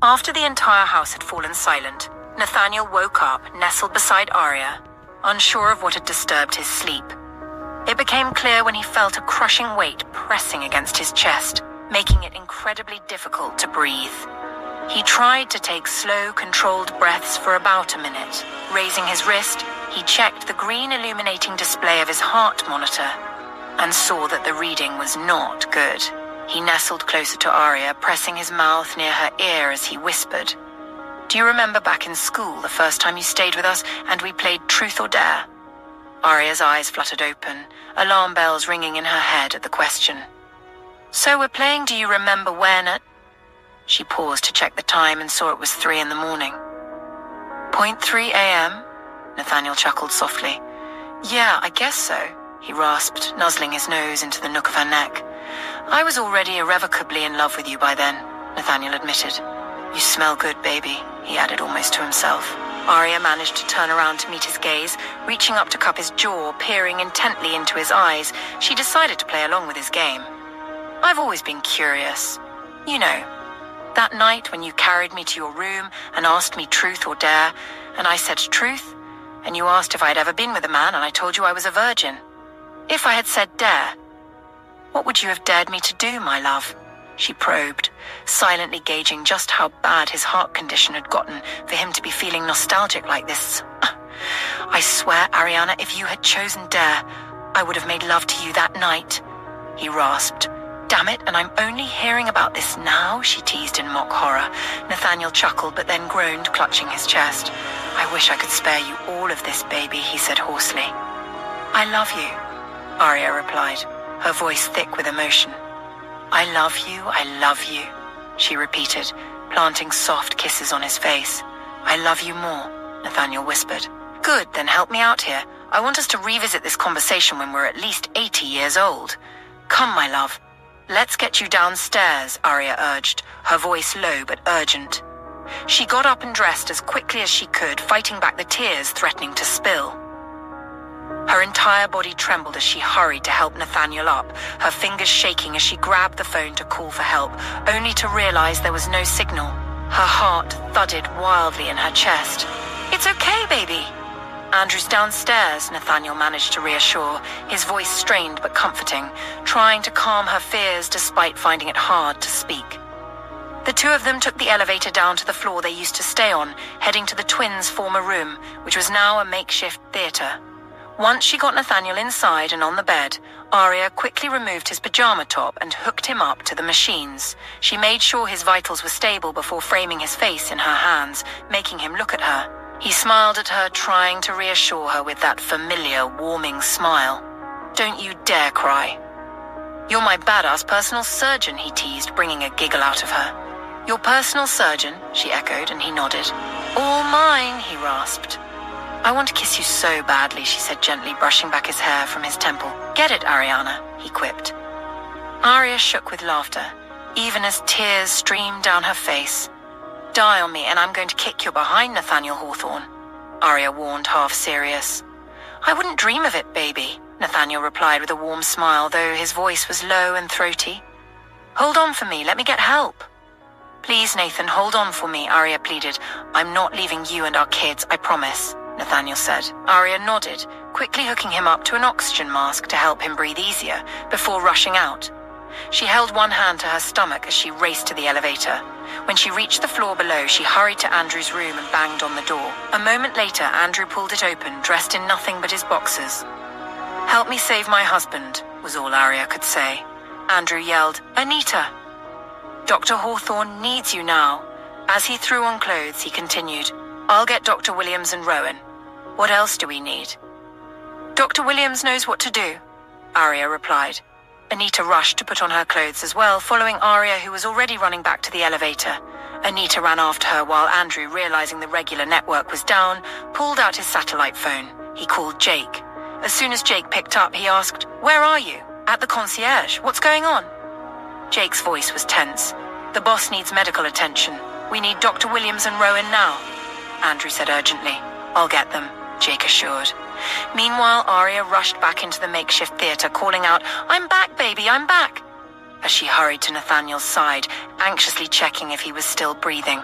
After the entire house had fallen silent, Nathaniel woke up, nestled beside Arya, unsure of what had disturbed his sleep. It became clear when he felt a crushing weight pressing against his chest, making it incredibly difficult to breathe. He tried to take slow, controlled breaths for about a minute. Raising his wrist, he checked the green illuminating display of his heart monitor and saw that the reading was not good. He nestled closer to Arya, pressing his mouth near her ear as he whispered, "Do you remember back in school, the first time you stayed with us and we played Truth or Dare?" Arya's eyes fluttered open, alarm bells ringing in her head at the question. "So we're playing Do You Remember When at—" She paused to check the time and saw it was 3 in the morning. "0.3 a.m.? Nathaniel chuckled softly. "Yeah, I guess so," he rasped, nuzzling his nose into the nook of her neck. "I was already irrevocably in love with you by then," Nathaniel admitted. "You smell good, baby," he added almost to himself. Arya managed to turn around to meet his gaze, reaching up to cup his jaw, peering intently into his eyes. She decided to play along with his game. "I've always been curious. You know, that night when you carried me to your room and asked me truth or dare, and I said truth, and you asked if I'd ever been with a man and I told you I was a virgin. If I had said dare, what would you have dared me to do, my love?" She probed, silently gauging just how bad his heart condition had gotten for him to be feeling nostalgic like this. "I swear, Ariana, if you had chosen dare, I would have made love to you that night," he rasped. "Damn it, and I'm only hearing about this now," she teased in mock horror. Nathaniel chuckled, but then groaned, clutching his chest. "I wish I could spare you all of this, baby," he said hoarsely. "I love you," Arya replied, her voice thick with emotion. I love you," she repeated, planting soft kisses on his face. "I love you more," Nathaniel whispered. "Good, then help me out here. I want us to revisit this conversation when we're at least 80 years old. Come, my love. Let's get you downstairs," Arya urged, her voice low but urgent. She got up and dressed as quickly as she could, fighting back the tears threatening to spill. Her entire body trembled as she hurried to help Nathaniel up, her fingers shaking as she grabbed the phone to call for help, only to realize there was no signal. Her heart thudded wildly in her chest. "It's okay, baby." "Andrew's downstairs," Nathaniel managed to reassure, his voice strained but comforting, trying to calm her fears despite finding it hard to speak. The two of them took the elevator down to the floor they used to stay on, heading to the twins' former room, which was now a makeshift theater. Once she got Nathaniel inside and on the bed, Arya quickly removed his pajama top and hooked him up to the machines. She made sure his vitals were stable before framing his face in her hands, making him look at her. He smiled at her, trying to reassure her with that familiar, warming smile. "Don't you dare cry." "You're my badass personal surgeon," he teased, bringing a giggle out of her. "Your personal surgeon?" she echoed, and he nodded. "All mine," he rasped. "I want to kiss you so badly," she said gently, brushing back his hair from his temple. "Get it, Ariana," he quipped. Arya shook with laughter, even as tears streamed down her face. "Die on me, and I'm going to kick your behind, Nathaniel Hawthorne," Arya warned, half serious. "I wouldn't dream of it, baby," Nathaniel replied with a warm smile, though his voice was low and throaty. "Hold on for me, let me get help." "Please, Nathan, hold on for me," Arya pleaded. "I'm not leaving you and our kids, I promise," Nathaniel said. Arya nodded, quickly hooking him up to an oxygen mask to help him breathe easier, before rushing out. She held one hand to her stomach as she raced to the elevator. When she reached the floor below, she hurried to Andrew's room and banged on the door. A moment later, Andrew pulled it open, dressed in nothing but his boxers. "Help me save my husband," was all Arya could say. Andrew yelled, "Anita!" "Dr. Hawthorne needs you now." As he threw on clothes, he continued, "I'll get Dr. Williams and Rowan. What else do we need?" "Dr. Williams knows what to do," Arya replied. Anita rushed to put on her clothes as well, following Arya, who was already running back to the elevator. Anita ran after her while Andrew, realizing the regular network was down, pulled out his satellite phone. He called Jake. As soon as Jake picked up, he asked, "Where are you?" "At the concierge. What's going on?" Jake's voice was tense. "The boss needs medical attention. We need Dr. Williams and Rowan now," Andrew said urgently. "I'll get them," Jake assured. Meanwhile, Arya rushed back into the makeshift theater, calling out, "I'm back, baby, I'm back." as she hurried to Nathaniel's side, anxiously checking if he was still breathing.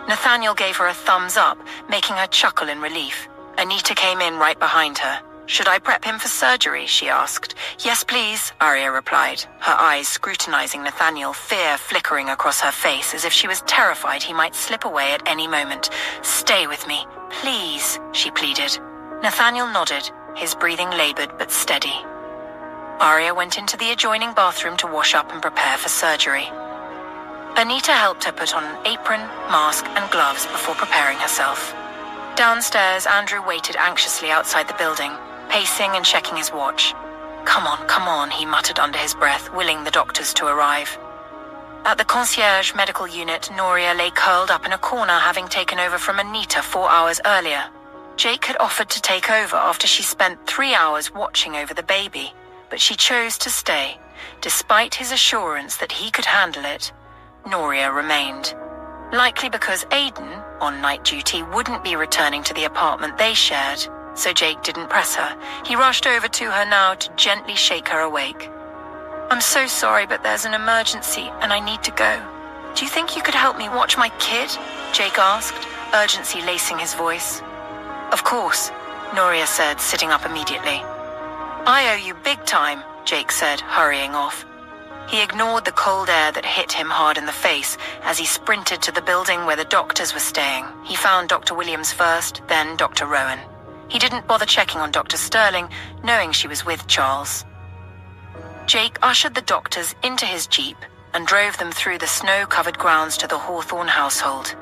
Nathaniel gave her a thumbs up, making her chuckle in relief. Anita came in right behind her. "Should I prep him for surgery?" she asked. "Yes, please," Arya replied, her eyes scrutinizing Nathaniel, fear flickering across her face as if she was terrified he might slip away at any moment. "Stay with me, please," she pleaded. Nathaniel nodded, his breathing labored but steady. Arya went into the adjoining bathroom to wash up and prepare for surgery. Anita helped her put on an apron, mask, and gloves before preparing herself. Downstairs, Andrew waited anxiously outside the building, pacing and checking his watch. Come on," he muttered under his breath, willing the doctors to arrive. At the concierge medical unit, Noria lay curled up in a corner, having taken over from Anita 4 hours earlier. Jake had offered to take over after she spent 3 hours watching over the baby, but she chose to stay. Despite his assurance that he could handle it, Noria remained. Likely because Aidan, on night duty, wouldn't be returning to the apartment they shared, so Jake didn't press her. He rushed over to her now to gently shake her awake. "I'm so sorry, but there's an emergency and I need to go. Do you think you could help me watch my kid?" Jake asked, urgency lacing his voice. "Of course," Noria said, sitting up immediately. "I owe you big time," Jake said, hurrying off. He ignored the cold air that hit him hard in the face as he sprinted to the building where the doctors were staying. He found Dr. Williams first, then Dr. Rowan. He didn't bother checking on Dr. Sterling, knowing she was with Charles. Jake ushered the doctors into his Jeep and drove them through the snow-covered grounds to the Hawthorne household.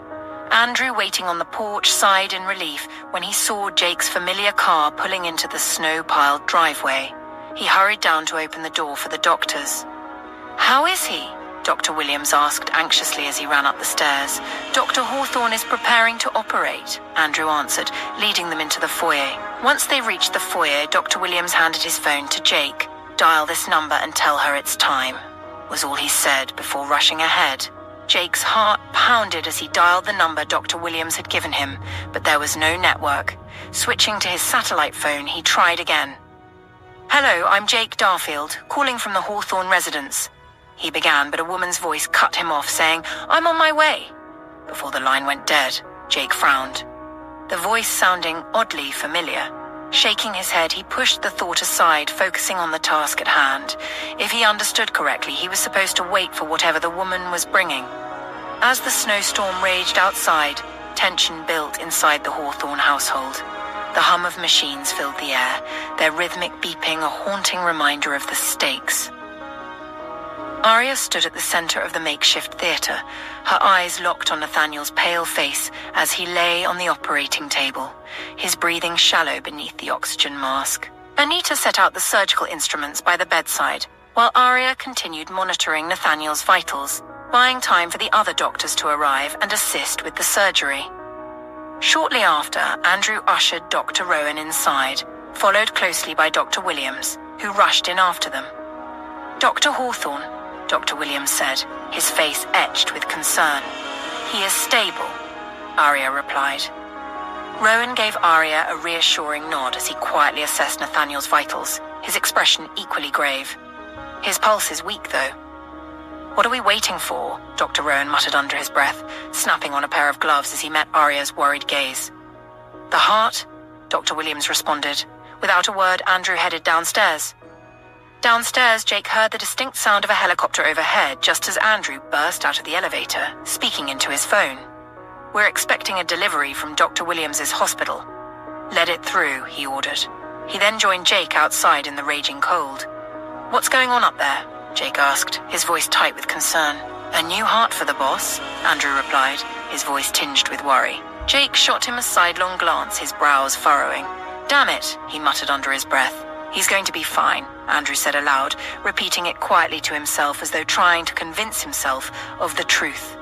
Andrew, waiting on the porch, sighed in relief when he saw Jake's familiar car pulling into the snow-piled driveway. He hurried down to open the door for the doctors. "How is he?" Dr. Williams asked anxiously as he ran up the stairs. "Dr. Hawthorne is preparing to operate," Andrew answered, leading them into the foyer. Once they reached the foyer, Dr. Williams handed his phone to Jake. "Dial this number and tell her it's time," was all he said before rushing ahead. Jake's heart pounded as he dialed the number Dr. Williams had given him, but there was no network. Switching to his satellite phone, he tried again. "Hello, I'm Jake Darfield, calling from the Hawthorne residence," he began, but a woman's voice cut him off, saying, "I'm on my way." Before the line went dead, Jake frowned, the voice sounding oddly familiar. Shaking his head, he pushed the thought aside, focusing on the task at hand. If he understood correctly, he was supposed to wait for whatever the woman was bringing. As the snowstorm raged outside, tension built inside the Hawthorne household. The hum of machines filled the air, their rhythmic beeping a haunting reminder of the stakes. Arya stood at the center of the makeshift theater, her eyes locked on Nathaniel's pale face as he lay on the operating table, his breathing shallow beneath the oxygen mask. Anita set out the surgical instruments by the bedside, while Arya continued monitoring Nathaniel's vitals, buying time for the other doctors to arrive and assist with the surgery. Shortly after, Andrew ushered Dr. Rowan inside, followed closely by Dr. Williams, who rushed in after them. "Dr. Hawthorne," Dr. Williams said, his face etched with concern. "He is stable," Arya replied. Rowan gave Arya a reassuring nod as he quietly assessed Nathaniel's vitals, his expression equally grave. "His pulse is weak, though." "What are we waiting for?" Dr. Rowan muttered under his breath, snapping on a pair of gloves as he met Arya's worried gaze. "The heart," Dr. Williams responded. Without a word, Andrew headed downstairs. Downstairs, Jake heard the distinct sound of a helicopter overhead just as Andrew burst out of the elevator, speaking into his phone. "We're expecting a delivery from Dr. Williams's hospital." "Let it through," he ordered. He then joined Jake outside in the raging cold. "What's going on up there?" Jake asked, his voice tight with concern. "A new heart for the boss," Andrew replied, his voice tinged with worry. Jake shot him a sidelong glance, his brows furrowing. "Damn it," he muttered under his breath. "He's going to be fine," Andrew said aloud, repeating it quietly to himself as though trying to convince himself of the truth.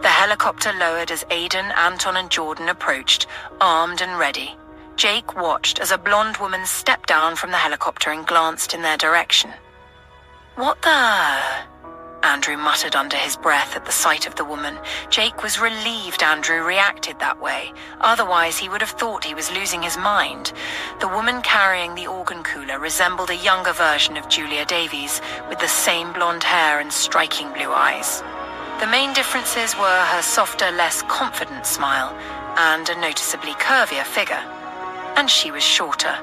The helicopter lowered as Aidan, Anton, and Jordan approached, armed and ready. Jake watched as a blonde woman stepped down from the helicopter and glanced in their direction. "What the—" Andrew muttered under his breath at the sight of the woman. Jake was relieved Andrew reacted that way. Otherwise, he would have thought he was losing his mind. The woman carrying the organ cooler resembled a younger version of Julia Davies, with the same blonde hair and striking blue eyes. The main differences were her softer, less confident smile and a noticeably curvier figure. And she was shorter.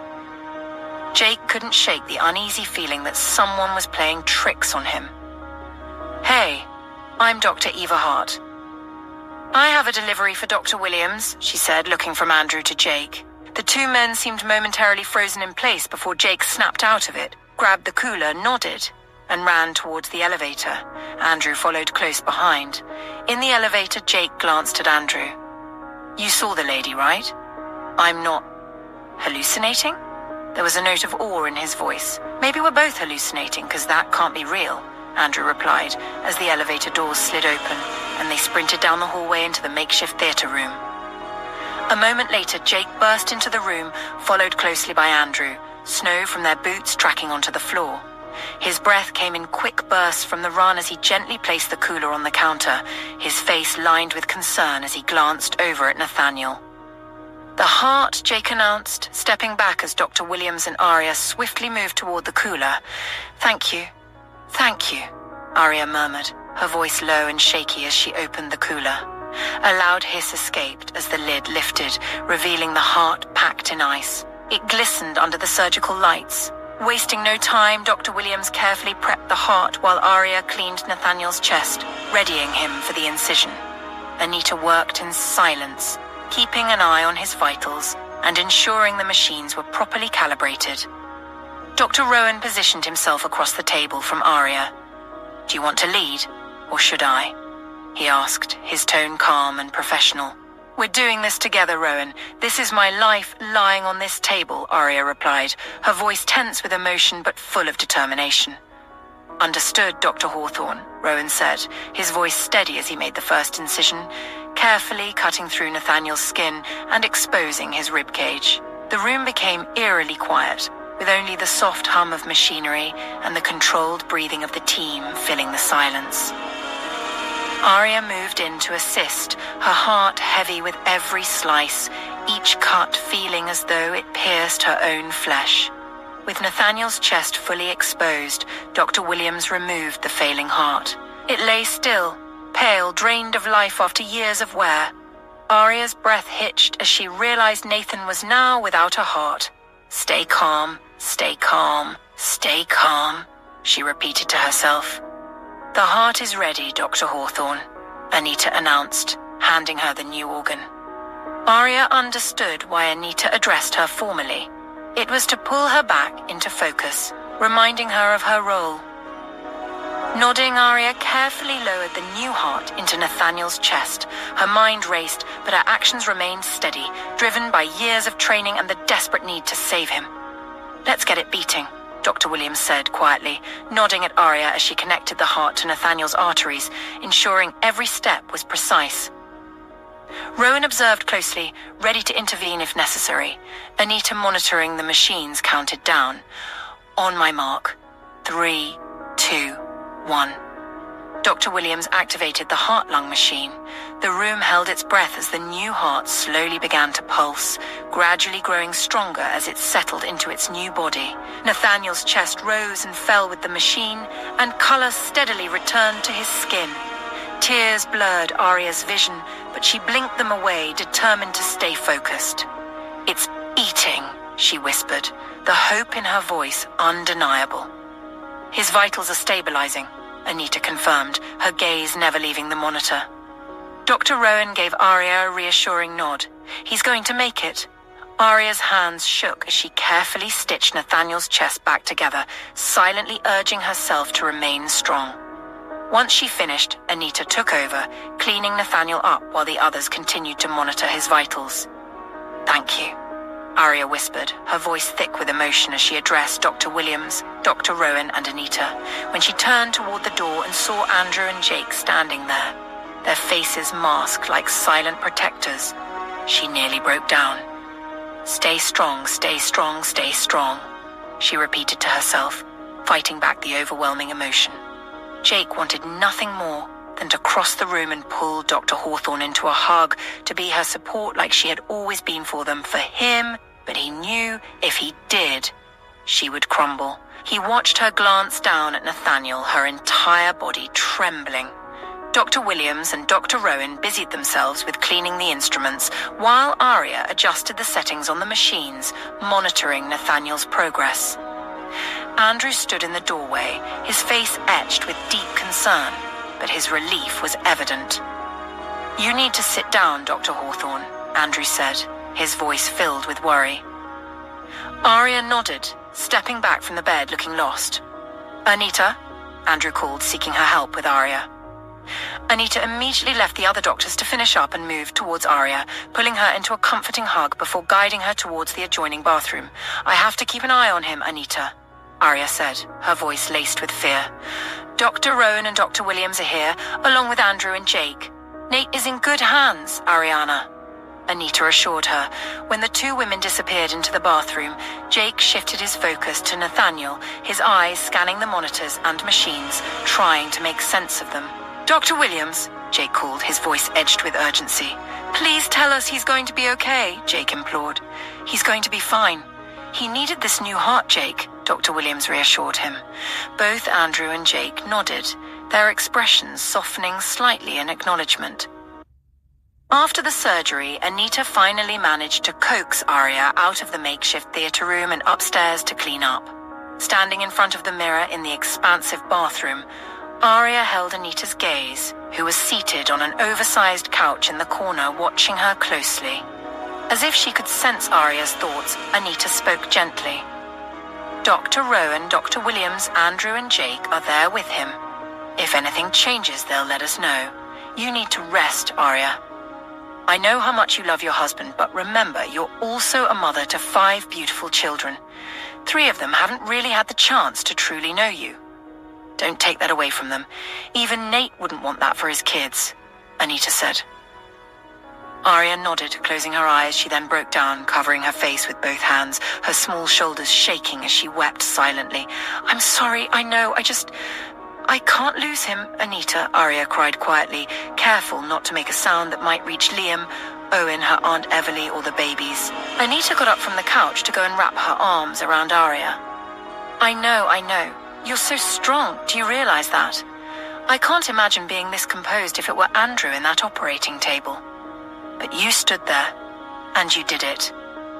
Jake couldn't shake the uneasy feeling that someone was playing tricks on him. "Hey, I'm Dr. Eva Hart." "I have a delivery for Dr. Williams," she said, looking from Andrew to Jake. The two men seemed momentarily frozen in place before Jake snapped out of it, grabbed the cooler, nodded, and ran towards the elevator. Andrew followed close behind. In the elevator, Jake glanced at Andrew. "You saw the lady, right? I'm not hallucinating?" There was a note of awe in his voice. "Maybe we're both hallucinating, because that can't be real," Andrew replied, as the elevator doors slid open, and they sprinted down the hallway into the makeshift theater room. A moment later, Jake burst into the room, followed closely by Andrew, snow from their boots tracking onto the floor. His breath came in quick bursts from the run as he gently placed the cooler on the counter, his face lined with concern as he glanced over at Nathaniel. "The Heart," Jake announced, stepping back as Dr. Williams and Arya swiftly moved toward the cooler. "Thank you. Thank you," Arya murmured, her voice low and shaky as she opened the cooler. A loud hiss escaped as the lid lifted, revealing the heart packed in ice. It glistened under the surgical lights. Wasting no time, Dr. Williams carefully prepped the heart while Arya cleaned Nathaniel's chest, readying him for the incision. Anita worked in silence, keeping an eye on his vitals and ensuring the machines were properly calibrated. Dr. Rowan positioned himself across the table from Arya. "Do you want to lead, or should I?" he asked, his tone calm and professional. "We're doing this together, Rowan. This is my life lying on this table," Arya replied, her voice tense with emotion but full of determination. "Understood, Dr. Hawthorne," Rowan said, his voice steady as he made the first incision, carefully cutting through Nathaniel's skin and exposing his ribcage. The room became eerily quiet, with only the soft hum of machinery and the controlled breathing of the team filling the silence. Arya moved in to assist, her heart heavy with every slice, each cut feeling as though it pierced her own flesh. With Nathaniel's chest fully exposed, Dr. Williams removed the failing heart. It lay still, pale, drained of life after years of wear. Arya's breath hitched as she realized Nathan was now without a heart. "Stay calm, stay calm, stay calm," she repeated to herself. "The heart is ready, Dr. Hawthorne," Anita announced, handing her the new organ. Arya understood why Anita addressed her formally. It was to pull her back into focus, reminding her of her role. Nodding, Arya carefully lowered the new heart into Nathaniel's chest. Her mind raced, but her actions remained steady, driven by years of training and the desperate need to save him. "Let's get it beating," Dr. Williams said quietly, nodding at Arya as she connected the heart to Nathaniel's arteries, ensuring every step was precise. Rowan observed closely, ready to intervene if necessary. Anita, monitoring the machines, counted down. "On my mark. 3, 2, 1. Dr. Williams activated the heart-lung machine. The room held its breath as the new heart slowly began to pulse, gradually growing stronger as it settled into its new body. Nathaniel's chest rose and fell with the machine, and color steadily returned to his skin. Tears blurred Arya's vision, but she blinked them away, determined to stay focused. "It's beating," she whispered, the hope in her voice undeniable. "His vitals are stabilizing," Anita confirmed, her gaze never leaving the monitor. Dr. Rowan gave Arya a reassuring nod. "He's going to make it." Arya's hands shook as she carefully stitched Nathaniel's chest back together, silently urging herself to remain strong. Once she finished, Anita took over, cleaning Nathaniel up while the others continued to monitor his vitals. "Thank you," Arya whispered, her voice thick with emotion as she addressed Dr. Williams, Dr. Rowan, and Anita. When she turned toward the door and saw Andrew and Jake standing there, their faces masked like silent protectors, she nearly broke down. "Stay strong, stay strong, stay strong," she repeated to herself, fighting back the overwhelming emotion. Jake wanted nothing more than to cross the room and pull Dr. Hawthorne into a hug, to be her support like she had always been for them, for him, but he knew if he did, she would crumble. He watched her glance down at Nathaniel, her entire body trembling. Dr. Williams and Dr. Rowan busied themselves with cleaning the instruments, while Aria adjusted the settings on the machines, monitoring Nathaniel's progress. Andrew stood in the doorway, his face etched with deep concern, but his relief was evident. "You need to sit down, Dr. Hawthorne," Andrew said, his voice filled with worry. Aria nodded, stepping back from the bed looking lost. "Anita?" Andrew called, seeking her help with Aria. Anita immediately left the other doctors to finish up and moved towards Aria, pulling her into a comforting hug before guiding her towards the adjoining bathroom. "I have to keep an eye on him, Anita," Aria said, her voice laced with fear. "Dr. Rowan and Dr. Williams are here, along with Andrew and Jake. Nate is in good hands, Ariana," Anita assured her. When the two women disappeared into the bathroom, Jake shifted his focus to Nathaniel, his eyes scanning the monitors and machines, trying to make sense of them. "Dr. Williams," Jake called, his voice edged with urgency. "Please tell us he's going to be okay," Jake implored. "He's going to be fine. He needed this new heart, Jake," Dr. Williams reassured him. Both Andrew and Jake nodded, their expressions softening slightly in acknowledgement. After the surgery, Anita finally managed to coax Aria out of the makeshift theater room and upstairs to clean up. Standing in front of the mirror in the expansive bathroom, Aria held Anita's gaze, who was seated on an oversized couch in the corner watching her closely. As if she could sense Aria's thoughts, Anita spoke gently. "Dr. Rowan, Dr. Williams, Andrew and Jake are there with him. If anything changes, they'll let us know. You need to rest, Aria. I know how much you love your husband, but remember, you're also a mother to 5 beautiful children. 3 of them haven't really had the chance to truly know you. Don't take that away from them. Even Nate wouldn't want that for his kids," Anita said. Aria nodded, closing her eyes. She then broke down, covering her face with both hands, her small shoulders shaking as she wept silently. "I'm sorry, I know, I can't lose him, Anita," Aria cried quietly, careful not to make a sound that might reach Liam, Owen, her Aunt Everly, or the babies. Anita got up from the couch to go and wrap her arms around Aria. I know. You're so strong. Do you realize that? I can't imagine being this composed if it were Andrew in that operating table. But you stood there, and you did it.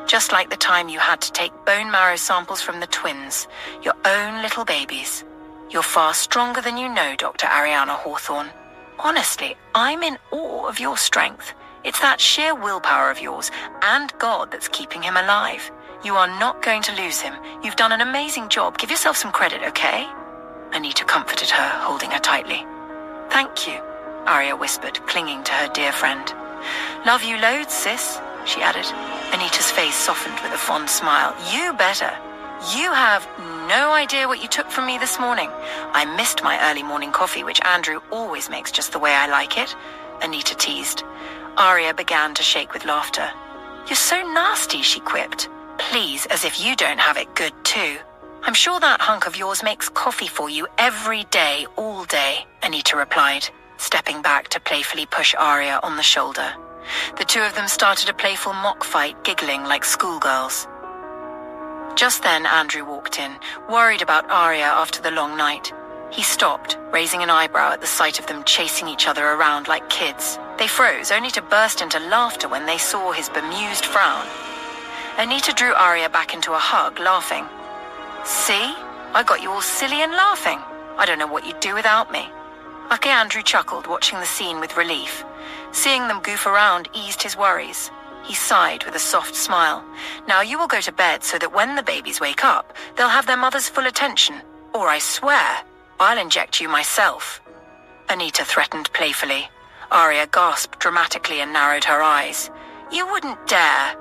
Just like the time you had to take bone marrow samples from the twins, your own little babies. You're far stronger than you know, Dr. Ariana Hawthorne. Honestly, I'm in awe of your strength. It's that sheer willpower of yours and God that's keeping him alive. You are not going to lose him. You've done an amazing job. Give yourself some credit, okay?" Anita comforted her, holding her tightly. "Thank you," Aria whispered, clinging to her dear friend. "Love you loads, sis," she added. Anita's face softened with a fond smile. "You better. You have no idea what you took from me this morning. I missed my early morning coffee, which Andrew always makes just the way I like it," Anita teased. Aria began to shake with laughter. "You're so nasty," she quipped. "Please, as if you don't have it good too. I'm sure that hunk of yours makes coffee for you every day, all day," Anita replied, stepping back to playfully push Aria on the shoulder. The two of them started a playful mock fight, giggling like schoolgirls. Just then, Andrew walked in, worried about Aria after the long night. He stopped, raising an eyebrow at the sight of them chasing each other around like kids. They froze, only to burst into laughter when they saw his bemused frown. Anita drew Aria back into a hug, laughing. "See? I got you all silly and laughing. I don't know what you'd do without me." Uncle Andrew chuckled, watching the scene with relief. Seeing them goof around eased his worries. He sighed with a soft smile. "Now you will go to bed so that when the babies wake up, they'll have their mother's full attention. Or I swear, I'll inject you myself," Anita threatened playfully. Aria gasped dramatically and narrowed her eyes. "You wouldn't dare."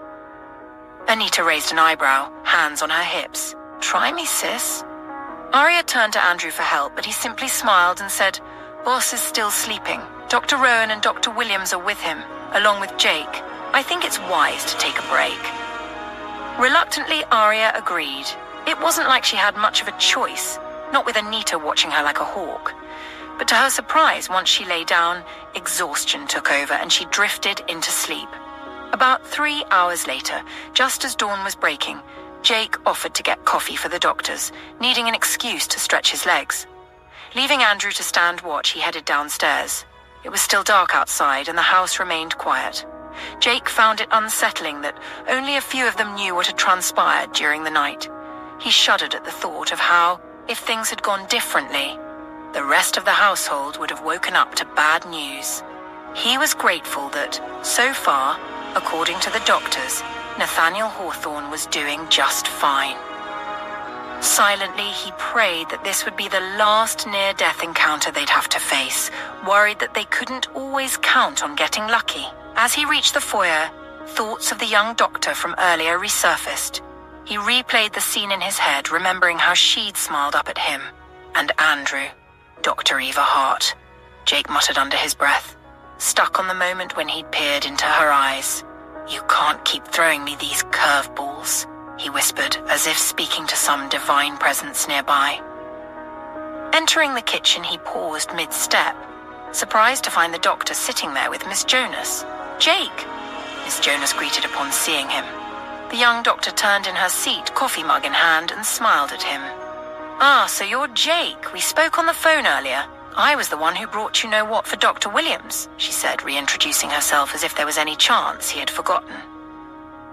Anita raised an eyebrow, hands on her hips. "Try me, sis." Aria turned to Andrew for help, but he simply smiled and said, "Boss is still sleeping. Dr. Rowan and Dr. Williams are with him, along with Jake. I think it's wise to take a break." Reluctantly, Aria agreed. It wasn't like she had much of a choice, not with Anita watching her like a hawk. But to her surprise, once she lay down, exhaustion took over and she drifted into sleep. About 3 hours later, just as dawn was breaking, Jake offered to get coffee for the doctors, needing an excuse to stretch his legs. Leaving Andrew to stand watch, he headed downstairs. It was still dark outside and the house remained quiet. Jake found it unsettling that only a few of them knew what had transpired during the night. He shuddered at the thought of how, if things had gone differently, the rest of the household would have woken up to bad news. He was grateful that, so far, according to the doctors, Nathaniel Hawthorne was doing just fine. Silently, he prayed that this would be the last near-death encounter they'd have to face, worried that they couldn't always count on getting lucky. As he reached the foyer, thoughts of the young doctor from earlier resurfaced. He replayed the scene in his head, remembering how she'd smiled up at him. And Andrew, Dr. Eva Hart, Jake muttered under his breath, stuck on the moment when he'd peered into her eyes. "You can't keep throwing me these curveballs," he whispered, as if speaking to some divine presence nearby. Entering the kitchen, he paused mid-step, surprised to find the doctor sitting there with Miss Jonas. "Jake," Miss Jonas greeted upon seeing him. The young doctor turned in her seat, coffee mug in hand, and smiled at him. "Ah, so you're Jake. We spoke on the phone earlier. I was the one who brought you-know-what for Dr. Williams," she said, reintroducing herself as if there was any chance he had forgotten.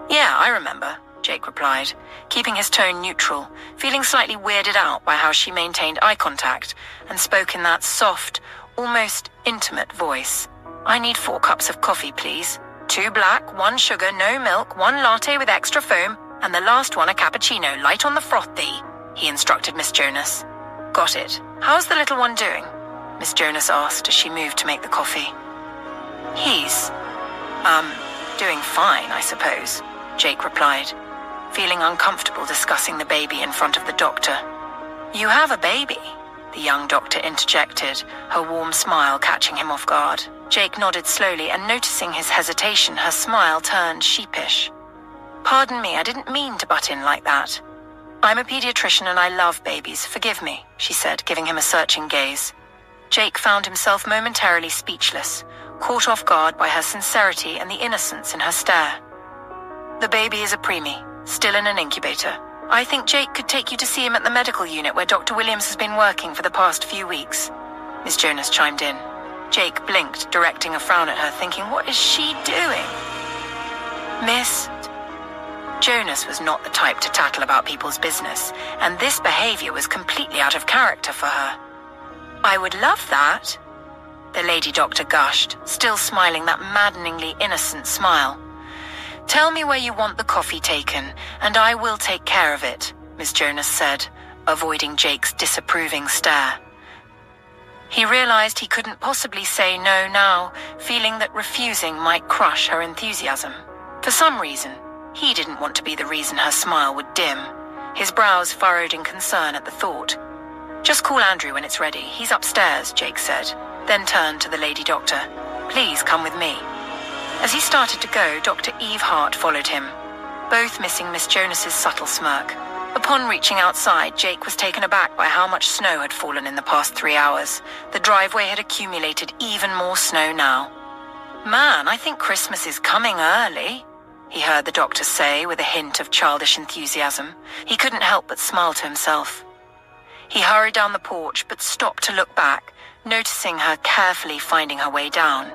"Yeah, I remember," Jake replied, keeping his tone neutral, feeling slightly weirded out by how she maintained eye contact and spoke in that soft, almost intimate voice. "I need 4 cups of coffee, please. 2 black, 1 sugar, no milk, 1 latte with extra foam, and the last one a cappuccino, light on the frothy," he instructed Miss Jonas. "Got it. How's the little one doing?" Miss Jonas asked as she moved to make the coffee. "He's, doing fine, I suppose," Jake replied, feeling uncomfortable discussing the baby in front of the doctor. "You have a baby?" the young doctor interjected, her warm smile catching him off guard. Jake nodded slowly, and noticing his hesitation, her smile turned sheepish. "Pardon me, I didn't mean to butt in like that. I'm a pediatrician and I love babies, forgive me," she said, giving him a searching gaze. Jake found himself momentarily speechless, caught off guard by her sincerity and the innocence in her stare. "The baby is a preemie, still in an incubator. I think Jake could take you to see him at the medical unit where Dr. Williams has been working for the past few weeks," Miss Jonas chimed in. Jake blinked, directing a frown at her, thinking, what is she doing? Miss Jonas was not the type to tattle about people's business, and this behavior was completely out of character for her. "I would love that," the lady doctor gushed, still smiling that maddeningly innocent smile. "Tell me where you want the coffee taken, and I will take care of it," Miss Jonas said, avoiding Jake's disapproving stare. He realized he couldn't possibly say no now, feeling that refusing might crush her enthusiasm. For some reason, he didn't want to be the reason her smile would dim. His brows furrowed in concern at the thought. "Just call Andrew when it's ready. He's upstairs," Jake said, then turned to the lady doctor. "Please come with me." As he started to go, Dr. Eve Hart followed him, both missing Miss Jonas's subtle smirk. Upon reaching outside, Jake was taken aback by how much snow had fallen in the past 3 hours. The driveway had accumulated even more snow now. "Man, I think Christmas is coming early," he heard the doctor say with a hint of childish enthusiasm. He couldn't help but smile to himself. He hurried down the porch but stopped to look back, noticing her carefully finding her way down.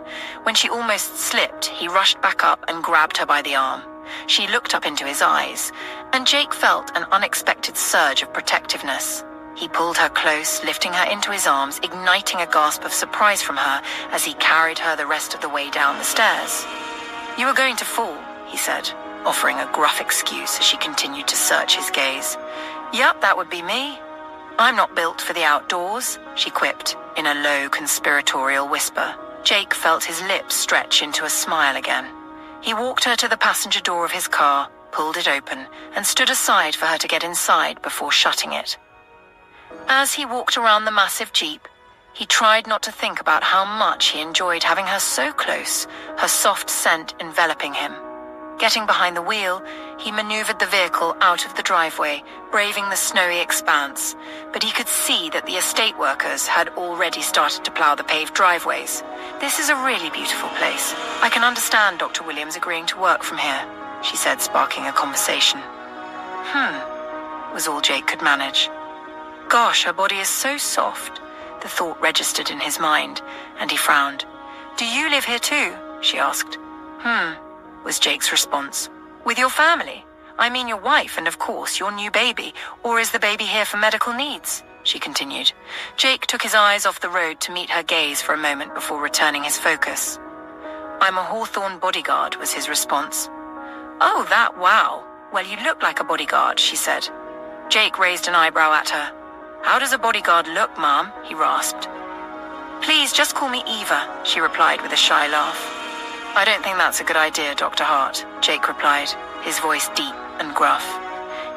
When she almost slipped, he rushed back up and grabbed her by the arm. She looked up into his eyes, and Jake felt an unexpected surge of protectiveness. He pulled her close, lifting her into his arms, igniting a gasp of surprise from her as he carried her the rest of the way down the stairs. "You were going to fall," he said, offering a gruff excuse as she continued to search his gaze. "Yup, that would be me. I'm not built for the outdoors," she quipped in a low, conspiratorial whisper. Jake felt his lips stretch into a smile again. He walked her to the passenger door of his car, pulled it open, and stood aside for her to get inside before shutting it. As he walked around the massive Jeep, he tried not to think about how much he enjoyed having her so close, her soft scent enveloping him. Getting behind the wheel, He maneuvered the vehicle out of the driveway, braving the snowy expanse, but he could see that the estate workers had already started to plough the paved driveways. "This is a really beautiful place. I can understand Dr. Williams agreeing to work from here," she said, sparking a conversation. Was all Jake could manage. Gosh, her body is so soft. The thought registered in his mind, and he frowned. "Do you live here too?" she asked. Was Jake's response. "With your family? I mean your wife and, of course, your new baby. Or is the baby here for medical needs?" she continued. Jake took his eyes off the road to meet her gaze for a moment before returning his focus. "I'm a Hawthorne bodyguard," was his response. "Oh, that, wow. Well, you look like a bodyguard," she said. Jake raised an eyebrow at her. "How does a bodyguard look, Mom?" he rasped. "Please, just call me Eva," she replied with a shy laugh. "I don't think that's a good idea, Dr. Hart," Jake replied, his voice deep and gruff.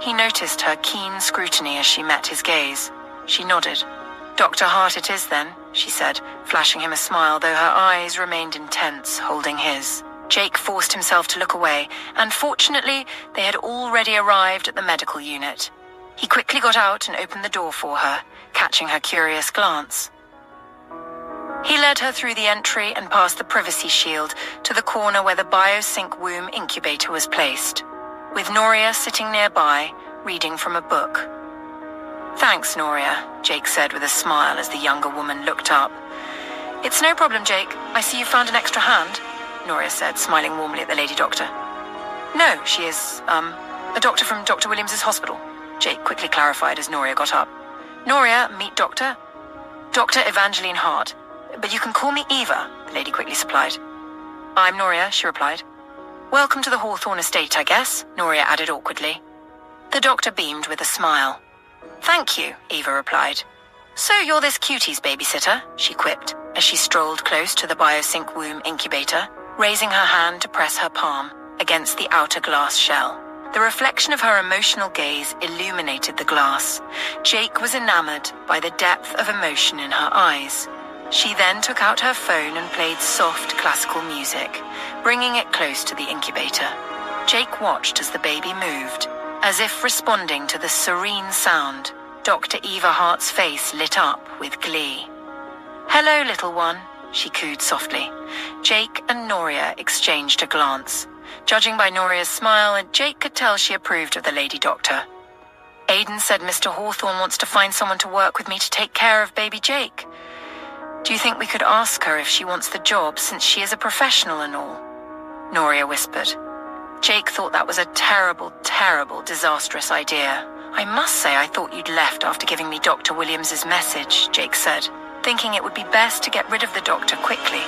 He noticed her keen scrutiny as she met his gaze. She nodded. "Dr. Hart it is then," she said, flashing him a smile, though her eyes remained intense, holding his. Jake forced himself to look away, and fortunately, they had already arrived at the medical unit. He quickly got out and opened the door for her, catching her curious glance. He led her through the entry and past the privacy shield to the corner where the biosync womb incubator was placed, with Noria sitting nearby, reading from a book. "Thanks, Noria," Jake said with a smile as the younger woman looked up. "It's no problem, Jake. I see you found an extra hand," Noria said, smiling warmly at the lady doctor. "No, she is, a doctor from Dr. Williams's hospital," Jake quickly clarified as Noria got up. "Noria, meet Dr. Evangeline Hart. But you can call me Eva," the lady quickly supplied. "I'm Noria," she replied. "Welcome to the Hawthorne estate, I guess," Noria added awkwardly. The doctor beamed with a smile. "Thank you," Eva replied. "So you're this cutie's babysitter," she quipped as she strolled close to the biosync womb incubator, raising her hand to press her palm against the outer glass shell. The reflection of her emotional gaze illuminated the glass. Jake was enamored by the depth of emotion in her eyes. She then took out her phone and played soft classical music, bringing it close to the incubator. Jake watched as the baby moved, as if responding to the serene sound. Dr. Eva Hart's face lit up with glee. "Hello, little one," she cooed softly. Jake and Noria exchanged a glance. Judging by Noria's smile, Jake could tell she approved of the lady doctor. "Aidan said Mr. Hawthorne wants to find someone to work with me to take care of baby Jake. Do you think we could ask her if she wants the job, since she is a professional and all?" Noria whispered. Jake thought that was a terrible, terrible, disastrous idea. "I must say I thought you'd left after giving me Dr. Williams's message," Jake said, thinking it would be best to get rid of the doctor quickly.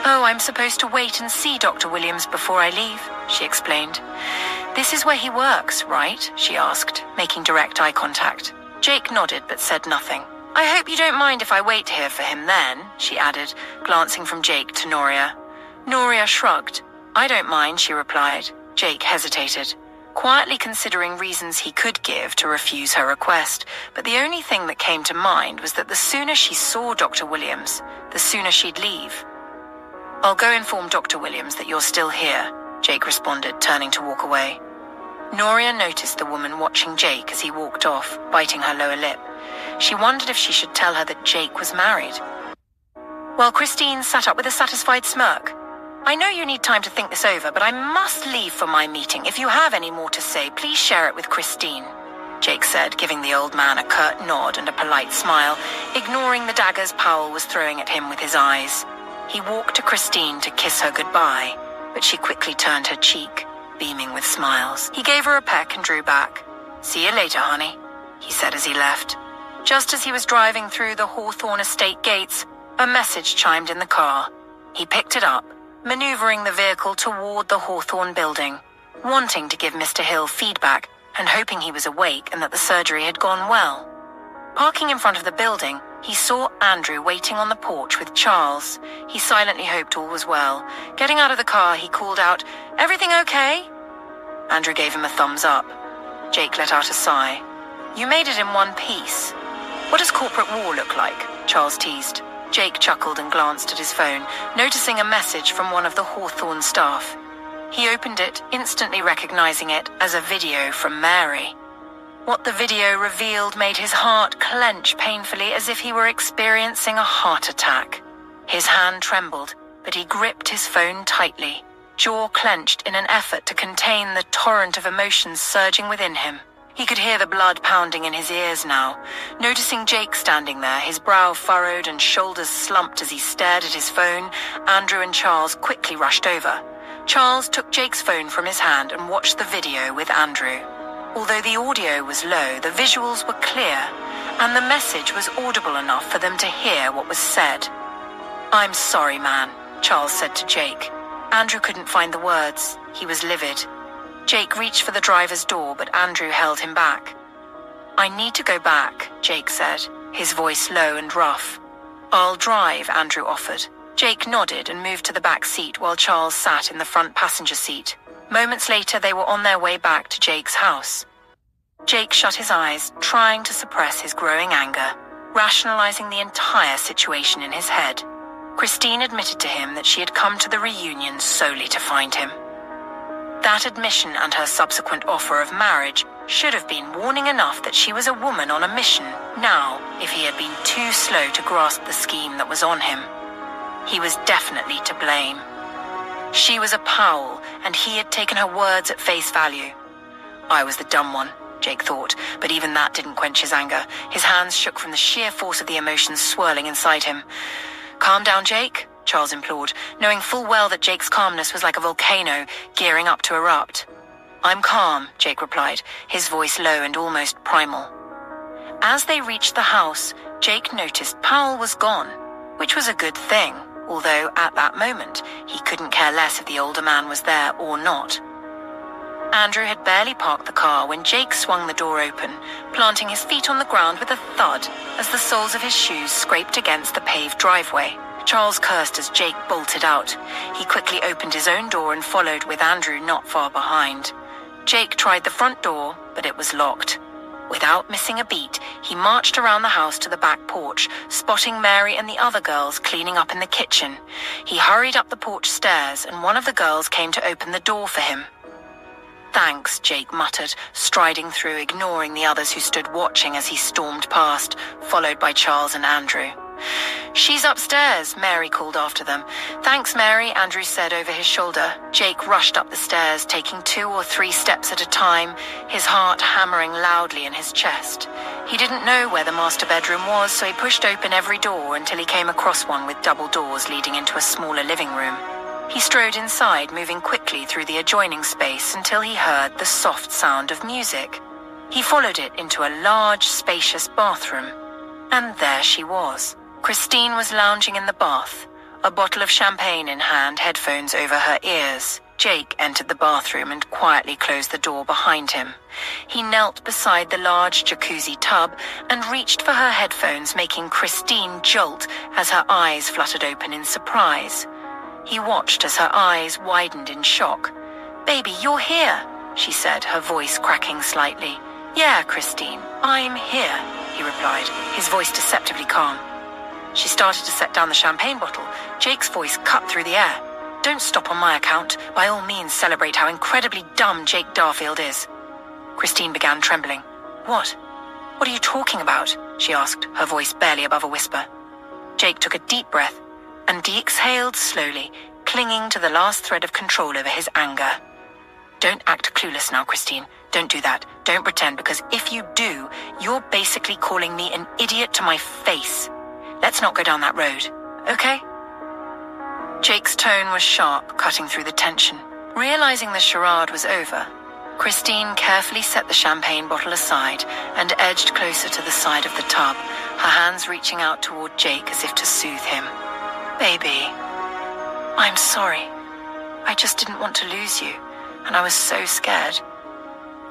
"Oh, I'm supposed to wait and see Dr. Williams before I leave," she explained. "This is where he works, right?" she asked, making direct eye contact. Jake nodded but said nothing. "I hope you don't mind if I wait here for him then," she added, glancing from Jake to Noria. Noria shrugged. "I don't mind," she replied. Jake hesitated, quietly considering reasons he could give to refuse her request, but the only thing that came to mind was that the sooner she saw Dr. Williams, the sooner she'd leave. "I'll go inform Dr. Williams that you're still here," Jake responded, turning to walk away. Noria noticed the woman watching Jake as he walked off, biting her lower lip. She wondered if she should tell her that Jake was married. While Christine sat up with a satisfied smirk. "I know you need time to think this over, but I must leave for my meeting. If you have any more to say, please share it with Christine," Jake said, giving the old man a curt nod and a polite smile, ignoring the daggers Powell was throwing at him with his eyes. He walked to Christine to kiss her goodbye, but she quickly turned her cheek, beaming with smiles. He gave her a peck and drew back. "See you later, honey," he said as he left. Just as he was driving through the Hawthorne estate gates, a message chimed in the car. He picked it up, maneuvering the vehicle toward the Hawthorne building, wanting to give Mr. Hill feedback and hoping he was awake and that the surgery had gone well. Parking in front of the building, he saw Andrew waiting on the porch with Charles. He silently hoped all was well. Getting out of the car, he called out, "Everything okay?" Andrew gave him a thumbs up. Jake let out a sigh. "You made it in one piece." "What does corporate war look like?" Charles teased. Jake chuckled and glanced at his phone, noticing a message from one of the Hawthorne staff. He opened it, instantly recognizing it as a video from Mary. What the video revealed made his heart clench painfully as if he were experiencing a heart attack. His hand trembled, but he gripped his phone tightly, jaw clenched in an effort to contain the torrent of emotions surging within him. He could hear the blood pounding in his ears now. Noticing Jake standing there, his brow furrowed and shoulders slumped as he stared at his phone, Andrew and Charles quickly rushed over. Charles took Jake's phone from his hand and watched the video with Andrew. Although the audio was low, the visuals were clear, and the message was audible enough for them to hear what was said. "I'm sorry, man," Charles said to Jake. Andrew couldn't find the words. He was livid. Jake reached for the driver's door, but Andrew held him back. "I need to go back," Jake said, his voice low and rough. "I'll drive," Andrew offered. Jake nodded and moved to the back seat while Charles sat in the front passenger seat. Moments later, they were on their way back to Jake's house. Jake shut his eyes, trying to suppress his growing anger, rationalizing the entire situation in his head. Christine admitted to him that she had come to the reunion solely to find him. That admission and her subsequent offer of marriage should have been warning enough that she was a woman on a mission now, if he had been too slow to grasp the scheme that was on him. He was definitely to blame. She was a Powell, and he had taken her words at face value. I was the dumb one, Jake thought, but even that didn't quench his anger. His hands shook from the sheer force of the emotions swirling inside him. "Calm down, Jake," Charles implored, knowing full well that Jake's calmness was like a volcano gearing up to erupt. "I'm calm," Jake replied, his voice low and almost primal. As they reached the house, Jake noticed Powell was gone, which was a good thing, although at that moment he couldn't care less if the older man was there or not. Andrew had barely parked the car when Jake swung the door open, planting his feet on the ground with a thud as the soles of his shoes scraped against the paved driveway. Charles cursed as Jake bolted out. He quickly opened his own door and followed with Andrew not far behind. Jake tried the front door, but it was locked. Without missing a beat, he marched around the house to the back porch, spotting Mary and the other girls cleaning up in the kitchen. He hurried up the porch stairs, and one of the girls came to open the door for him. "Thanks," Jake muttered, striding through, ignoring the others who stood watching as he stormed past, followed by Charles and Andrew. "She's upstairs," Mary called after them. "Thanks, Mary," Andrew said over his shoulder. Jake rushed up the stairs, taking 2 or 3 steps at a time, his heart hammering loudly in his chest. He didn't know where the master bedroom was, so he pushed open every door until he came across one with double doors leading into a smaller living room. He strode inside, moving quickly through the adjoining space until he heard the soft sound of music. He followed it into a large, spacious bathroom. And there she was. Christine was lounging in the bath, a bottle of champagne in hand, headphones over her ears. Jake entered the bathroom and quietly closed the door behind him. He knelt beside the large jacuzzi tub and reached for her headphones, making Christine jolt as her eyes fluttered open in surprise. He watched as her eyes widened in shock. "Baby, you're here," she said, her voice cracking slightly. "Yeah, Christine, I'm here," he replied, his voice deceptively calm. She started to set down the champagne bottle. Jake's voice cut through the air. "Don't stop on my account. By all means, celebrate how incredibly dumb Jake Darfield is." Christine began trembling. What are you talking about?" she asked, her voice barely above a whisper. Jake took a deep breath and exhaled slowly, clinging to the last thread of control over his anger. "Don't act clueless now, Christine. Don't do that. Don't pretend, because if you do, you're basically calling me an idiot to my face. Let's not go down that road, okay?" Jake's tone was sharp, cutting through the tension. Realizing the charade was over, Christine carefully set the champagne bottle aside and edged closer to the side of the tub, her hands reaching out toward Jake as if to soothe him. "Baby, I'm sorry. I just didn't want to lose you, and I was so scared.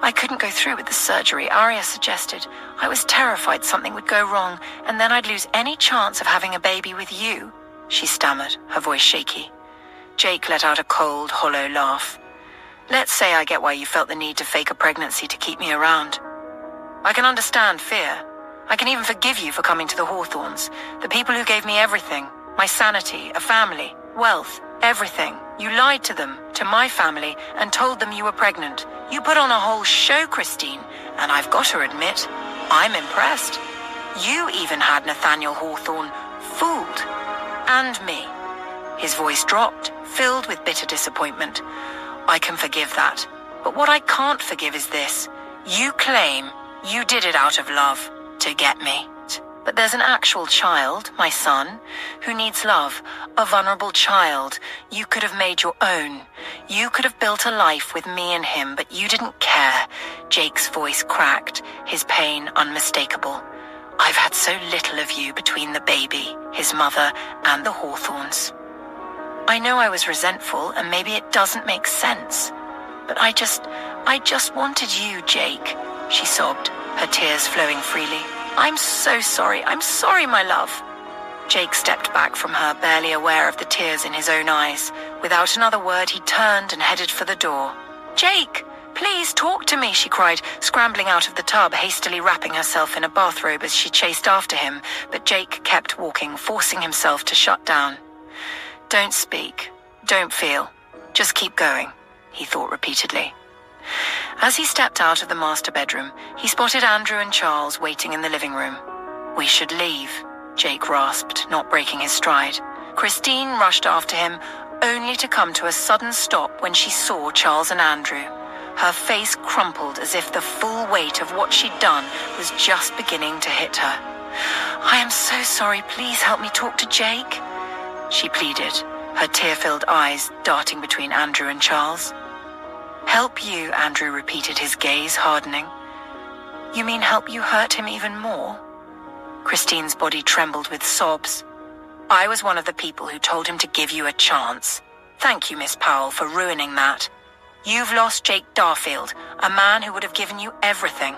I couldn't go through with the surgery Arya suggested. I was terrified something would go wrong, and then I'd lose any chance of having a baby with you," she stammered, her voice shaky. Jake let out a cold, hollow laugh. "Let's say I get why you felt the need to fake a pregnancy to keep me around. I can understand fear. I can even forgive you for coming to the Hawthornes, the people who gave me everything, my sanity, a family. wealth, everything. You lied to them, to my family, and told them you were pregnant. You put on a whole show, Christine, and I've got to admit, I'm impressed. You even had Nathaniel Hawthorne fooled. And me." His voice dropped, filled with bitter disappointment. "I can forgive that. But what I can't forgive is this. You claim you did it out of love, to get me. But there's an actual child, my son, who needs love, a vulnerable child you could have made your own. You could have built a life with me and him, but you didn't care." Jake's voice cracked, his pain unmistakable. "I've had so little of you between the baby, his mother, and the Hawthorns. I know I was resentful, and maybe it doesn't make sense. But I just wanted you, Jake," she sobbed, her tears flowing freely. "I'm so sorry. I'm sorry, my love." Jake stepped back from her, barely aware of the tears in his own eyes. Without another word, he turned and headed for the door. "Jake, please talk to me," she cried, scrambling out of the tub, hastily wrapping herself in a bathrobe as she chased after him, but Jake kept walking, forcing himself to shut down. "Don't speak. Don't feel. Just keep going," he thought repeatedly. As he stepped out of the master bedroom, he spotted Andrew and Charles waiting in the living room. "We should leave," Jake rasped, not breaking his stride. Christine rushed after him, only to come to a sudden stop when she saw Charles and Andrew. Her face crumpled as if the full weight of what she'd done was just beginning to hit her. "I am so sorry. Please help me talk to Jake," she pleaded, her tear-filled eyes darting between Andrew and Charles. "Help you," Andrew repeated, his gaze hardening. "You mean help you hurt him even more?" Christine's body trembled with sobs. "I was one of the people who told him to give you a chance. Thank you, Miss Powell, for ruining that. You've lost Jake Darfield, a man who would have given you everything.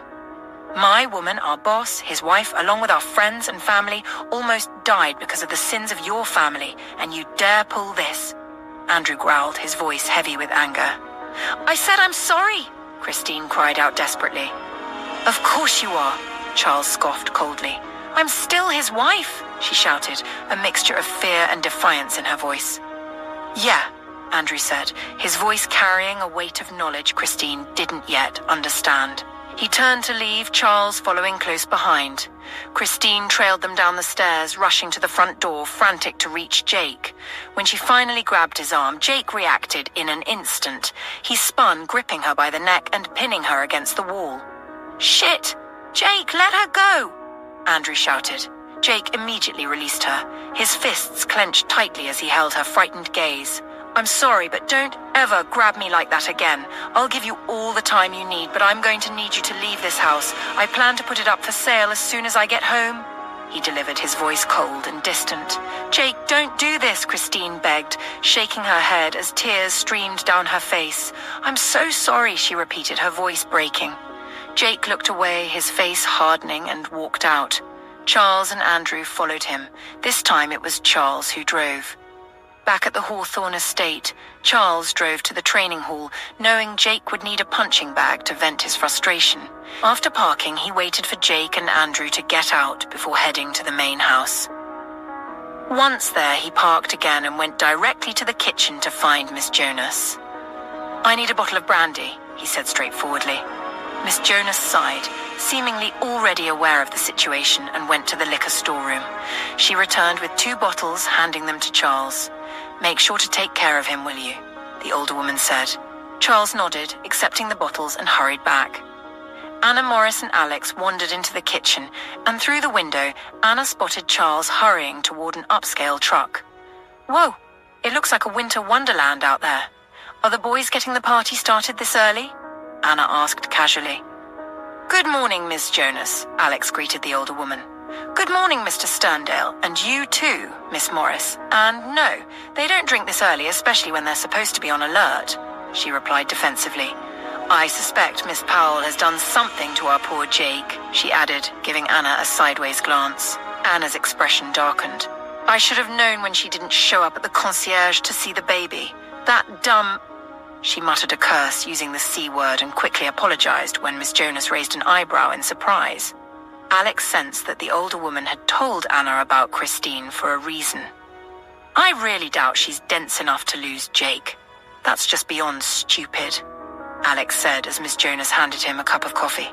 My woman, our boss, his wife, along with our friends and family, almost died because of the sins of your family, and you dare pull this." Andrew growled, his voice heavy with anger. "I said I'm sorry," Christine cried out desperately. "Of course you are," Charles scoffed coldly. "I'm still his wife," she shouted, a mixture of fear and defiance in her voice. "Yeah," Andrew said, his voice carrying a weight of knowledge Christine didn't yet understand. He turned to leave, Charles following close behind. Christine trailed them down the stairs, rushing to the front door, frantic to reach Jake. When she finally grabbed his arm, Jake reacted in an instant. He spun, gripping her by the neck and pinning her against the wall. "Shit! Jake, let her go!" Andrew shouted. Jake immediately released her, his fists clenched tightly as he held her frightened gaze. "I'm sorry, but don't ever grab me like that again. I'll give you all the time you need, but I'm going to need you to leave this house. I plan to put it up for sale as soon as I get home," he delivered, his voice cold and distant. "Jake, don't do this," Christine begged, shaking her head as tears streamed down her face. "I'm so sorry," she repeated, her voice breaking. Jake looked away, his face hardening, and walked out. Charles and Andrew followed him. This time it was Charles who drove. Back at the Hawthorne estate, Charles drove to the training hall, knowing Jake would need a punching bag to vent his frustration. After parking, he waited for Jake and Andrew to get out before heading to the main house. Once there, he parked again and went directly to the kitchen to find Miss Jonas. "I need a bottle of brandy," he said straightforwardly. Miss Jonas sighed, seemingly already aware of the situation, and went to the liquor storeroom. She returned with 2 bottles, handing them to Charles. "Make sure to take care of him, will you?" the older woman said. Charles nodded, accepting the bottles, and hurried back. Anna, Morris, and Alex wandered into the kitchen, and through the window, Anna spotted Charles hurrying toward an upscale truck. "Whoa, it looks like a winter wonderland out there. Are the boys getting the party started this early?" Anna asked casually. "Good morning, Miss Jonas," Alex greeted the older woman. "Good morning, Mr. Sterndale, and you too, Miss Morris. And no, they don't drink this early, especially when they're supposed to be on alert," she replied defensively. "I suspect Miss Powell has done something to our poor Jake," she added, giving Anna a sideways glance. Anna's expression darkened. "I should have known when she didn't show up at the concierge to see the baby. That dumb..." She muttered a curse using the C word and quickly apologized when Miss Jonas raised an eyebrow in surprise. Alex sensed that the older woman had told Anna about Christine for a reason. I really doubt she's dense enough to lose Jake. That's just beyond stupid, Alex said as Miss Jonas handed him a cup of coffee.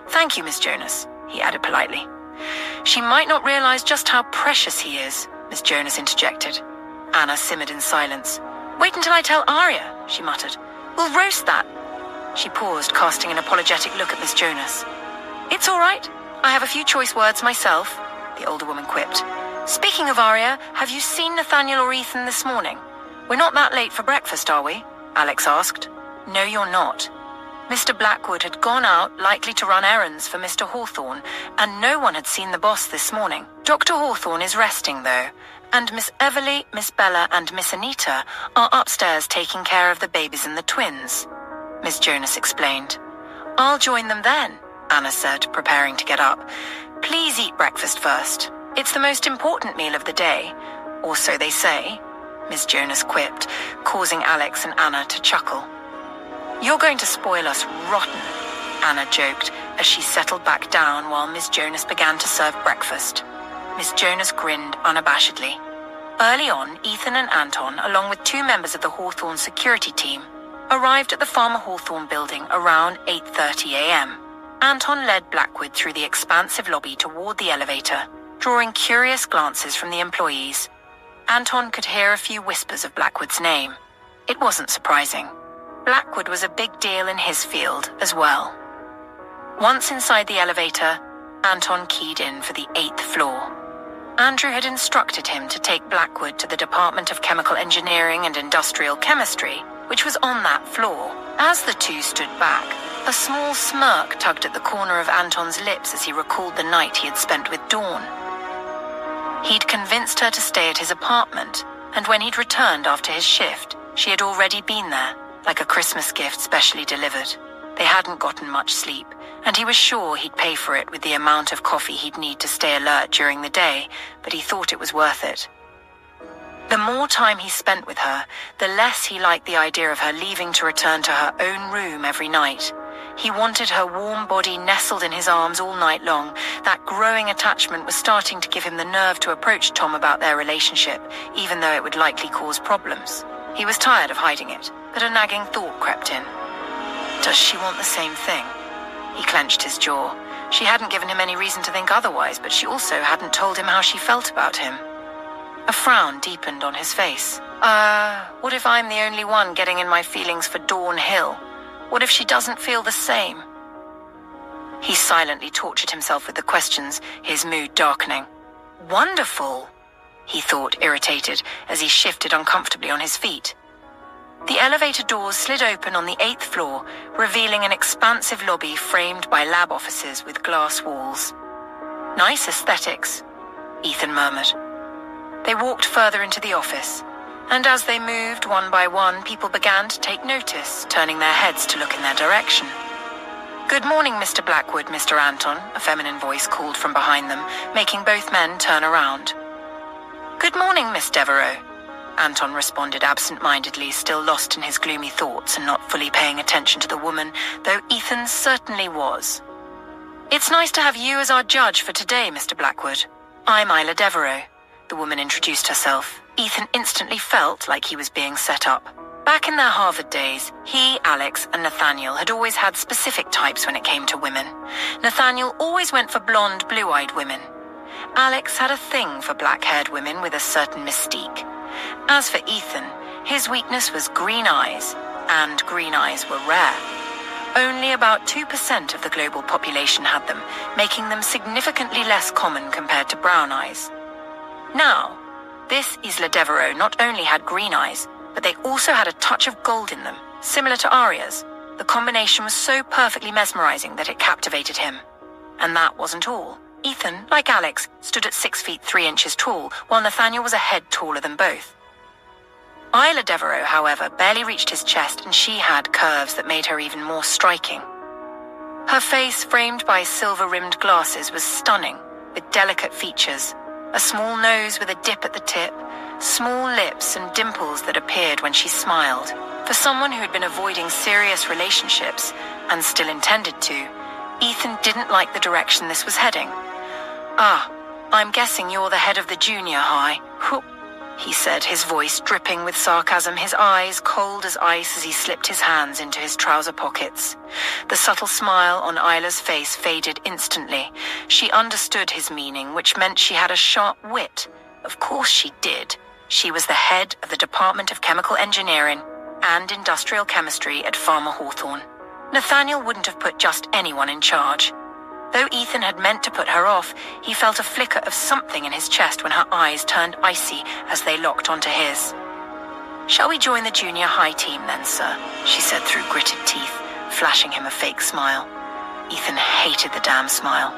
Thank you, Miss Jonas, he added politely. She might not realize just how precious he is, Miss Jonas interjected. Anna simmered in silence. Wait until I tell Arya, she muttered. We'll roast that. She paused, casting an apologetic look at Miss Jonas. It's all right. I have a few choice words myself, the older woman quipped. Speaking of Arya, have you seen Nathaniel or Ethan this morning? We're not that late for breakfast, are we? Alex asked. No, you're not. Mr. Blackwood had gone out, likely to run errands for Mr. Hawthorne, and no one had seen the boss this morning. Dr. Hawthorne is resting, though, and Miss Everly, Miss Bella, and Miss Anita are upstairs taking care of the babies and the twins, Miss Jonas explained. I'll join them then, Anna said, preparing to get up. Please eat breakfast first. It's the most important meal of the day, or so they say, Miss Jonas quipped, causing Alex and Anna to chuckle. You're going to spoil us rotten, Anna joked as she settled back down while Miss Jonas began to serve breakfast. Miss Jonas grinned unabashedly. Early on, Ethan and Anton, along with 2 members of the Hawthorne security team, arrived at the Farmer Hawthorne building around 8:30 a.m. Anton led Blackwood through the expansive lobby toward the elevator, drawing curious glances from the employees. Anton could hear a few whispers of Blackwood's name. It wasn't surprising. Blackwood was a big deal in his field as well. Once inside the elevator, Anton keyed in for the 8th floor. Andrew had instructed him to take Blackwood to the Department of Chemical Engineering and Industrial Chemistry, which was on that floor. As the two stood back, a small smirk tugged at the corner of Anton's lips as he recalled the night he had spent with Dawn. He'd convinced her to stay at his apartment, and when he'd returned after his shift, she had already been there, like a Christmas gift specially delivered. They hadn't gotten much sleep, and he was sure he'd pay for it with the amount of coffee he'd need to stay alert during the day, but he thought it was worth it. The more time he spent with her, the less he liked the idea of her leaving to return to her own room every night. He wanted her warm body nestled in his arms all night long. That growing attachment was starting to give him the nerve to approach Tom about their relationship, even though it would likely cause problems. He was tired of hiding it, but a nagging thought crept in. Does she want the same thing? He clenched his jaw. She hadn't given him any reason to think otherwise, but she also hadn't told him how she felt about him. A frown deepened on his face. What if I'm the only one getting in my feelings for Dawn Hill? What if she doesn't feel the same? He silently tortured himself with the questions, his mood darkening. Wonderful, he thought, irritated, as he shifted uncomfortably on his feet. The elevator doors slid open on the 8th floor, revealing an expansive lobby framed by lab offices with glass walls. Nice aesthetics, Ethan murmured. They walked further into the office, and as they moved one by one, people began to take notice, turning their heads to look in their direction. Good morning, Mr. Blackwood, Mr. Anton, a feminine voice called from behind them, making both men turn around. Good morning, Miss Devereux, Anton responded absent-mindedly, still lost in his gloomy thoughts and not fully paying attention to the woman, though Ethan certainly was. It's nice to have you as our judge for today, Mr. Blackwood. I'm Isla Devereux, the woman introduced herself. Ethan instantly felt like he was being set up. Back in their Harvard days, he, Alex, and Nathaniel had always had specific types when it came to women. Nathaniel always went for blonde, blue-eyed women. Alex had a thing for black-haired women with a certain mystique. As for Ethan, his weakness was green eyes, and green eyes were rare. Only about 2% of the global population had them, making them significantly less common compared to brown eyes. Now, this Isla Devereux not only had green eyes, but they also had a touch of gold in them, similar to Arya's. The combination was so perfectly mesmerizing that it captivated him. And that wasn't all. Ethan, like Alex, stood at 6 feet 3 inches tall, while Nathaniel was a head taller than both. Isla Devereux, however, barely reached his chest, and she had curves that made her even more striking. Her face, framed by silver-rimmed glasses, was stunning, with delicate features. A small nose with a dip at the tip, small lips and dimples that appeared when she smiled. For someone who had been avoiding serious relationships, and still intended to, Ethan didn't like the direction this was heading. I'm guessing you're the head of the junior high. he said, his voice dripping with sarcasm, his eyes cold as ice as he slipped his hands into his trouser pockets. The subtle smile on Isla's face faded instantly. She understood his meaning, which meant she had a sharp wit. Of course she did. She was the head of the Department of Chemical Engineering and Industrial Chemistry at Farmer Hawthorne. Nathaniel wouldn't have put just anyone in charge. Though Ethan had meant to put her off, he felt a flicker of something in his chest when her eyes turned icy as they locked onto his. "Shall we join the junior high team then, sir?" she said through gritted teeth, flashing him a fake smile. Ethan hated the damn smile.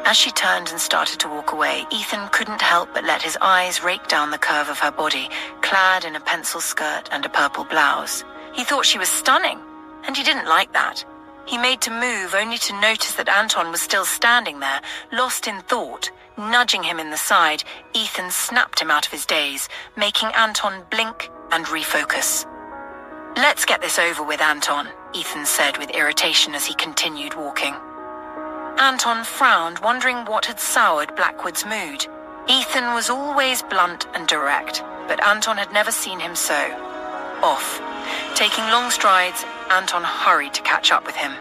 As she turned and started to walk away, Ethan couldn't help but let his eyes rake down the curve of her body, clad in a pencil skirt and a purple blouse. He thought she was stunning, and he didn't like that. He made to move, only to notice that Anton was still standing there, lost in thought. Nudging him in the side, Ethan snapped him out of his daze, making Anton blink and refocus. "Let's get this over with, Anton," Ethan said with irritation as he continued walking. Anton frowned, wondering what had soured Blackwood's mood. Ethan was always blunt and direct, but Anton had never seen him so off. Taking long strides, Anton hurried to catch up with him.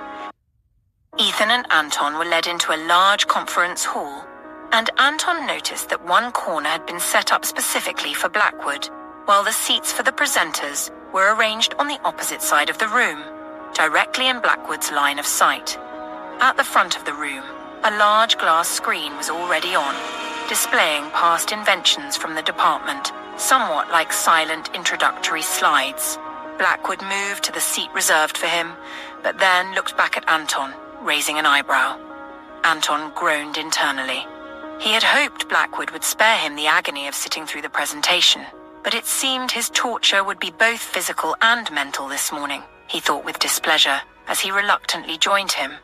Ethan and Anton were led into a large conference hall, and Anton noticed that one corner had been set up specifically for Blackwood, while the seats for the presenters were arranged on the opposite side of the room, directly in Blackwood's line of sight. At the front of the room, a large glass screen was already on, displaying past inventions from the department, somewhat like silent introductory slides. Blackwood moved to the seat reserved for him, but then looked back at Anton, raising an eyebrow. Anton groaned internally. He had hoped Blackwood would spare him the agony of sitting through the presentation, but it seemed his torture would be both physical and mental this morning, he thought with displeasure, as he reluctantly joined him.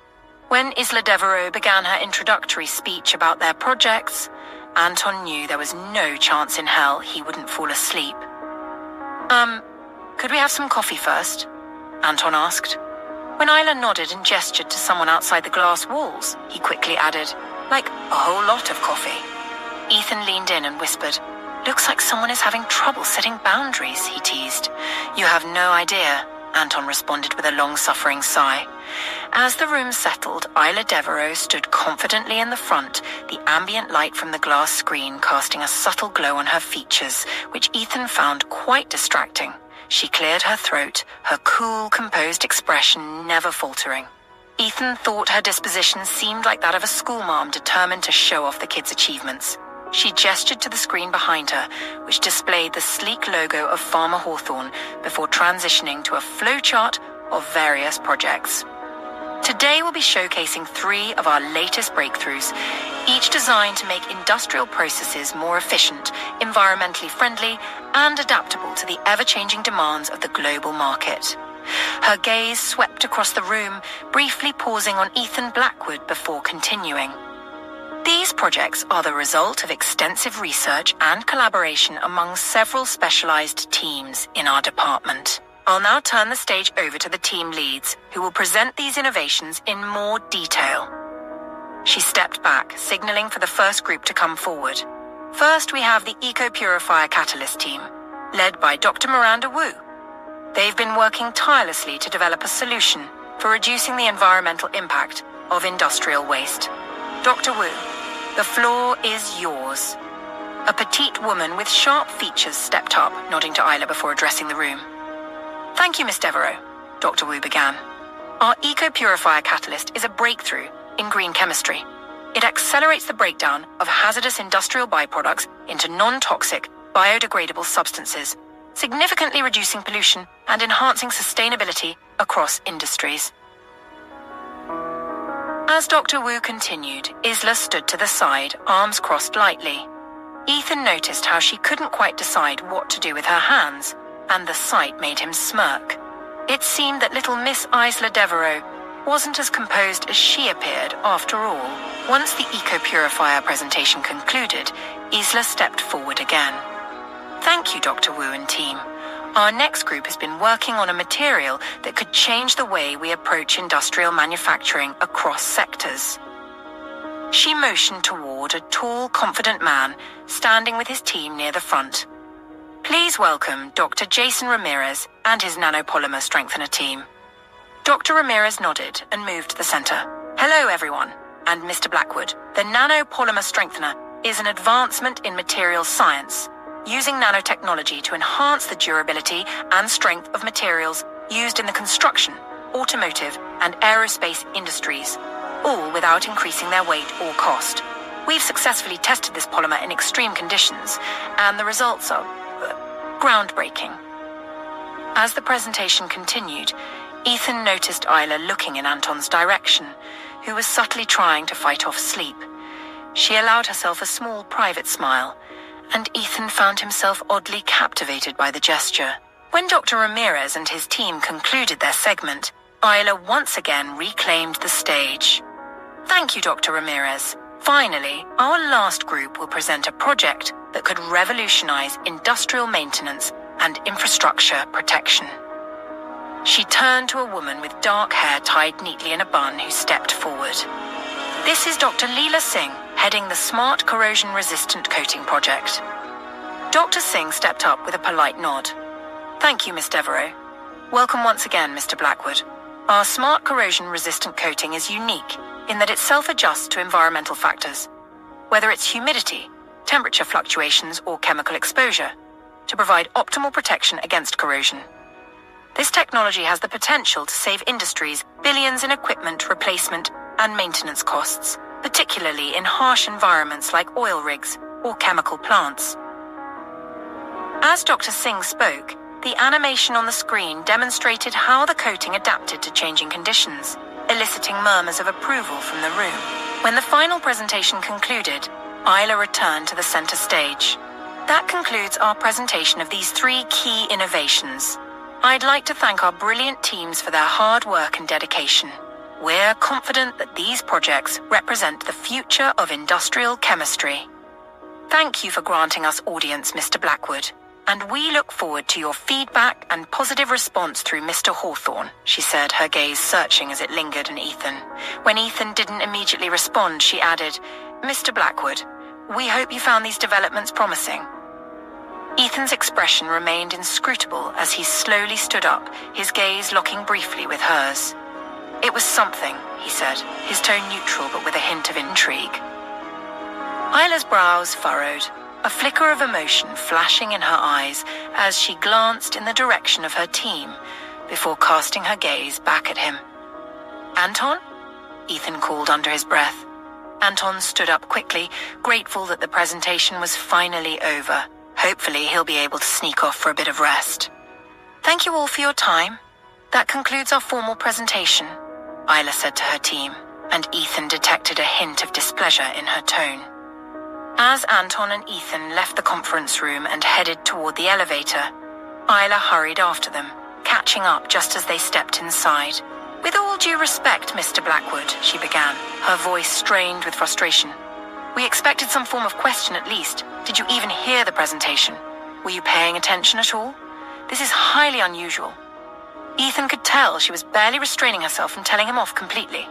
When Isla Devereaux began her introductory speech about their projects, Anton knew there was no chance in hell he wouldn't fall asleep. Could we have some coffee first?" Anton asked. When Isla nodded and gestured to someone outside the glass walls, he quickly added, "Like a whole lot of coffee." Ethan leaned in and whispered, "Looks like someone is having trouble setting boundaries," he teased. "You have no idea," Anton responded with a long-suffering sigh. As the room settled, Isla Devereaux stood confidently in the front, the ambient light from the glass screen casting a subtle glow on her features, which Ethan found quite distracting. She cleared her throat, her cool, composed expression never faltering. Ethan thought her disposition seemed like that of a schoolmarm determined to show off the kids' achievements. She gestured to the screen behind her, which displayed the sleek logo of Farmer Hawthorne before transitioning to a flowchart of various projects. Today we'll be showcasing 3 of our latest breakthroughs, each designed to make industrial processes more efficient, environmentally friendly, and adaptable to the ever-changing demands of the global market. Her gaze swept across the room, briefly pausing on Ethan Blackwood before continuing. These projects are the result of extensive research and collaboration among several specialized teams in our department. I'll now turn the stage over to the team leads, who will present these innovations in more detail. She stepped back, signaling for the first group to come forward. First, we have the Eco Purifier Catalyst team, led by Dr. Miranda Wu. They've been working tirelessly to develop a solution for reducing the environmental impact of industrial waste. Dr. Wu, the floor is yours. A petite woman with sharp features stepped up, nodding to Isla before addressing the room. "Thank you, Miss Devereaux," Dr. Wu began. "Our Eco Purifier Catalyst is a breakthrough in green chemistry. It accelerates the breakdown of hazardous industrial byproducts into non-toxic, biodegradable substances, significantly reducing pollution and enhancing sustainability across industries." As Dr. Wu continued, Isla stood to the side, arms crossed lightly. Ethan noticed how she couldn't quite decide what to do with her hands, and the sight made him smirk. It seemed that little Miss Isla Devereaux wasn't as composed as she appeared after all. Once the Eco Purifier presentation concluded, Isla stepped forward again. "Thank you, Dr. Wu and team. Our next group has been working on a material that could change the way we approach industrial manufacturing across sectors." She motioned toward a tall, confident man standing with his team near the front, Please welcome Dr. Jason Ramirez and his nanopolymer strengthener team. Dr. Ramirez nodded and moved to the center. Hello, everyone. And Mr. Blackwood, the nanopolymer strengthener is an advancement in materials science, using nanotechnology to enhance the durability and strength of materials used in the construction, automotive, and aerospace industries, all without increasing their weight or cost. We've successfully tested this polymer in extreme conditions, and the results are groundbreaking. As the presentation continued, Ethan noticed Isla looking in Anton's direction, who was subtly trying to fight off sleep. She allowed herself a small private smile, and Ethan found himself oddly captivated by the gesture. When Dr. Ramirez and his team concluded their segment, Isla once again reclaimed the stage. Thank you, Dr. Ramirez. Finally, our last group will present a project that could revolutionize industrial maintenance and infrastructure protection. She turned to a woman with dark hair tied neatly in a bun who stepped forward. This is Dr. Leela Singh, heading the Smart Corrosion-Resistant Coating Project. Dr. Singh stepped up with a polite nod. Thank you, Miss Devereaux. Welcome once again, Mr. Blackwood. Our Smart Corrosion-Resistant Coating is unique in that it self-adjusts to environmental factors, whether it's humidity, temperature fluctuations, or chemical exposure, to provide optimal protection against corrosion. This technology has the potential to save industries billions in equipment replacement and maintenance costs, particularly in harsh environments like oil rigs or chemical plants. As Dr. Singh spoke, the animation on the screen demonstrated how the coating adapted to changing conditions, eliciting murmurs of approval from the room. When the final presentation concluded, Isla returned to the center stage. That concludes our presentation of these 3 key innovations. I'd like to thank our brilliant teams for their hard work and dedication. We're confident that these projects represent the future of industrial chemistry. Thank you for granting us audience, Mr. Blackwood, and we look forward to your feedback and positive response through Mr. Hawthorne, she said, her gaze searching as it lingered on Ethan. When Ethan didn't immediately respond, she added, Mr. Blackwood, we hope you found these developments promising. Ethan's expression remained inscrutable as he slowly stood up, his gaze locking briefly with hers. It was something, he said, his tone neutral but with a hint of intrigue. Isla's brows furrowed, a flicker of emotion flashing in her eyes as she glanced in the direction of her team before casting her gaze back at him. Anton? Ethan called under his breath. Anton stood up quickly, grateful that the presentation was finally over. Hopefully he'll be able to sneak off for a bit of rest. Thank you all for your time. That concludes our formal presentation, Isla said to her team, and Ethan detected a hint of displeasure in her tone. As Anton and Ethan left the conference room and headed toward the elevator, Isla hurried after them, catching up just as they stepped inside. With all due respect, Mr. Blackwood, she began, her voice strained with frustration. We expected some form of question at least. Did you even hear the presentation? Were you paying attention at all? This is highly unusual. Ethan could tell she was barely restraining herself from telling him off completely.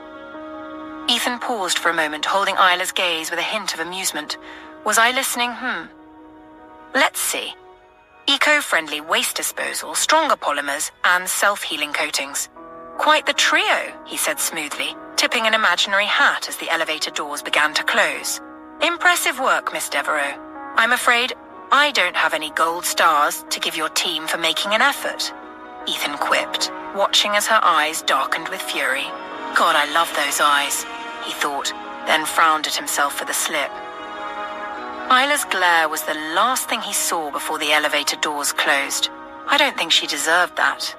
Ethan paused for a moment, holding Isla's gaze with a hint of amusement. Was I listening? Let's see. Eco-friendly waste disposal, stronger polymers, and self-healing coatings. Quite the trio, he said smoothly, tipping an imaginary hat as the elevator doors began to close. Impressive work, Miss Devereaux. I'm afraid I don't have any gold stars to give your team for making an effort, Ethan quipped, watching as her eyes darkened with fury. God, I love those eyes, he thought, then frowned at himself for the slip. Isla's glare was the last thing he saw before the elevator doors closed. I don't think she deserved that.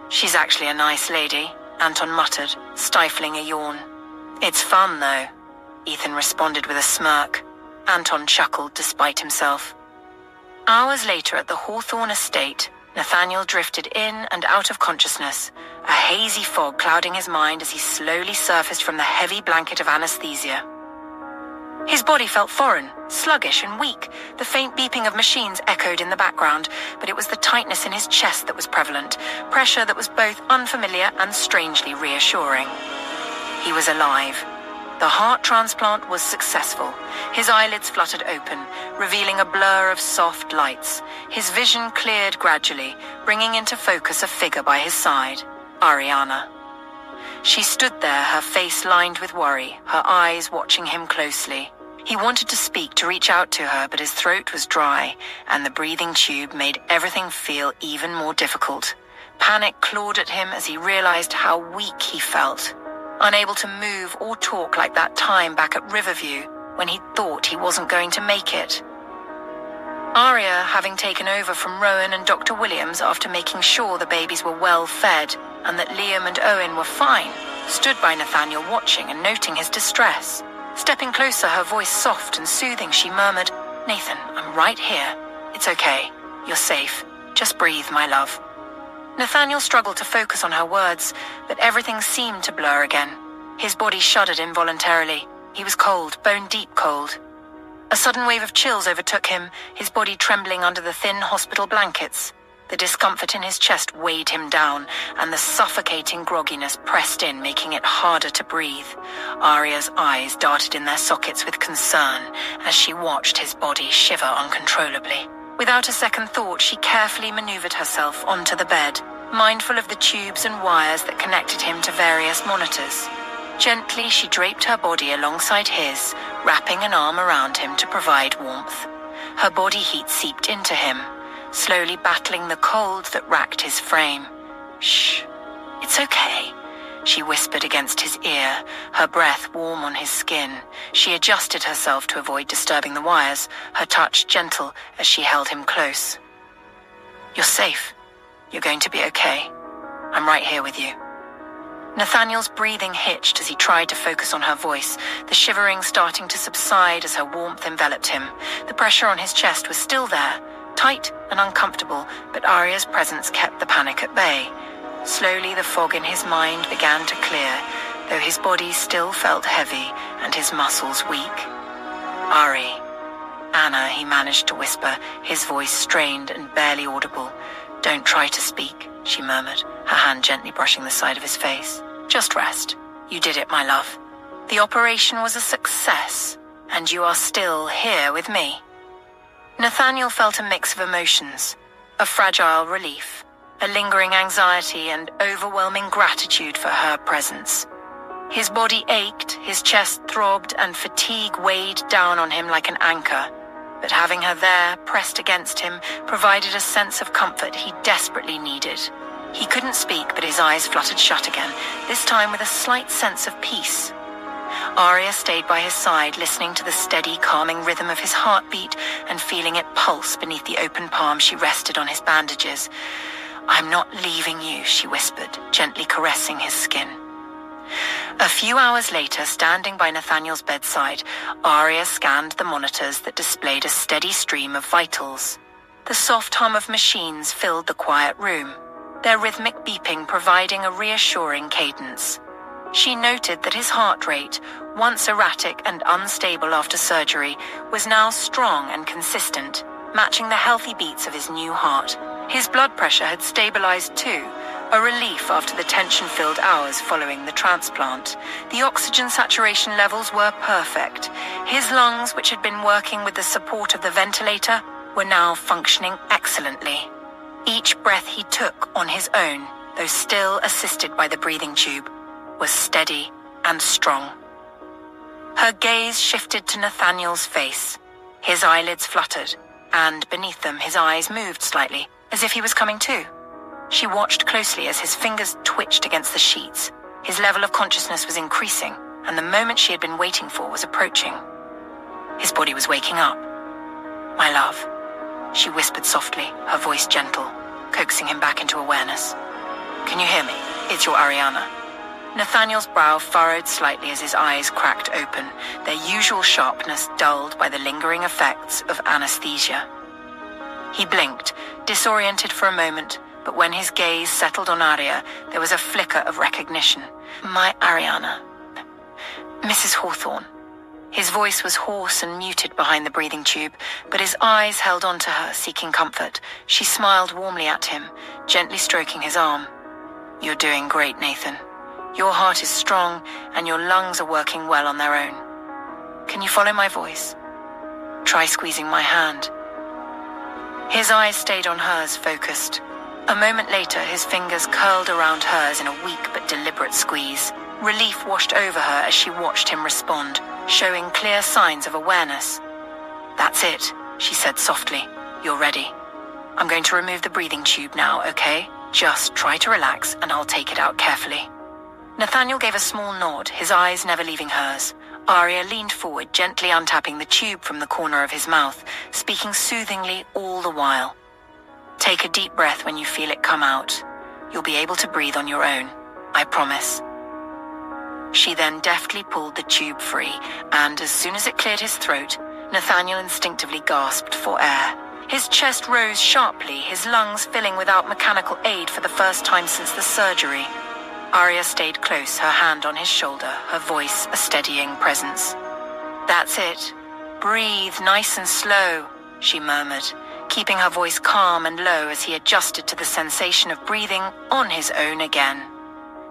She's actually a nice lady, Anton muttered, stifling a yawn. It's fun, though, Ethan responded with a smirk. Anton chuckled despite himself. Hours later at the Hawthorne estate, Nathaniel drifted in and out of consciousness, a hazy fog clouding his mind as he slowly surfaced from the heavy blanket of anesthesia. His body felt foreign, sluggish and weak. The faint beeping of machines echoed in the background, but it was the tightness in his chest that was prevalent, pressure that was both unfamiliar and strangely reassuring. He was alive. The heart transplant was successful. His eyelids fluttered open, revealing a blur of soft lights. His vision cleared gradually, bringing into focus a figure by his side, Ariana. She stood there, her face lined with worry, her eyes watching him closely. He wanted to speak, to reach out to her, but his throat was dry, and the breathing tube made everything feel even more difficult. Panic clawed at him as he realized how weak he felt, unable to move or talk like that time back at Riverview when he thought he wasn't going to make it. Aria, having taken over from Rowan and Dr. Williams after making sure the babies were well fed and that Liam and Owen were fine, stood by Nathaniel watching and noting his distress. Stepping closer, her voice soft and soothing, she murmured, "Nathan, I'm right here. It's okay. You're safe. Just breathe, my love." Nathaniel struggled to focus on her words, but everything seemed to blur again. His body shuddered involuntarily. He was cold, bone-deep cold. A sudden wave of chills overtook him, his body trembling under the thin hospital blankets. The discomfort in his chest weighed him down, and the suffocating grogginess pressed in, making it harder to breathe. Aria's eyes darted in their sockets with concern as she watched his body shiver uncontrollably. Without a second thought, she carefully maneuvered herself onto the bed, mindful of the tubes and wires that connected him to various monitors. Gently, she draped her body alongside his, wrapping an arm around him to provide warmth. Her body heat seeped into him, slowly battling the cold that racked his frame. "Shh, it's okay," she whispered against his ear, her breath warm on his skin. She adjusted herself to avoid disturbing the wires, her touch gentle as she held him close. "You're safe. You're going to be okay. I'm right here with you." Nathaniel's breathing hitched as he tried to focus on her voice, the shivering starting to subside as her warmth enveloped him. The pressure on his chest was still there, tight and uncomfortable, but Aria's presence kept the panic at bay. Slowly, the fog in his mind began to clear, though his body still felt heavy and his muscles weak. "Ari." "Anna," he managed to whisper, his voice strained and barely audible. "Don't try to speak," she murmured, her hand gently brushing the side of his face. "Just rest. You did it, my love. The operation was a success, and you are still here with me." Nathaniel felt a mix of emotions, a fragile relief, a lingering anxiety, and overwhelming gratitude for her presence. His body ached, his chest throbbed, and fatigue weighed down on him like an anchor. But having her there, pressed against him, provided a sense of comfort he desperately needed. He couldn't speak, but his eyes fluttered shut again, this time with a slight sense of peace. Aria stayed by his side, listening to the steady, calming rhythm of his heartbeat and feeling it pulse beneath the open palm she rested on his bandages. "I'm not leaving you," she whispered, gently caressing his skin. A few hours later, standing by Nathaniel's bedside, Aria scanned the monitors that displayed a steady stream of vitals. The soft hum of machines filled the quiet room, their rhythmic beeping providing a reassuring cadence. She noted that his heart rate, once erratic and unstable after surgery, was now strong and consistent, matching the healthy beats of his new heart. His blood pressure had stabilized too, a relief after the tension-filled hours following the transplant. The oxygen saturation levels were perfect. His lungs, which had been working with the support of the ventilator, were now functioning excellently. Each breath he took on his own, though still assisted by the breathing tube, was steady and strong. Her gaze shifted to Nathaniel's face. His eyelids fluttered, and beneath them his eyes moved slightly, as if he was coming to. She watched closely as his fingers twitched against the sheets. His level of consciousness was increasing, and the moment she had been waiting for was approaching. His body was waking up. "My love," she whispered softly, her voice gentle, coaxing him back into awareness. "Can you hear me? It's your Ariana." Nathaniel's brow furrowed slightly as his eyes cracked open, their usual sharpness dulled by the lingering effects of anesthesia. He blinked, disoriented for a moment, but when his gaze settled on Aria, there was a flicker of recognition. "My Ariana. Mrs. Hawthorne." His voice was hoarse and muted behind the breathing tube, but his eyes held on to her, seeking comfort. She smiled warmly at him, gently stroking his arm. "You're doing great, Nathan. Your heart is strong and your lungs are working well on their own. Can you follow my voice? Try squeezing my hand. His eyes stayed on hers, focused. A moment later, his fingers curled around hers in a weak but deliberate squeeze. Relief washed over her as she watched him respond, showing clear signs of awareness. That's it, she said softly. You're ready. I'm going to remove the breathing tube now, okay? Just try to relax and I'll take it out carefully. Nathaniel gave a small nod, his eyes never leaving hers. Arya leaned forward, gently untapping the tube from the corner of his mouth, speaking soothingly all the while. Take a deep breath when you feel it come out. You'll be able to breathe on your own, I promise. She then deftly pulled the tube free, and as soon as it cleared his throat, Nathaniel instinctively gasped for air. His chest rose sharply, his lungs filling without mechanical aid for the first time since the surgery. Arya stayed close, her hand on his shoulder, her voice a steadying presence. That's it. Breathe nice and slow, she murmured, keeping her voice calm and low as he adjusted to the sensation of breathing on his own again.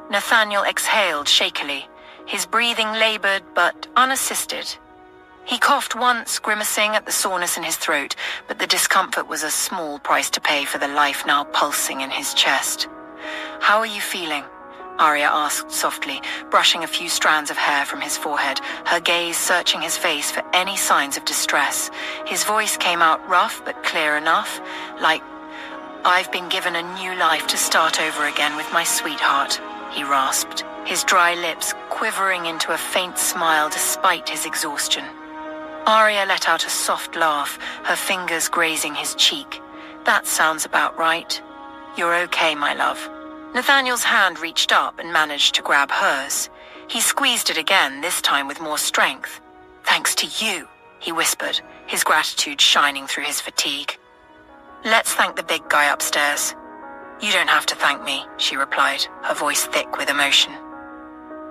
Nathaniel exhaled shakily, his breathing labored but unassisted. He coughed once, grimacing at the soreness in his throat, but the discomfort was a small price to pay for the life now pulsing in his chest. How are you feeling? Arya asked softly, brushing a few strands of hair from his forehead, her gaze searching his face for any signs of distress. His voice came out rough but clear enough, like, I've been given a new life to start over again with my sweetheart, he rasped, his dry lips quivering into a faint smile despite his exhaustion. Arya let out a soft laugh, her fingers grazing his cheek. That sounds about right. You're okay, my love. Nathaniel's hand reached up and managed to grab hers. He squeezed it again, this time with more strength. Thanks to you, he whispered, his gratitude shining through his fatigue. Let's thank the big guy upstairs. You don't have to thank me, she replied, her voice thick with emotion.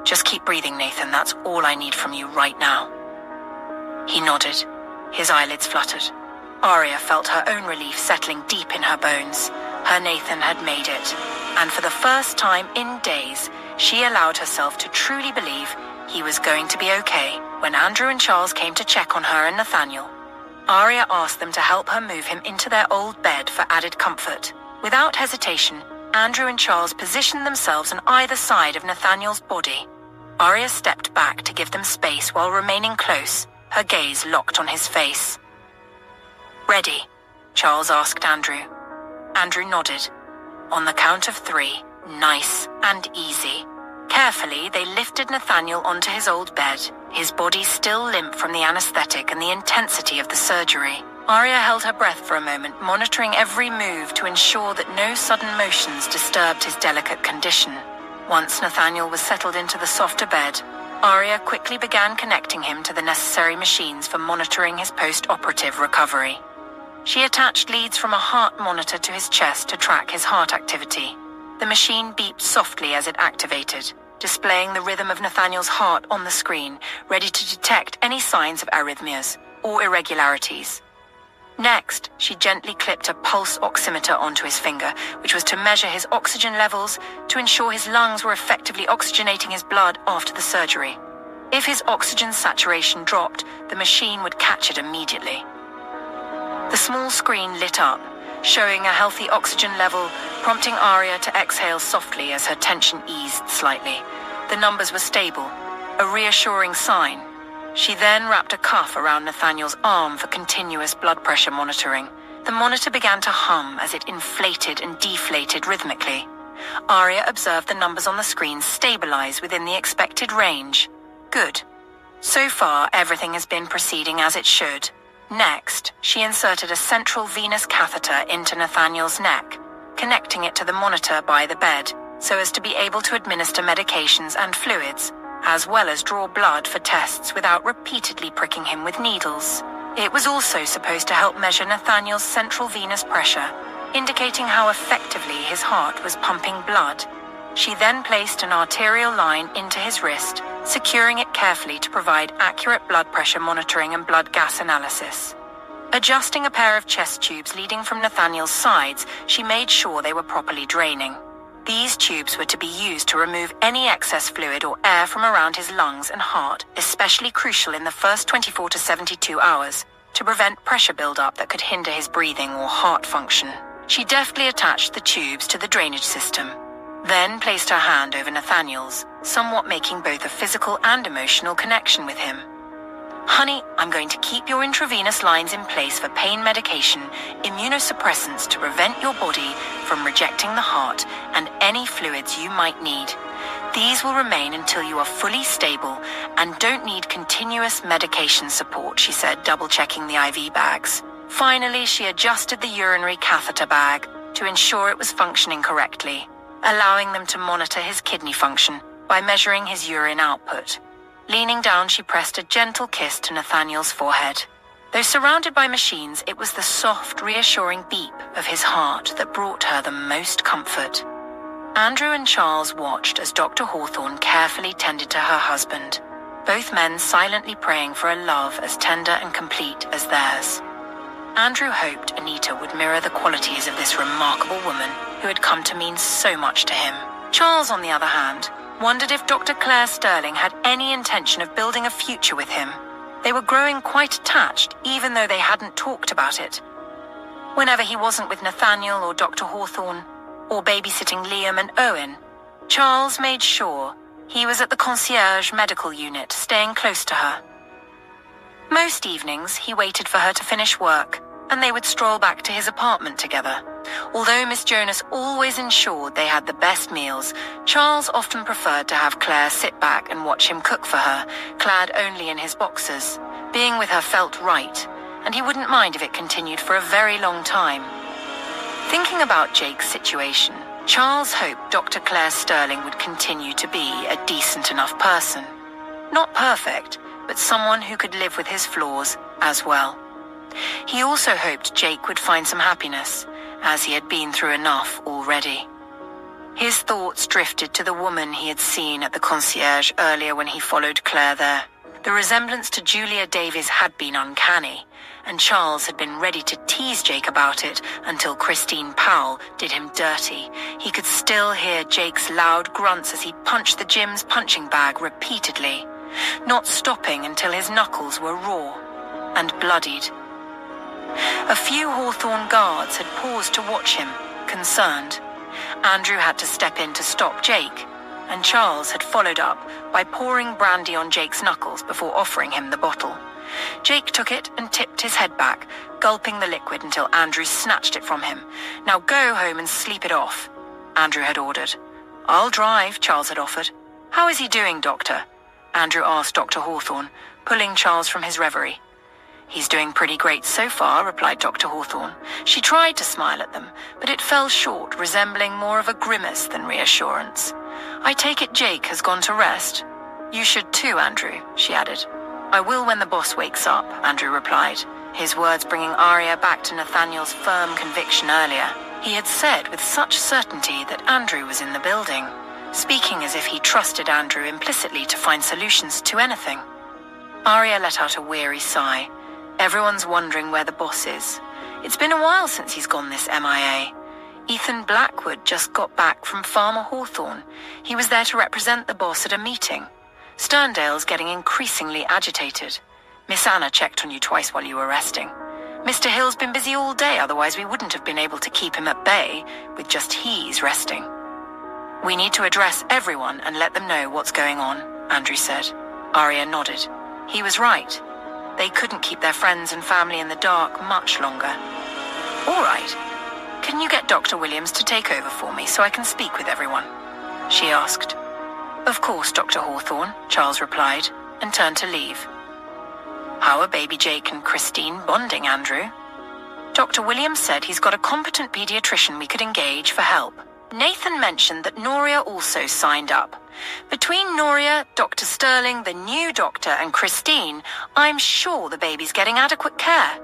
Just keep breathing, Nathan, that's all I need from you right now. He nodded, his eyelids fluttered. Arya felt her own relief settling deep in her bones. Her Nathan had made it, and for the first time in days, she allowed herself to truly believe he was going to be okay when Andrew and Charles came to check on her and Nathaniel. Arya asked them to help her move him into their old bed for added comfort. Without hesitation, Andrew and Charles positioned themselves on either side of Nathaniel's body. Arya stepped back to give them space while remaining close, her gaze locked on his face. Ready? Charles asked Andrew. Andrew nodded. On the count of 3, nice and easy. Carefully, they lifted Nathaniel onto his old bed, his body still limp from the anesthetic and the intensity of the surgery. Arya held her breath for a moment, monitoring every move to ensure that no sudden motions disturbed his delicate condition. Once Nathaniel was settled into the softer bed, Arya quickly began connecting him to the necessary machines for monitoring his post-operative recovery. She attached leads from a heart monitor to his chest to track his heart activity. The machine beeped softly as it activated, displaying the rhythm of Nathaniel's heart on the screen, ready to detect any signs of arrhythmias or irregularities. Next, she gently clipped a pulse oximeter onto his finger, which was to measure his oxygen levels to ensure his lungs were effectively oxygenating his blood after the surgery. If his oxygen saturation dropped, the machine would catch it immediately. The small screen lit up, showing a healthy oxygen level, prompting Arya to exhale softly as her tension eased slightly. The numbers were stable, a reassuring sign. She then wrapped a cuff around Nathaniel's arm for continuous blood pressure monitoring. The monitor began to hum as it inflated and deflated rhythmically. Arya observed the numbers on the screen stabilize within the expected range. Good. So far, everything has been proceeding as it should. Next, she inserted a central venous catheter into Nathaniel's neck, connecting it to the monitor by the bed, so as to be able to administer medications and fluids, as well as draw blood for tests without repeatedly pricking him with needles. It was also supposed to help measure Nathaniel's central venous pressure, indicating how effectively his heart was pumping blood. She then placed an arterial line into his wrist, securing it carefully to provide accurate blood pressure monitoring and blood gas analysis. Adjusting a pair of chest tubes leading from Nathaniel's sides, she made sure they were properly draining. These tubes were to be used to remove any excess fluid or air from around his lungs and heart, especially crucial in the first 24 to 72 hours, to prevent pressure buildup that could hinder his breathing or heart function. She deftly attached the tubes to the drainage system, then placed her hand over Nathaniel's, somewhat making both a physical and emotional connection with him. "Honey, I'm going to keep your intravenous lines in place for pain medication, immunosuppressants to prevent your body from rejecting the heart, and any fluids you might need. These will remain until you are fully stable and don't need continuous medication support," she said, double-checking the IV bags. Finally, she adjusted the urinary catheter bag to ensure it was functioning correctly, allowing them to monitor his kidney function by measuring his urine output. Leaning down, she pressed a gentle kiss to Nathaniel's forehead. Though surrounded by machines, it was the soft, reassuring beat of his heart that brought her the most comfort. Andrew and Charles watched as Dr. Hawthorne carefully tended to her husband, both men silently praying for a love as tender and complete as theirs. Andrew hoped Anita would mirror the qualities of this remarkable woman who had come to mean so much to him. Charles, on the other hand, wondered if Dr. Claire Sterling had any intention of building a future with him. They were growing quite attached, even though they hadn't talked about it. Whenever he wasn't with Nathaniel or Dr. Hawthorne, or babysitting Liam and Owen, Charles made sure he was at the concierge medical unit, staying close to her. Most evenings, he waited for her to finish work, and they would stroll back to his apartment together. Although Miss Jonas always ensured they had the best meals, Charles often preferred to have Claire sit back and watch him cook for her, clad only in his boxers. Being with her felt right, and he wouldn't mind if it continued for a very long time. Thinking about Jake's situation, Charles hoped Dr. Claire Sterling would continue to be a decent enough person. Not perfect, but someone who could live with his flaws as well. He also hoped Jake would find some happiness, as he had been through enough already. His thoughts drifted to the woman he had seen at the concierge earlier when he followed Claire there. The resemblance to Julia Davies had been uncanny, and Charles had been ready to tease Jake about it until Christine Powell did him dirty. He could still hear Jake's loud grunts as he punched the gym's punching bag repeatedly, not stopping until his knuckles were raw and bloodied. A few Hawthorne guards had paused to watch him, concerned. Andrew had to step in to stop Jake, and Charles had followed up by pouring brandy on Jake's knuckles before offering him the bottle. Jake took it and tipped his head back, gulping the liquid until Andrew snatched it from him. "Now go home and sleep it off," Andrew had ordered. "I'll drive," Charles had offered. "How is he doing, Doctor?" Andrew asked Dr. Hawthorne, pulling Charles from his reverie. "He's doing pretty great so far," replied Dr. Hawthorne. She tried to smile at them, but it fell short, resembling more of a grimace than reassurance. "I take it Jake has gone to rest?" "You should too, Andrew," she added. "I will when the boss wakes up," Andrew replied, his words bringing Arya back to Nathaniel's firm conviction earlier. He had said with such certainty that Andrew was in the building, speaking as if he trusted Andrew implicitly to find solutions to anything. Arya let out a weary sigh. Everyone's wondering where the boss is. It's been a while since he's gone this MIA. Ethan Blackwood just got back from Farmer Hawthorne. He was there to represent the boss at a meeting. Sterndale's getting increasingly agitated. Miss Anna checked on you twice while you were resting. Mr. Hill's been busy all day, otherwise we wouldn't have been able to keep him at bay with just he's resting. "We need to address everyone and let them know what's going on," Andrew said. Arya nodded. He was right. They couldn't keep their friends and family in the dark much longer. "All right. Can you get Dr. Williams to take over for me so I can speak with everyone?" she asked. "Of course, Dr. Hawthorne," Charles replied, and turned to leave. "How are baby Jake and Christine bonding, Andrew?" "Dr. Williams said he's got a competent pediatrician we could engage for help. Nathan mentioned that Noria also signed up. Between Noria, Dr. Sterling, the new doctor, and Christine, I'm sure the baby's getting adequate care."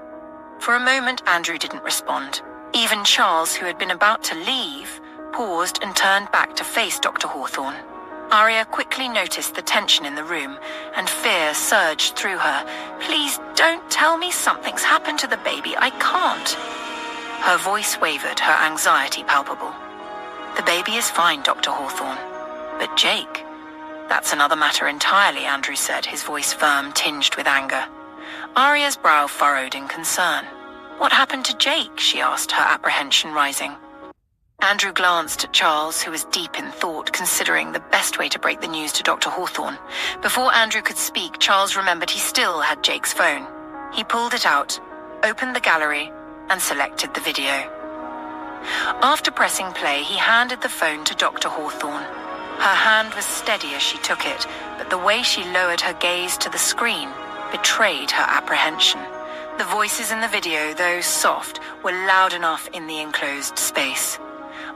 For a moment, Andrew didn't respond. Even Charles, who had been about to leave, paused and turned back to face Dr. Hawthorne. Arya quickly noticed the tension in the room, and fear surged through her. "Please don't tell me something's happened to the baby. I can't." Her voice wavered, her anxiety palpable. "The baby is fine, Dr. Hawthorne. But Jake? That's another matter entirely," Andrew said, his voice firm, tinged with anger. Aria's brow furrowed in concern. "What happened to Jake?" she asked, her apprehension rising. Andrew glanced at Charles, who was deep in thought, considering the best way to break the news to Dr. Hawthorne. Before Andrew could speak, Charles remembered he still had Jake's phone. He pulled it out, opened the gallery, and selected the video. After pressing play, he handed the phone to Dr. Hawthorne. Her hand was steady as she took it, but the way she lowered her gaze to the screen betrayed her apprehension. The voices in the video, though soft, were loud enough in the enclosed space.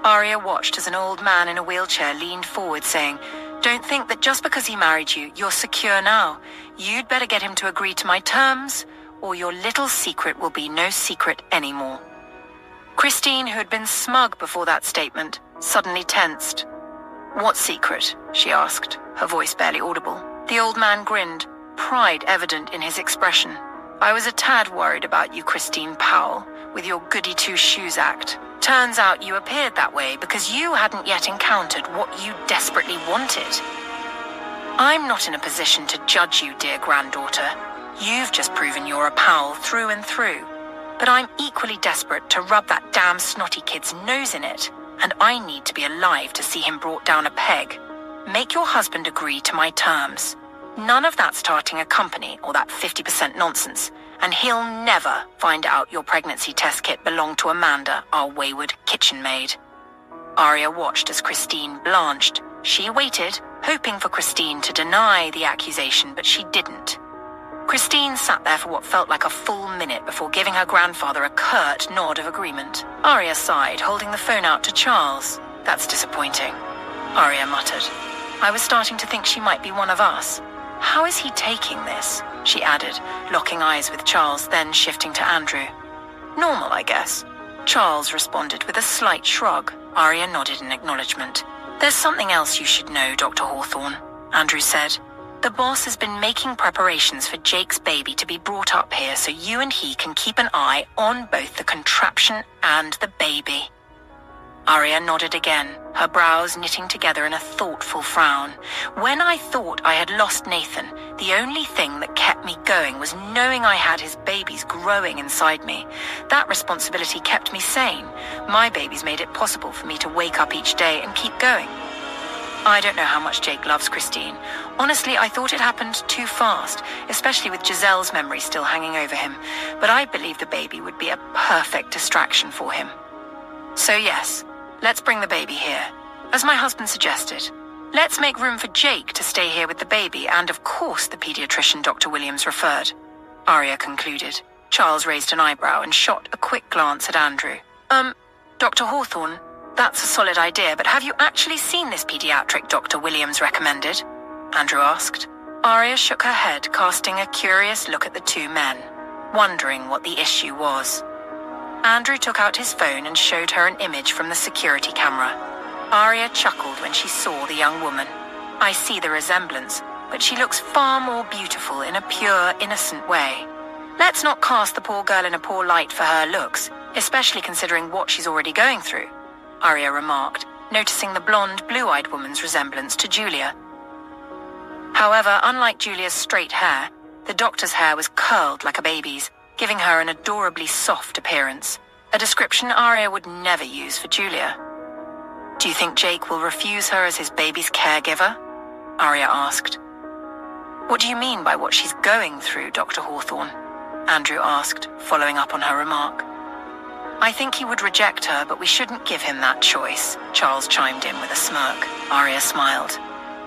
Aria watched as an old man in a wheelchair leaned forward, saying, "Don't think that just because he married you, you're secure now. You'd better get him to agree to my terms, or your little secret will be no secret anymore." Christine, who had been smug before that statement, suddenly tensed. "What secret?" she asked, her voice barely audible. The old man grinned, pride evident in his expression. "I was a tad worried about you, Christine Powell, with your goody-two-shoes act. Turns out you appeared that way because you hadn't yet encountered what you desperately wanted. I'm not in a position to judge you, dear granddaughter. You've just proven you're a Powell through and through. But I'm equally desperate to rub that damn snotty kid's nose in it, and I need to be alive to see him brought down a peg. Make your husband agree to my terms. None of that starting a company or that 50% nonsense, and he'll never find out your pregnancy test kit belonged to Amanda, our wayward kitchen maid." Aria watched as Christine blanched. She waited, hoping for Christine to deny the accusation, but she didn't. Christine sat there for what felt like a full minute before giving her grandfather a curt nod of agreement. Aria sighed, holding the phone out to Charles. "That's disappointing," Aria muttered. "I was starting to think she might be one of us. How is he taking this?" she added, locking eyes with Charles, then shifting to Andrew. "Normal, I guess." Charles responded with a slight shrug. Aria nodded in acknowledgement. "There's something else you should know, Dr. Hawthorne," Andrew said. "The boss has been making preparations for Jake's baby to be brought up here so you and he can keep an eye on both the contraption and the baby." Aria nodded again, her brows knitting together in a thoughtful frown. "When I thought I had lost Nathan, the only thing that kept me going was knowing I had his babies growing inside me. That responsibility kept me sane. My babies made it possible for me to wake up each day and keep going. I don't know how much Jake loves Christine. Honestly, I thought it happened too fast, especially with Giselle's memory still hanging over him. But I believe the baby would be a perfect distraction for him. So yes, let's bring the baby here, as my husband suggested. Let's make room for Jake to stay here with the baby and, of course, the pediatrician Dr. Williams referred," Aria concluded. Charles raised an eyebrow and shot a quick glance at Andrew. Dr. Hawthorne, that's a solid idea, but have you actually seen this pediatric Dr. Williams recommended?" Andrew asked. Aria shook her head, casting a curious look at the two men, wondering what the issue was. Andrew took out his phone and showed her an image from the security camera. Aria chuckled when she saw the young woman. "I see the resemblance, but she looks far more beautiful in a pure, innocent way. Let's not cast the poor girl in a poor light for her looks, especially considering what she's already going through," Aria remarked, noticing the blonde, blue-eyed woman's resemblance to Julia. However, unlike Julia's straight hair, the doctor's hair was curled like a baby's, giving her an adorably soft appearance, a description Aria would never use for Julia. "Do you think Jake will refuse her as his baby's caregiver?" Aria asked. "What do you mean by what she's going through, Dr. Hawthorne?" Andrew asked, following up on her remark. "I think he would reject her, but we shouldn't give him that choice," Charles chimed in with a smirk. Aria smiled.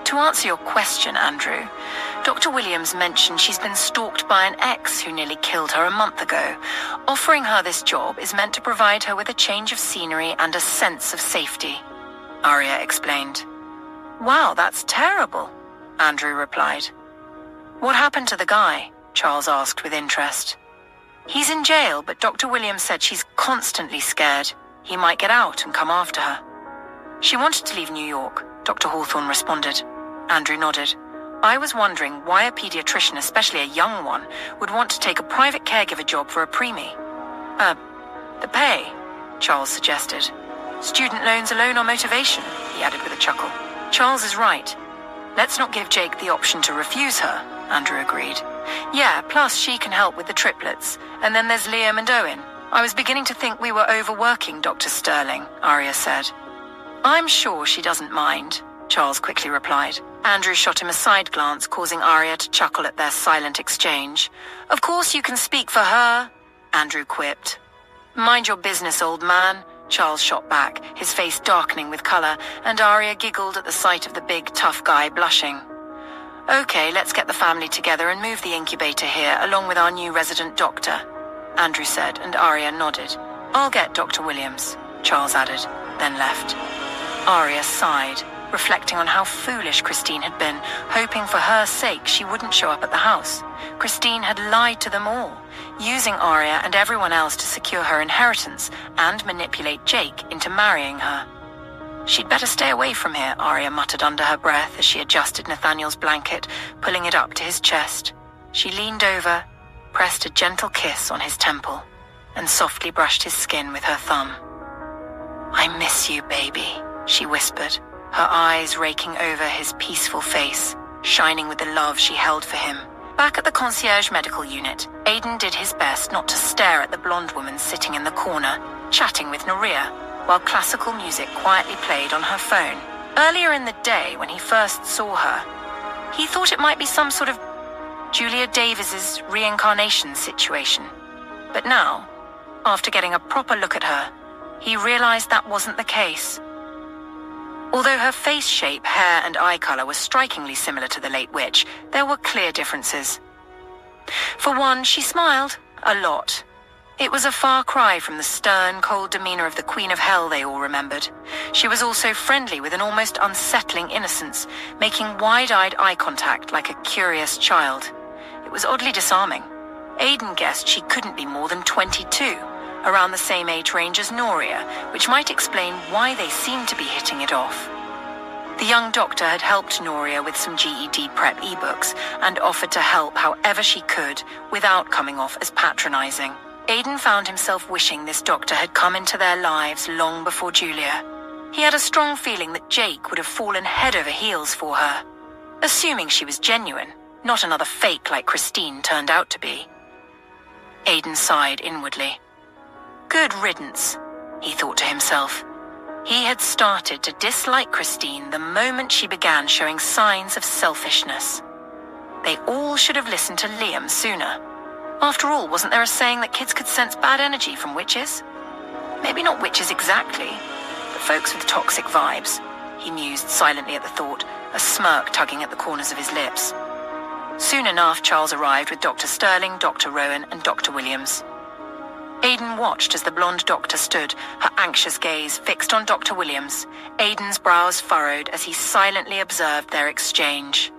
"To answer your question, Andrew, Dr. Williams mentioned she's been stalked by an ex who nearly killed her a month ago. Offering her this job is meant to provide her with a change of scenery and a sense of safety," Aria explained. "Wow, that's terrible," Andrew replied. "What happened to the guy?" Charles asked with interest. "He's in jail, but Dr. Williams said she's constantly scared. He might get out and come after her." "She wanted to leave New York," Dr. Hawthorne responded. Andrew nodded. "I was wondering why a pediatrician, especially a young one, would want to take a private caregiver job for a preemie." The pay," Charles suggested. Student loans alone are motivation, he added with a chuckle. Charles is right. Let's not give Jake the option to refuse her, Andrew agreed. Yeah, plus she can help with the triplets. And then there's Liam and Owen. I was beginning to think we were overworking Dr. Sterling, Arya said. I'm sure she doesn't mind, Charles quickly replied. Andrew shot him a side glance, causing Arya to chuckle at their silent exchange. Of course you can speak for her, Andrew quipped. Mind your business, old man, Charles shot back, his face darkening with color, and Arya giggled at the sight of the big, tough guy blushing. Okay, let's get the family together and move the incubator here, along with our new resident doctor, Andrew said, and Arya nodded. I'll get Dr. Williams, Charles added, then left. Arya sighed, reflecting on how foolish Christine had been, hoping for her sake she wouldn't show up at the house. Christine had lied to them all, using Arya and everyone else to secure her inheritance and manipulate Jake into marrying her. She'd better stay away from here, Arya muttered under her breath as she adjusted Nathaniel's blanket, pulling it up to his chest. She leaned over, pressed a gentle kiss on his temple, and softly brushed his skin with her thumb. I miss you, baby, she whispered, her eyes raking over his peaceful face, shining with the love she held for him. Back at the concierge medical unit, Aidan did his best not to stare at the blonde woman sitting in the corner, chatting with Noria, while classical music quietly played on her phone. Earlier in the day, when he first saw her, he thought it might be some sort of Julia Davis's reincarnation situation. But now, after getting a proper look at her, he realized that wasn't the case. Although her face shape, hair, and eye color were strikingly similar to the late witch, there were clear differences. For one, she smiled a lot. It was a far cry from the stern, cold demeanor of the Queen of Hell they all remembered. She was also friendly with an almost unsettling innocence, making wide-eyed eye contact like a curious child. It was oddly disarming. Aidan guessed she couldn't be more than 22, around the same age range as Noria, which might explain why they seemed to be hitting it off. The young doctor had helped Noria with some GED prep ebooks and offered to help however she could without coming off as patronizing. Aidan found himself wishing this doctor had come into their lives long before Julia. He had a strong feeling that Jake would have fallen head over heels for her, assuming she was genuine, not another fake like Christine turned out to be. Aidan sighed inwardly. Good riddance, he thought to himself. He had started to dislike Christine the moment she began showing signs of selfishness. They all should have listened to Liam sooner. After all, wasn't there a saying that kids could sense bad energy from witches? Maybe not witches exactly, but folks with toxic vibes, he mused silently at the thought, a smirk tugging at the corners of his lips. Soon enough, Charles arrived with Dr. Sterling, Dr. Rowan, and Dr. Williams. Aidan watched as the blonde doctor stood, her anxious gaze fixed on Dr. Williams. Aidan's brows furrowed as he silently observed their exchange.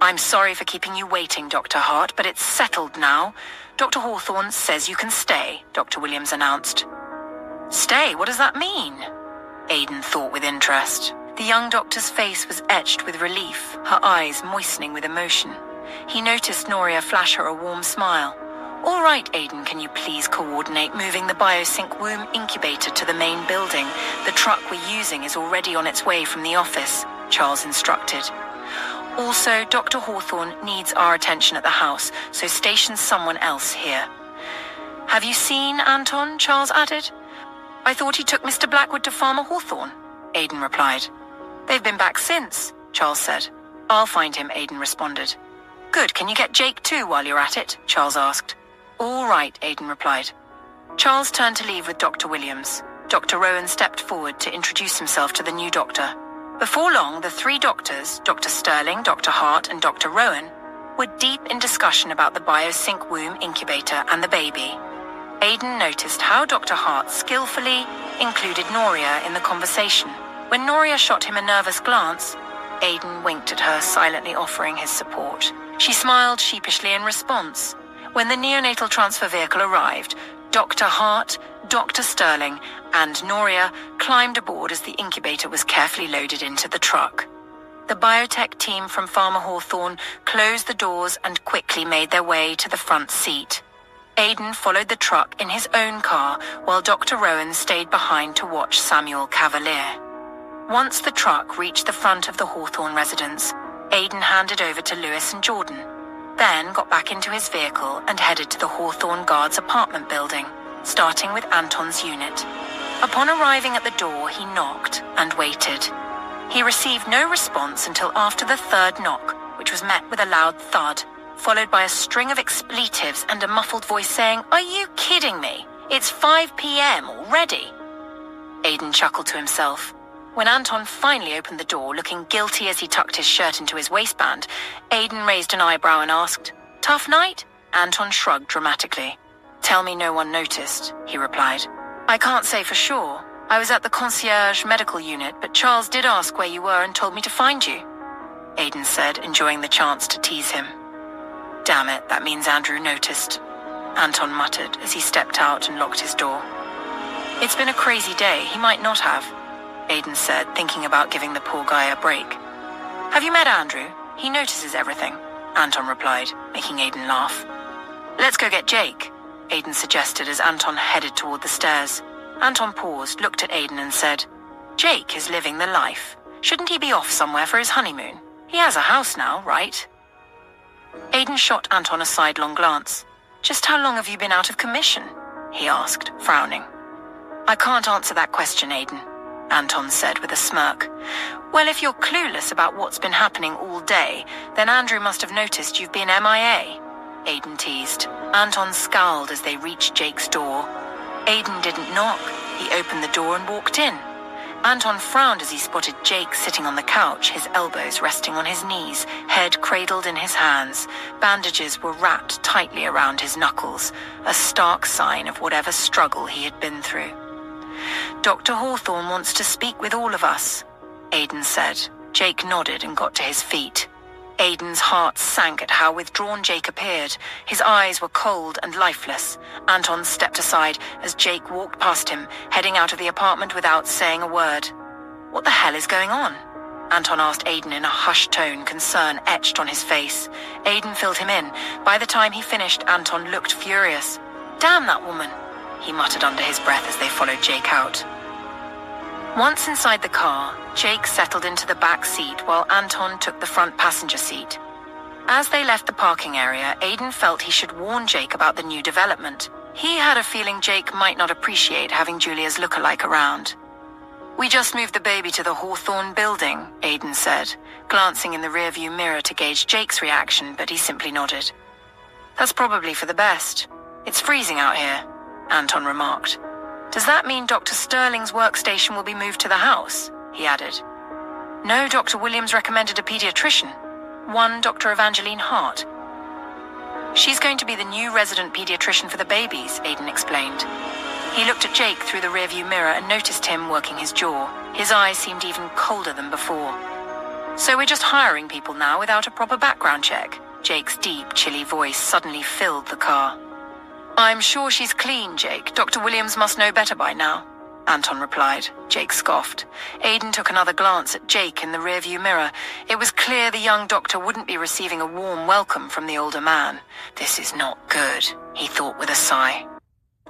I'm sorry for keeping you waiting, Dr. Hart, but it's settled now. Dr. Hawthorne says you can stay, Dr. Williams announced. Stay? What does that mean? Aidan thought with interest. The young doctor's face was etched with relief, her eyes moistening with emotion. He noticed Noria flash her a warm smile. All right, Aidan, can you please coordinate moving the biosync womb incubator to the main building? The truck we're using is already on its way from the office, Charles instructed. Also, Dr. Hawthorne needs our attention at the house, so station someone else here. Have you seen Anton? Charles added. I thought he took Mr. Blackwood to Farmer Hawthorne, Aidan replied. They've been back since, Charles said. I'll find him, Aidan responded. Good, can you get Jake too while you're at it? Charles asked. All right, Aidan replied. Charles turned to leave with Dr. Williams. Dr. Rowan stepped forward to introduce himself to the new doctor. Before long, the three doctors, Dr. Sterling, Dr. Hart, and Dr. Rowan, were deep in discussion about the biosync womb incubator and the baby. Aidan noticed how Dr. Hart skillfully included Noria in the conversation. When Noria shot him a nervous glance, Aidan winked at her, silently offering his support. She smiled sheepishly in response. When the neonatal transfer vehicle arrived, Dr. Hart, Dr. Sterling, and Noria climbed aboard as the incubator was carefully loaded into the truck. The biotech team from Farmer Hawthorne closed the doors and quickly made their way to the front seat. Aidan followed the truck in his own car while Dr. Rowan stayed behind to watch Samuel Cavalier. Once the truck reached the front of the Hawthorne residence, Aidan handed over to Lewis and Jordan, then got back into his vehicle and headed to the Hawthorne Guards apartment building, starting with Anton's unit. Upon arriving at the door, he knocked and waited. He received no response until after the third knock, which was met with a loud thud, followed by a string of expletives and a muffled voice saying, "Are you kidding me? It's 5 p.m. already." Aidan chuckled to himself. When Anton finally opened the door, looking guilty as he tucked his shirt into his waistband, Aidan raised an eyebrow and asked, "Tough night?" Anton shrugged dramatically. "Tell me no one noticed," he replied. "I can't say for sure. I was at the concierge medical unit, but Charles did ask where you were and told me to find you," Aidan said, enjoying the chance to tease him. "Damn it, that means Andrew noticed," Anton muttered as he stepped out and locked his door. "It's been a crazy day. He might not have," Aidan said, thinking about giving the poor guy a break. "Have you met Andrew? He notices everything," Anton replied, making Aidan laugh. "Let's go get Jake," Aidan suggested as Anton headed toward the stairs. Anton paused, looked at Aidan and said, "Jake is living the life. Shouldn't he be off somewhere for his honeymoon? He has a house now, right?" Aidan shot Anton a sidelong glance. "Just how long have you been out of commission?" he asked, frowning. "I can't answer that question, Aidan," Anton said with a smirk. "Well, if you're clueless about what's been happening all day, then Andrew must have noticed you've been MIA, Aidan teased. Anton scowled as they reached Jake's door. Aidan didn't knock. He opened the door and walked in. Anton frowned as he spotted Jake sitting on the couch, his elbows resting on his knees, head cradled in his hands. Bandages were wrapped tightly around his knuckles, a stark sign of whatever struggle he had been through. "Dr. Hawthorne wants to speak with all of us," Aidan said. Jake nodded and got to his feet. Aidan's heart sank at how withdrawn Jake appeared. His eyes were cold and lifeless. Anton stepped aside as Jake walked past him, heading out of the apartment without saying a word. "What the hell is going on?" Anton asked Aidan in a hushed tone, concern etched on his face. Aidan filled him in. By the time he finished, Anton looked furious. "Damn that woman," he muttered under his breath as they followed Jake out. Once inside the car, Jake settled into the back seat while Anton took the front passenger seat. As they left the parking area, Aidan felt he should warn Jake about the new development. He had a feeling Jake might not appreciate having Julia's lookalike around. "We just moved the baby to the Hawthorne building," Aidan said, glancing in the rearview mirror to gauge Jake's reaction, but he simply nodded. "That's probably for the best. It's freezing out here," Anton remarked. "Does that mean Dr. Sterling's workstation will be moved to the house?" he added. "No, Dr. Williams recommended a pediatrician. One Dr. Evangeline Hart. She's going to be the new resident pediatrician for the babies," Aidan explained. He looked at Jake through the rearview mirror and noticed him working his jaw. His eyes seemed even colder than before. "So we're just hiring people now without a proper background check?" Jake's deep, chilly voice suddenly filled the car. "I'm sure she's clean, Jake. Dr. Williams must know better by now," Anton replied. Jake scoffed. Aidan took another glance at Jake in the rearview mirror. It was clear the young doctor wouldn't be receiving a warm welcome from the older man. "This is not good," he thought with a sigh.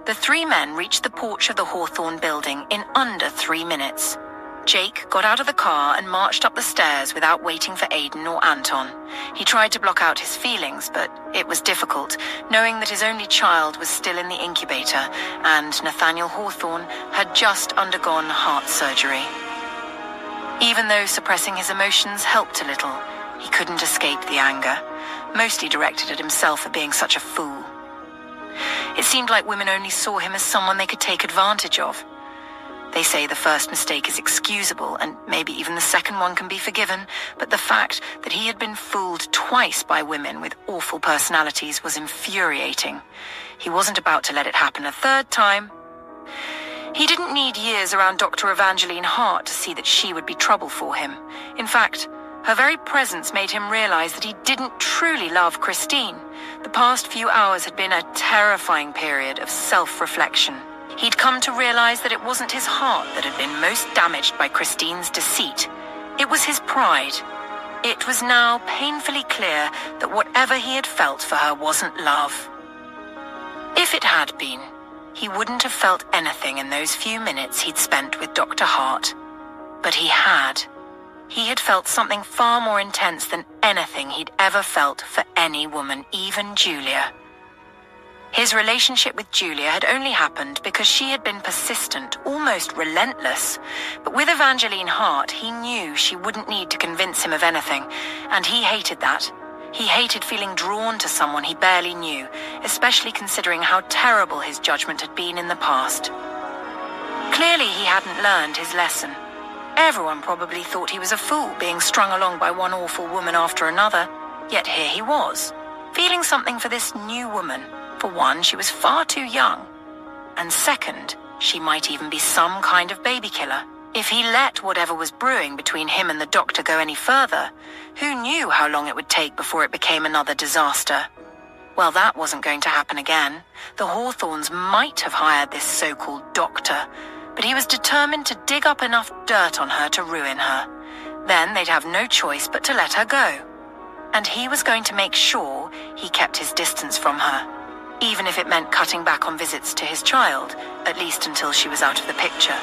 The three men reached the porch of the Hawthorne building in under 3 minutes. Jake got out of the car and marched up the stairs without waiting for Aidan or Anton. He tried to block out his feelings, but it was difficult, knowing that his only child was still in the incubator and Nathaniel Hawthorne had just undergone heart surgery. Even though suppressing his emotions helped a little, he couldn't escape the anger, mostly directed at himself for being such a fool. It seemed like women only saw him as someone they could take advantage of. They say the first mistake is excusable, and maybe even the second one can be forgiven, but the fact that he had been fooled twice by women with awful personalities was infuriating. He wasn't about to let it happen a third time. He didn't need years around Dr. Evangeline Hart to see that she would be trouble for him. In fact, her very presence made him realize that he didn't truly love Christine. The past few hours had been a terrifying period of self-reflection. He'd come to realize that it wasn't his heart that had been most damaged by Christine's deceit. It was his pride. It was now painfully clear that whatever he had felt for her wasn't love. If it had been, he wouldn't have felt anything in those few minutes he'd spent with Dr. Hart. But he had. He had felt something far more intense than anything he'd ever felt for any woman, even Julia. His relationship with Julia had only happened because she had been persistent, almost relentless. But with Evangeline Hart, he knew she wouldn't need to convince him of anything, and he hated that. He hated feeling drawn to someone he barely knew, especially considering how terrible his judgment had been in the past. Clearly, he hadn't learned his lesson. Everyone probably thought he was a fool being strung along by one awful woman after another, yet here he was, feeling something for this new woman. For one, she was far too young, and second, she might even be some kind of baby killer. If he let whatever was brewing between him and the doctor go any further, who knew how long it would take before it became another disaster? Well, that wasn't going to happen again. The Hawthornes might have hired this so-called doctor, but he was determined to dig up enough dirt on her to ruin her. Then they'd have no choice but to let her go. And he was going to make sure he kept his distance from her, even if it meant cutting back on visits to his child, at least until she was out of the picture.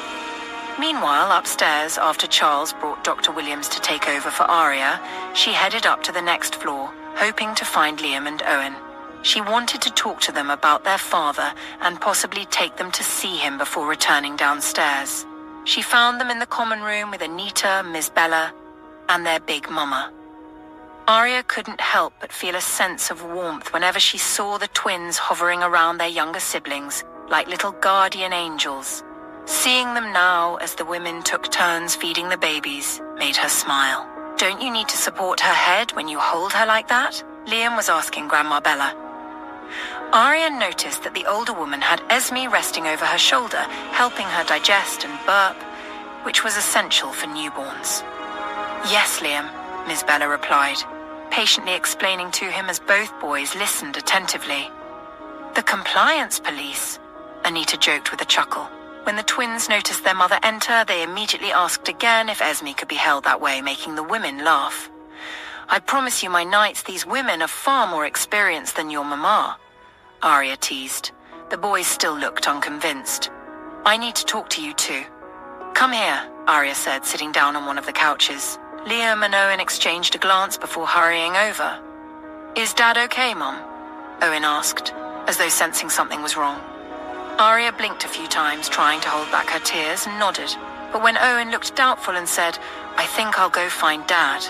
Meanwhile, upstairs, after Charles brought Dr. Williams to take over for Aria, she headed up to the next floor, hoping to find Liam and Owen. She wanted to talk to them about their father and possibly take them to see him before returning downstairs. She found them in the common room with Anita, Miss Bella, and their big mama. Aria couldn't help but feel a sense of warmth whenever she saw the twins hovering around their younger siblings like little guardian angels. Seeing them now, as the women took turns feeding the babies, made her smile. "Don't you need to support her head when you hold her like that?" Liam was asking Grandma Bella. Aria noticed that the older woman had Esme resting over her shoulder, helping her digest and burp, which was essential for newborns. "Yes, Liam," Miss Bella replied, patiently explaining to him as both boys listened attentively. "The compliance police," Anita joked with a chuckle. When the twins noticed their mother enter, they immediately asked again if Esme could be held that way, making the women laugh. "I promise you, my knights, these women are far more experienced than your mama," Aria teased. The boys still looked unconvinced. "I need to talk to you too." "Come here," Aria said, sitting down on one of the couches. Liam and Owen exchanged a glance before hurrying over. "Is Dad okay, Mum?" Owen asked, as though sensing something was wrong. Aria blinked a few times, trying to hold back her tears, and nodded. But when Owen looked doubtful and said, "I think I'll go find Dad,"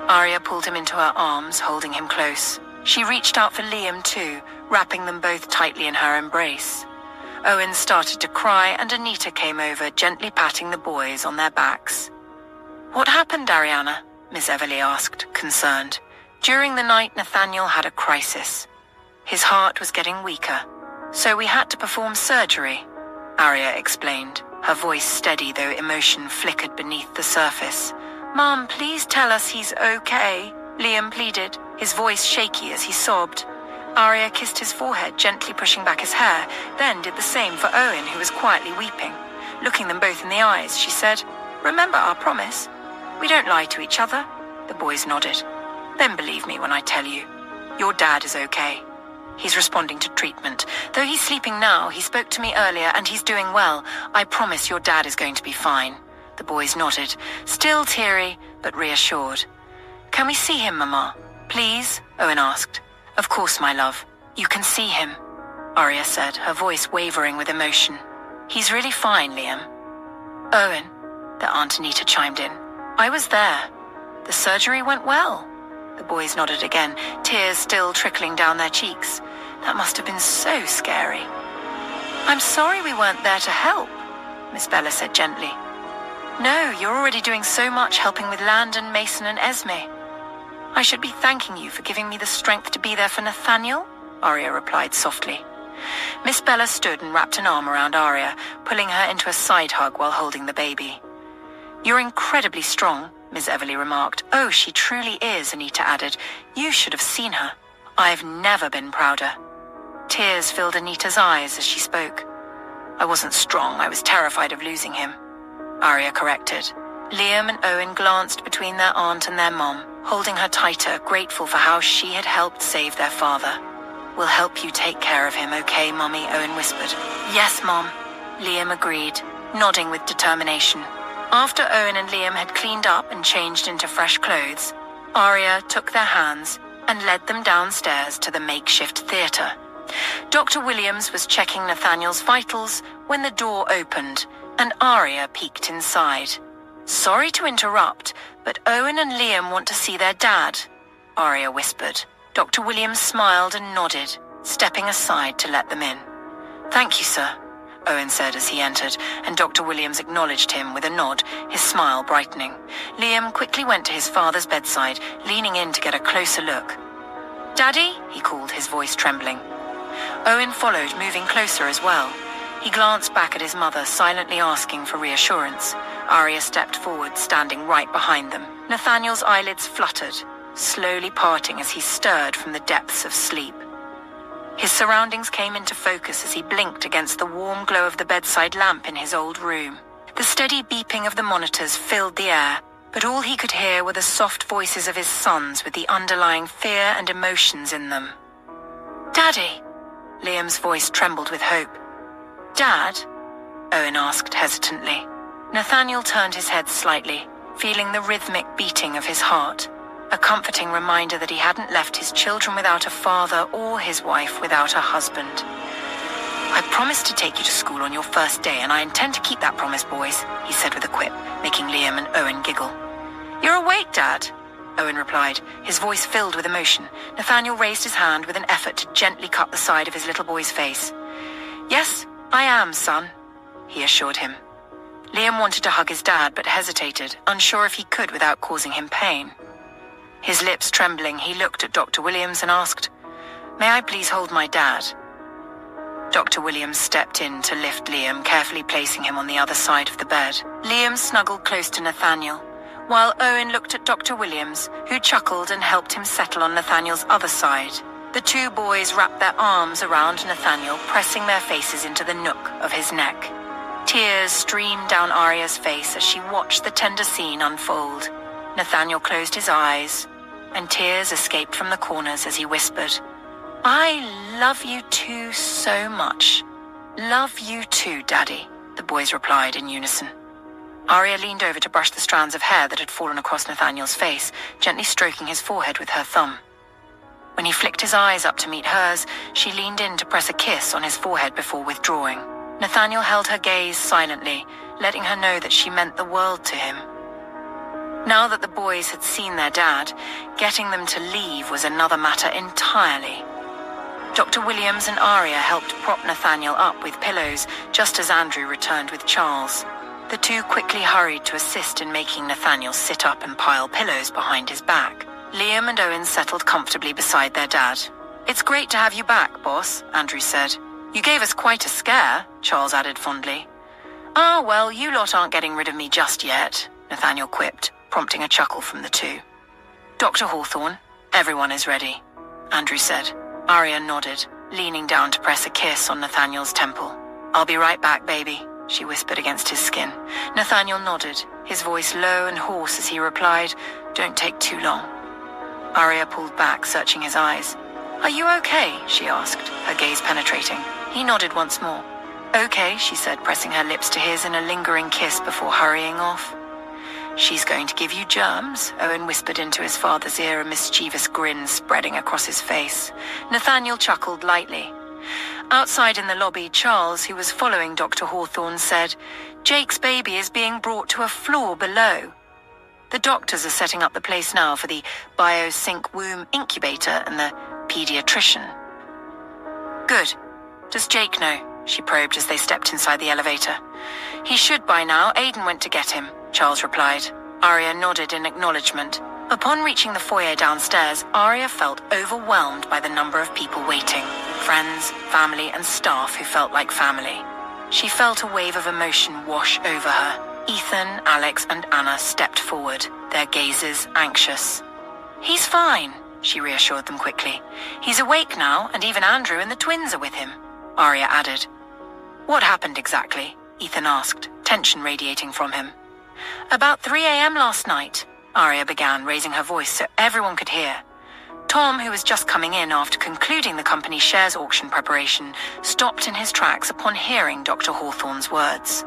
Aria pulled him into her arms, holding him close. She reached out for Liam too, wrapping them both tightly in her embrace. Owen started to cry, and Anita came over, gently patting the boys on their backs. "What happened, Ariana?" Miss Everly asked, concerned. "During the night, Nathaniel had a crisis. His heart was getting weaker, so we had to perform surgery," Aria explained, her voice steady though emotion flickered beneath the surface. "Mum, please tell us he's okay," Liam pleaded, his voice shaky as he sobbed. Aria kissed his forehead, gently pushing back his hair, then did the same for Owen, who was quietly weeping. Looking them both in the eyes, she said, "Remember our promise? We don't lie to each other." The boys nodded. "Then believe me when I tell you. Your dad is okay. He's responding to treatment. Though he's sleeping now, he spoke to me earlier and he's doing well. I promise your dad is going to be fine." The boys nodded, still teary, but reassured. "Can we see him, Mama? Please?" Owen asked. "Of course, my love. You can see him," Aria said, her voice wavering with emotion. "He's really fine, Liam." "Owen," their Aunt Anita chimed in. "I was there. The surgery went well." The boys nodded again, tears still trickling down their cheeks. That must have been so scary. "I'm sorry we weren't there to help," Miss Bella said gently. "No, you're already doing so much helping with Landon, Mason, and Esme." "I should be thanking you for giving me the strength to be there for Nathaniel," Aria replied softly. Miss Bella stood and wrapped an arm around Aria, pulling her into a side hug while holding the baby. "You're incredibly strong," Miss Everly remarked. "Oh, she truly is," Anita added. "You should have seen her. I've never been prouder." Tears filled Anita's eyes as she spoke. "I wasn't strong, I was terrified of losing him," Aria corrected. Liam and Owen glanced between their aunt and their mom, holding her tighter, grateful for how she had helped save their father. We'll help you take care of him, okay, Mummy? Owen whispered. Yes, Mom, Liam agreed, nodding with determination. After Owen and Liam had cleaned up and changed into fresh clothes, Arya took their hands and led them downstairs to the makeshift theatre. Dr. Williams was checking Nathaniel's vitals when the door opened and Arya peeked inside. Sorry to interrupt, but Owen and Liam want to see their dad, Arya whispered. Dr. Williams smiled and nodded, stepping aside to let them in. Thank you, sir, Owen said as he entered, and Dr. Williams acknowledged him with a nod, his smile brightening. Liam quickly went to his father's bedside, leaning in to get a closer look. Daddy, he called, his voice trembling. Owen followed, moving closer as well. He glanced back at his mother, silently asking for reassurance. Arya stepped forward, standing right behind them. Nathaniel's eyelids fluttered, slowly parting as he stirred from the depths of sleep. His surroundings came into focus as he blinked against the warm glow of the bedside lamp in his old room. The steady beeping of the monitors filled the air, but all he could hear were the soft voices of his sons with the underlying fear and emotions in them. Daddy! Liam's voice trembled with hope. Dad? Owen asked hesitantly. Nathaniel turned his head slightly, feeling the rhythmic beating of his heart, a comforting reminder that he hadn't left his children without a father or his wife without a husband. I promised to take you to school on your first day, and I intend to keep that promise, boys, he said with a quip, making Liam and Owen giggle. You're awake, Dad, Owen replied, his voice filled with emotion. Nathaniel raised his hand with an effort to gently cut the side of his little boy's face. Yes, I am, son, he assured him. Liam wanted to hug his dad, but hesitated, unsure if he could without causing him pain. His lips trembling, he looked at Dr. Williams and asked, May I please hold my dad? Dr. Williams stepped in to lift Liam, carefully placing him on the other side of the bed. Liam snuggled close to Nathaniel, while Owen looked at Dr. Williams, who chuckled and helped him settle on Nathaniel's other side. The two boys wrapped their arms around Nathaniel, pressing their faces into the nook of his neck. Tears streamed down Arya's face as she watched the tender scene unfold. Nathaniel closed his eyes, and tears escaped from the corners as he whispered, I love you too so much. Love you too, Daddy, the boys replied in unison. Arya leaned over to brush the strands of hair that had fallen across Nathaniel's face, gently stroking his forehead with her thumb. When he flicked his eyes up to meet hers, she leaned in to press a kiss on his forehead before withdrawing. Nathaniel held her gaze silently, letting her know that she meant the world to him. Now that the boys had seen their dad, getting them to leave was another matter entirely. Dr. Williams and Arya helped prop Nathaniel up with pillows just as Andrew returned with Charles. The two quickly hurried to assist in making Nathaniel sit up and pile pillows behind his back. Liam and Owen settled comfortably beside their dad. It's great to have you back, boss, Andrew said. You gave us quite a scare, Charles added fondly. Ah, well, you lot aren't getting rid of me just yet, Nathaniel quipped, prompting a chuckle from the two. Dr. Hawthorne, everyone is ready, Andrew said. Arya nodded, leaning down to press a kiss on Nathaniel's temple. I'll be right back, baby, she whispered against his skin. Nathaniel nodded, his voice low and hoarse as he replied, Don't take too long. Arya pulled back, searching his eyes. Are you okay? She asked, her gaze penetrating. He nodded once more. Okay, she said, pressing her lips to his in a lingering kiss before hurrying off. She's going to give you germs, Owen whispered into his father's ear, a mischievous grin spreading across his face. Nathaniel chuckled lightly. Outside in the lobby, Charles, who was following Dr. Hawthorne, said, Jake's baby is being brought to a floor below. The doctors are setting up the place now for the biosync womb incubator and the pediatrician. Good. Does Jake know? She probed as they stepped inside the elevator. He should by now. Aiden went to get him, Charles replied. Arya nodded in acknowledgement. Upon reaching the foyer downstairs, Arya felt overwhelmed by the number of people waiting. Friends, family, and staff who felt like family. She felt a wave of emotion wash over her. Ethan, Alex, and Anna stepped forward, their gazes anxious. He's fine, she reassured them quickly. He's awake now, and even Andrew and the twins are with him, Arya added. What happened exactly? Ethan asked, tension radiating from him. About 3 a.m. last night, Arya began, raising her voice so everyone could hear. Tom, who was just coming in after concluding the company's shares auction preparation, stopped in his tracks upon hearing Dr. Hawthorne's words.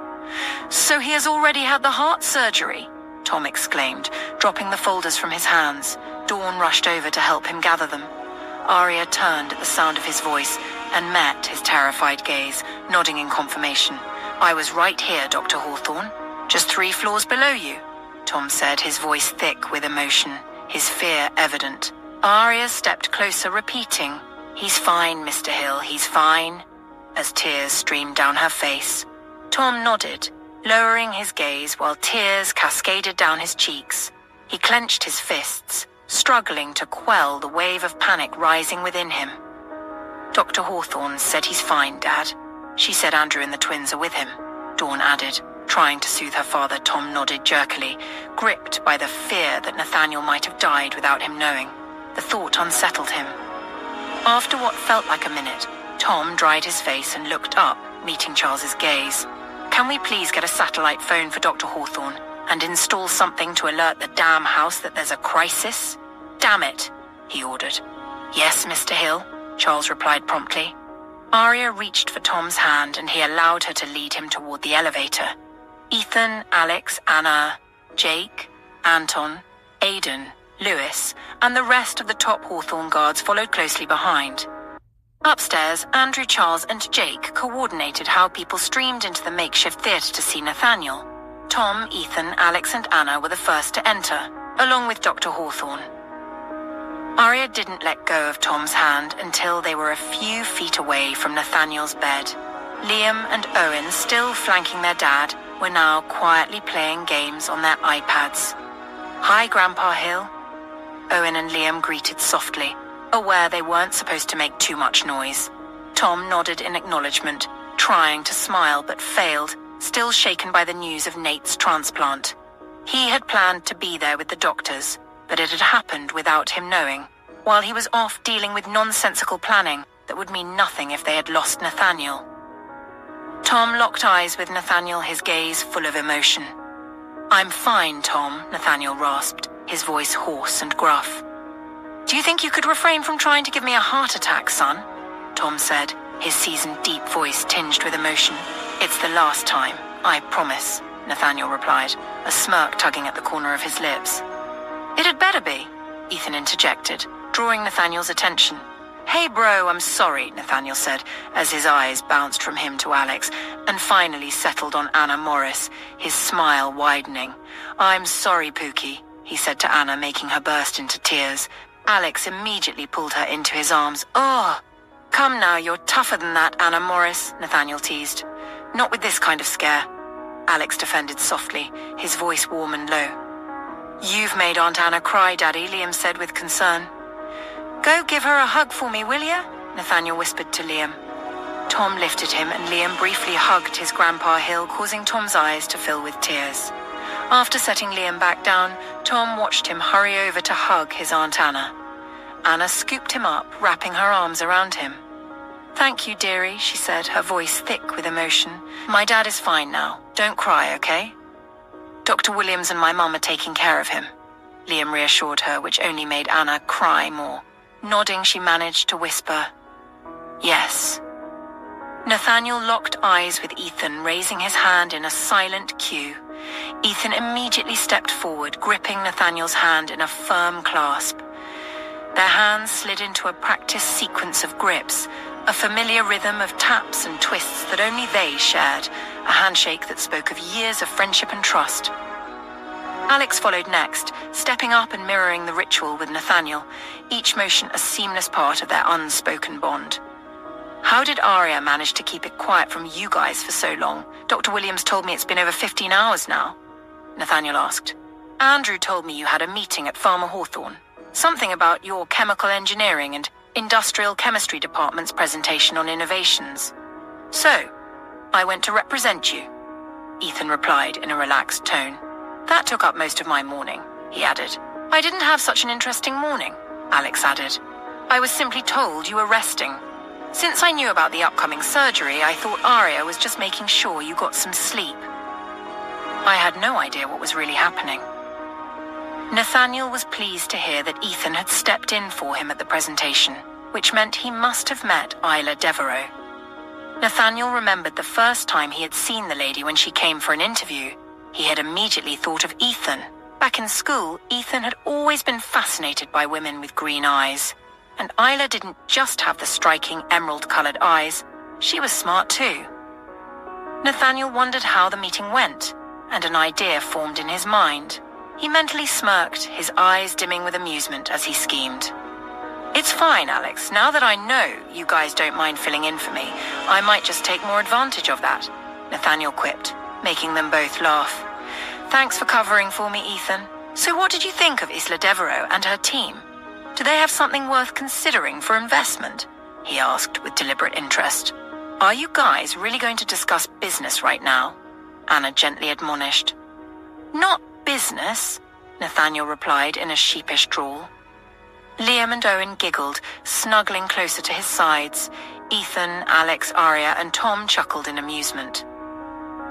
"So he has already had the heart surgery?" Tom exclaimed, dropping the folders from his hands. Dawn rushed over to help him gather them. Arya turned at the sound of his voice and met his terrified gaze, nodding in confirmation. "I was right here, Dr. Hawthorne. Just 3 floors below you," Tom said, his voice thick with emotion, his fear evident. Arya stepped closer, repeating, "He's fine, Mr. Hill, he's fine," as tears streamed down her face. Tom nodded, lowering his gaze while tears cascaded down his cheeks. He clenched his fists, struggling to quell the wave of panic rising within him. "Dr. Hawthorne said he's fine, Dad. She said Andrew and the twins are with him," Dawn added. Trying to soothe her father, Tom nodded jerkily, gripped by the fear that Nathaniel might have died without him knowing. The thought unsettled him. After what felt like a minute, Tom dried his face and looked up, meeting Charles's gaze. "Can we please get a satellite phone for Dr. Hawthorne and install something to alert the damn house that there's a crisis? Damn it," he ordered. "Yes, Mr. Hill," Charles replied promptly. Arya reached for Tom's hand and he allowed her to lead him toward the elevator. Ethan, Alex, Anna, Jake, Anton, Aidan, Lewis, and the rest of the top Hawthorne guards followed closely behind. Upstairs, Andrew, Charles, and Jake coordinated how people streamed into the makeshift theater to see Nathaniel. Tom, Ethan, Alex, and Anna were the first to enter, along with Dr. Hawthorne. Arya didn't let go of Tom's hand until they were a few feet away from Nathaniel's bed. Liam and Owen, still flanking their dad, were now quietly playing games on their iPads. "Hi, Grandpa Hill." Owen and Liam greeted softly, aware they weren't supposed to make too much noise. Tom nodded in acknowledgement, trying to smile but failed, still shaken by the news of Nate's transplant. He had planned to be there with the doctors, but it had happened without him knowing, while he was off dealing with nonsensical planning that would mean nothing if they had lost Nathaniel. Tom locked eyes with Nathaniel, his gaze full of emotion. "I'm fine, Tom," Nathaniel rasped, his voice hoarse and gruff. "Do you think you could refrain from trying to give me a heart attack, son?" Tom said, his seasoned deep voice tinged with emotion. "It's the last time, I promise," Nathaniel replied, a smirk tugging at the corner of his lips. "It had better be," Ethan interjected, drawing Nathaniel's attention. "Hey bro, I'm sorry," Nathaniel said, as his eyes bounced from him to Alex, and finally settled on Anna Morris, his smile widening. "I'm sorry, Pookie," he said to Anna, making her burst into tears. Alex immediately pulled her into his arms. "Oh, come now, you're tougher than that, Anna Morris," Nathaniel teased. "Not with this kind of scare," Alex defended softly, his voice warm and low. "You've made Aunt Anna cry, Daddy," Liam said with concern. "Go give her a hug for me, will ya?" Nathaniel whispered to Liam. Tom lifted him and Liam briefly hugged his Grandpa Hill, causing Tom's eyes to fill with tears. After setting Liam back down, Tom watched him hurry over to hug his Aunt Anna. Anna scooped him up, wrapping her arms around him. "Thank you, dearie," she said, her voice thick with emotion. "My dad is fine now. Don't cry, okay? Dr. Williams and my mum are taking care of him," Liam reassured her, which only made Anna cry more. Nodding, she managed to whisper, "Yes." Nathaniel locked eyes with Ethan, raising his hand in a silent cue. Ethan immediately stepped forward, gripping Nathaniel's hand in a firm clasp. Their hands slid into a practiced sequence of grips, a familiar rhythm of taps and twists that only they shared, a handshake that spoke of years of friendship and trust. Alex followed next, stepping up and mirroring the ritual with Nathaniel, each motion a seamless part of their unspoken bond. "How did Arya manage to keep it quiet from you guys for so long? Dr. Williams told me it's been over 15 hours now," Nathaniel asked. "Andrew told me you had a meeting at Farmer Hawthorne. Something about your chemical engineering and industrial chemistry department's presentation on innovations. So, I went to represent you," Ethan replied in a relaxed tone. "That took up most of my morning," he added. "I didn't have such an interesting morning," Alex added. "I was simply told you were resting. Since I knew about the upcoming surgery, I thought Arya was just making sure you got some sleep. I had no idea what was really happening." Nathaniel was pleased to hear that Ethan had stepped in for him at the presentation, which meant he must have met Isla Devereaux. Nathaniel remembered the first time he had seen the lady when she came for an interview. He had immediately thought of Ethan. Back in school, Ethan had always been fascinated by women with green eyes. And Isla didn't just have the striking emerald-colored eyes, she was smart too. Nathaniel wondered how the meeting went, and an idea formed in his mind. He mentally smirked, his eyes dimming with amusement as he schemed. "It's fine, Alex. Now that I know you guys don't mind filling in for me, I might just take more advantage of that," Nathaniel quipped, making them both laugh. "Thanks for covering for me, Ethan. So what did you think of Isla Devereaux and her team? Do they have something worth considering for investment?" he asked with deliberate interest. "Are you guys really going to discuss business right now?" Anna gently admonished. "Not business," Nathaniel replied in a sheepish drawl. Liam and Owen giggled, snuggling closer to his sides. Ethan, Alex, Arya, and Tom chuckled in amusement.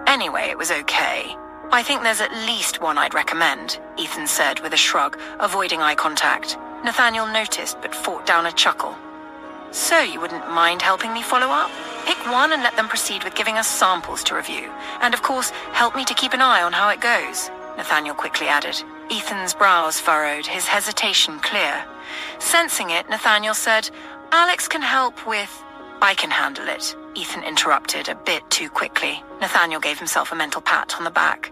"Anyway, it was okay. I think there's at least one I'd recommend," Ethan said with a shrug, avoiding eye contact. Nathaniel noticed but fought down a chuckle. "So you wouldn't mind helping me follow up? Pick one and let them proceed with giving us samples to review. And of course, help me to keep an eye on how it goes," Nathaniel quickly added. Ethan's brows furrowed, his hesitation clear. Sensing it, Nathaniel said, "Alex can help with—" "I can handle it," Ethan interrupted a bit too quickly. Nathaniel gave himself a mental pat on the back.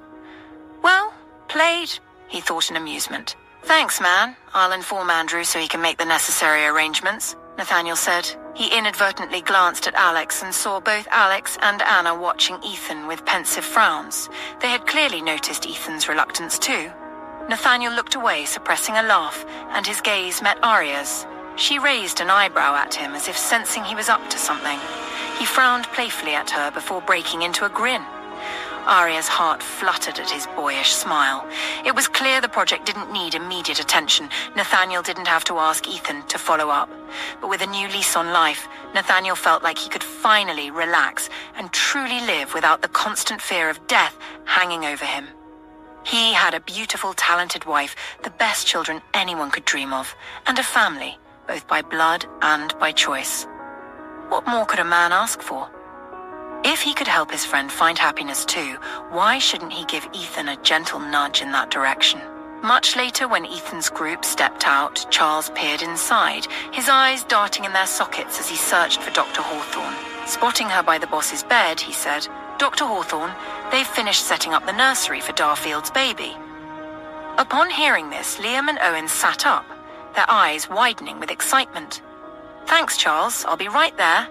"Well, played," he thought in amusement. "Thanks, man. I'll inform Andrew so he can make the necessary arrangements," Nathaniel said. He inadvertently glanced at Alex and saw both Alex and Anna watching Ethan with pensive frowns. They had clearly noticed Ethan's reluctance too. Nathaniel looked away, suppressing a laugh, and his gaze met Arya's. She raised an eyebrow at him as if sensing he was up to something. He frowned playfully at her before breaking into a grin. Arya's heart fluttered at his boyish smile. It was clear the project didn't need immediate attention. Nathaniel didn't have to ask Ethan to follow up. But with a new lease on life, Nathaniel felt like he could finally relax and truly live without the constant fear of death hanging over him. He had a beautiful, talented wife, the best children anyone could dream of, and a family, both by blood and by choice. What more could a man ask for? If he could help his friend find happiness too, why shouldn't he give Ethan a gentle nudge in that direction? Much later, when Ethan's group stepped out, Charles peered inside, his eyes darting in their sockets as he searched for Dr. Hawthorne. Spotting her by the boss's bed, he said, "Dr. Hawthorne, they've finished setting up the nursery for Darfield's baby." Upon hearing this, Liam and Owen sat up, their eyes widening with excitement. "Thanks, Charles. I'll be right there."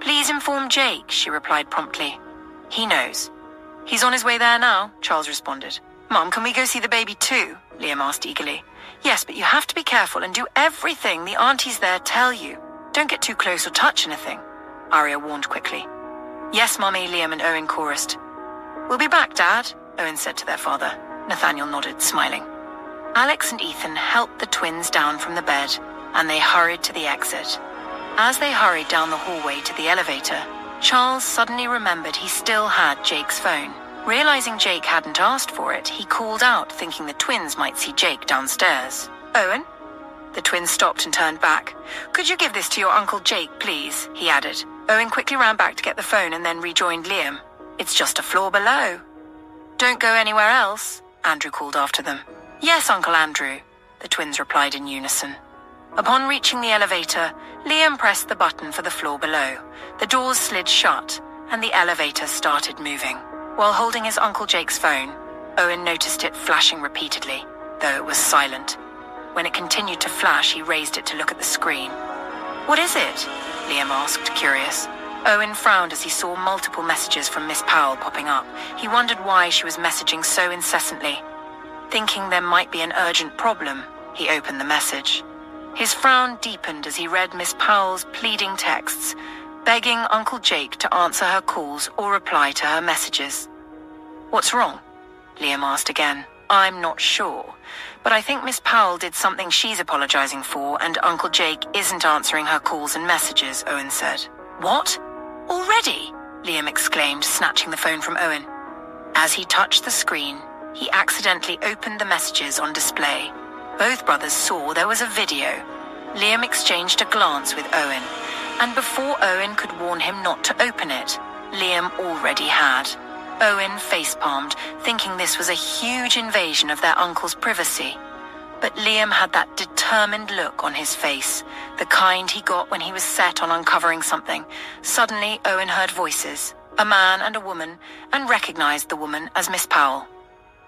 "Please inform Jake," she replied promptly. "He knows." "He's on his way there now," Charles responded. "Mum, can we go see the baby too?" Liam asked eagerly. "Yes, but you have to be careful and do everything the aunties there tell you. Don't get too close or touch anything," Arya warned quickly. "Yes, Mummy," Liam and Owen chorused. "We'll be back, Dad," Owen said to their father. Nathaniel nodded, smiling. Alex and Ethan helped the twins down from the bed, and they hurried to the exit. As they hurried down the hallway to the elevator, Charles suddenly remembered he still had Jake's phone. Realizing Jake hadn't asked for it, he called out, thinking the twins might see Jake downstairs. "Owen?" The twins stopped and turned back. "Could you give this to your Uncle Jake, please?" he added. Owen quickly ran back to get the phone and then rejoined Liam. "It's just a floor below." "Don't go anywhere else," Andrew called after them. "Yes, Uncle Andrew," the twins replied in unison. Upon reaching the elevator, Liam pressed the button for the floor below. The doors slid shut, and the elevator started moving. While holding his Uncle Jake's phone, Owen noticed it flashing repeatedly, though it was silent. When it continued to flash, he raised it to look at the screen. "What is it?" Liam asked, curious. Owen frowned as he saw multiple messages from Miss Powell popping up. He wondered why she was messaging so incessantly. Thinking there might be an urgent problem, he opened the message. His frown deepened as he read Miss Powell's pleading texts, begging Uncle Jake to answer her calls or reply to her messages. "What's wrong?" Liam asked again. "I'm not sure, but I think Miss Powell did something she's apologizing for, and Uncle Jake isn't answering her calls and messages," Owen said. "What? Already?" Liam exclaimed, snatching the phone from Owen. As he touched the screen, He accidentally opened the messages on display. Both brothers saw there was a video. Liam exchanged a glance with Owen, and before Owen could warn him not to open it, Liam already had. Owen facepalmed, thinking this was a huge invasion of their uncle's privacy. But Liam had that determined look on his face, the kind he got when he was set on uncovering something. Suddenly, Owen heard voices, a man and a woman, and recognized the woman as Miss Powell.